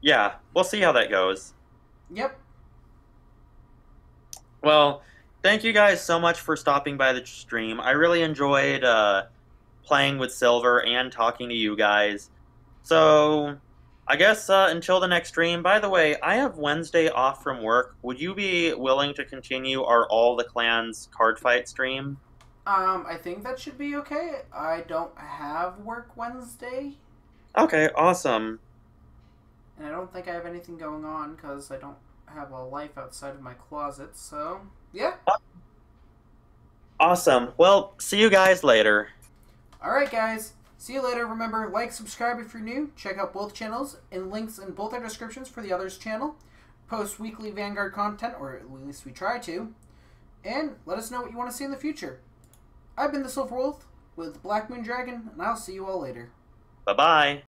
yeah, we'll see how that goes. Yep. Well, thank you guys so much for stopping by the stream. I really enjoyed playing with Silver and talking to you guys. So, I guess until the next stream. By the way, I have Wednesday off from work. Would you be willing to continue our All the Clans Cardfight stream? I think that should be okay. I don't have work Wednesday. Okay, awesome. And I don't think I have anything going on because I don't have a life outside of my closet, so yeah. Awesome. Well, see you guys later. Alright guys, see you later. Remember, like, subscribe if you're new, check out both channels, and links in both our descriptions for the other's channel. Post weekly Vanguard content, or at least we try to. And let us know what you want to see in the future. I've been the Silver Wolf with BlackMoonDragon, and I'll see you all later. Bye-bye.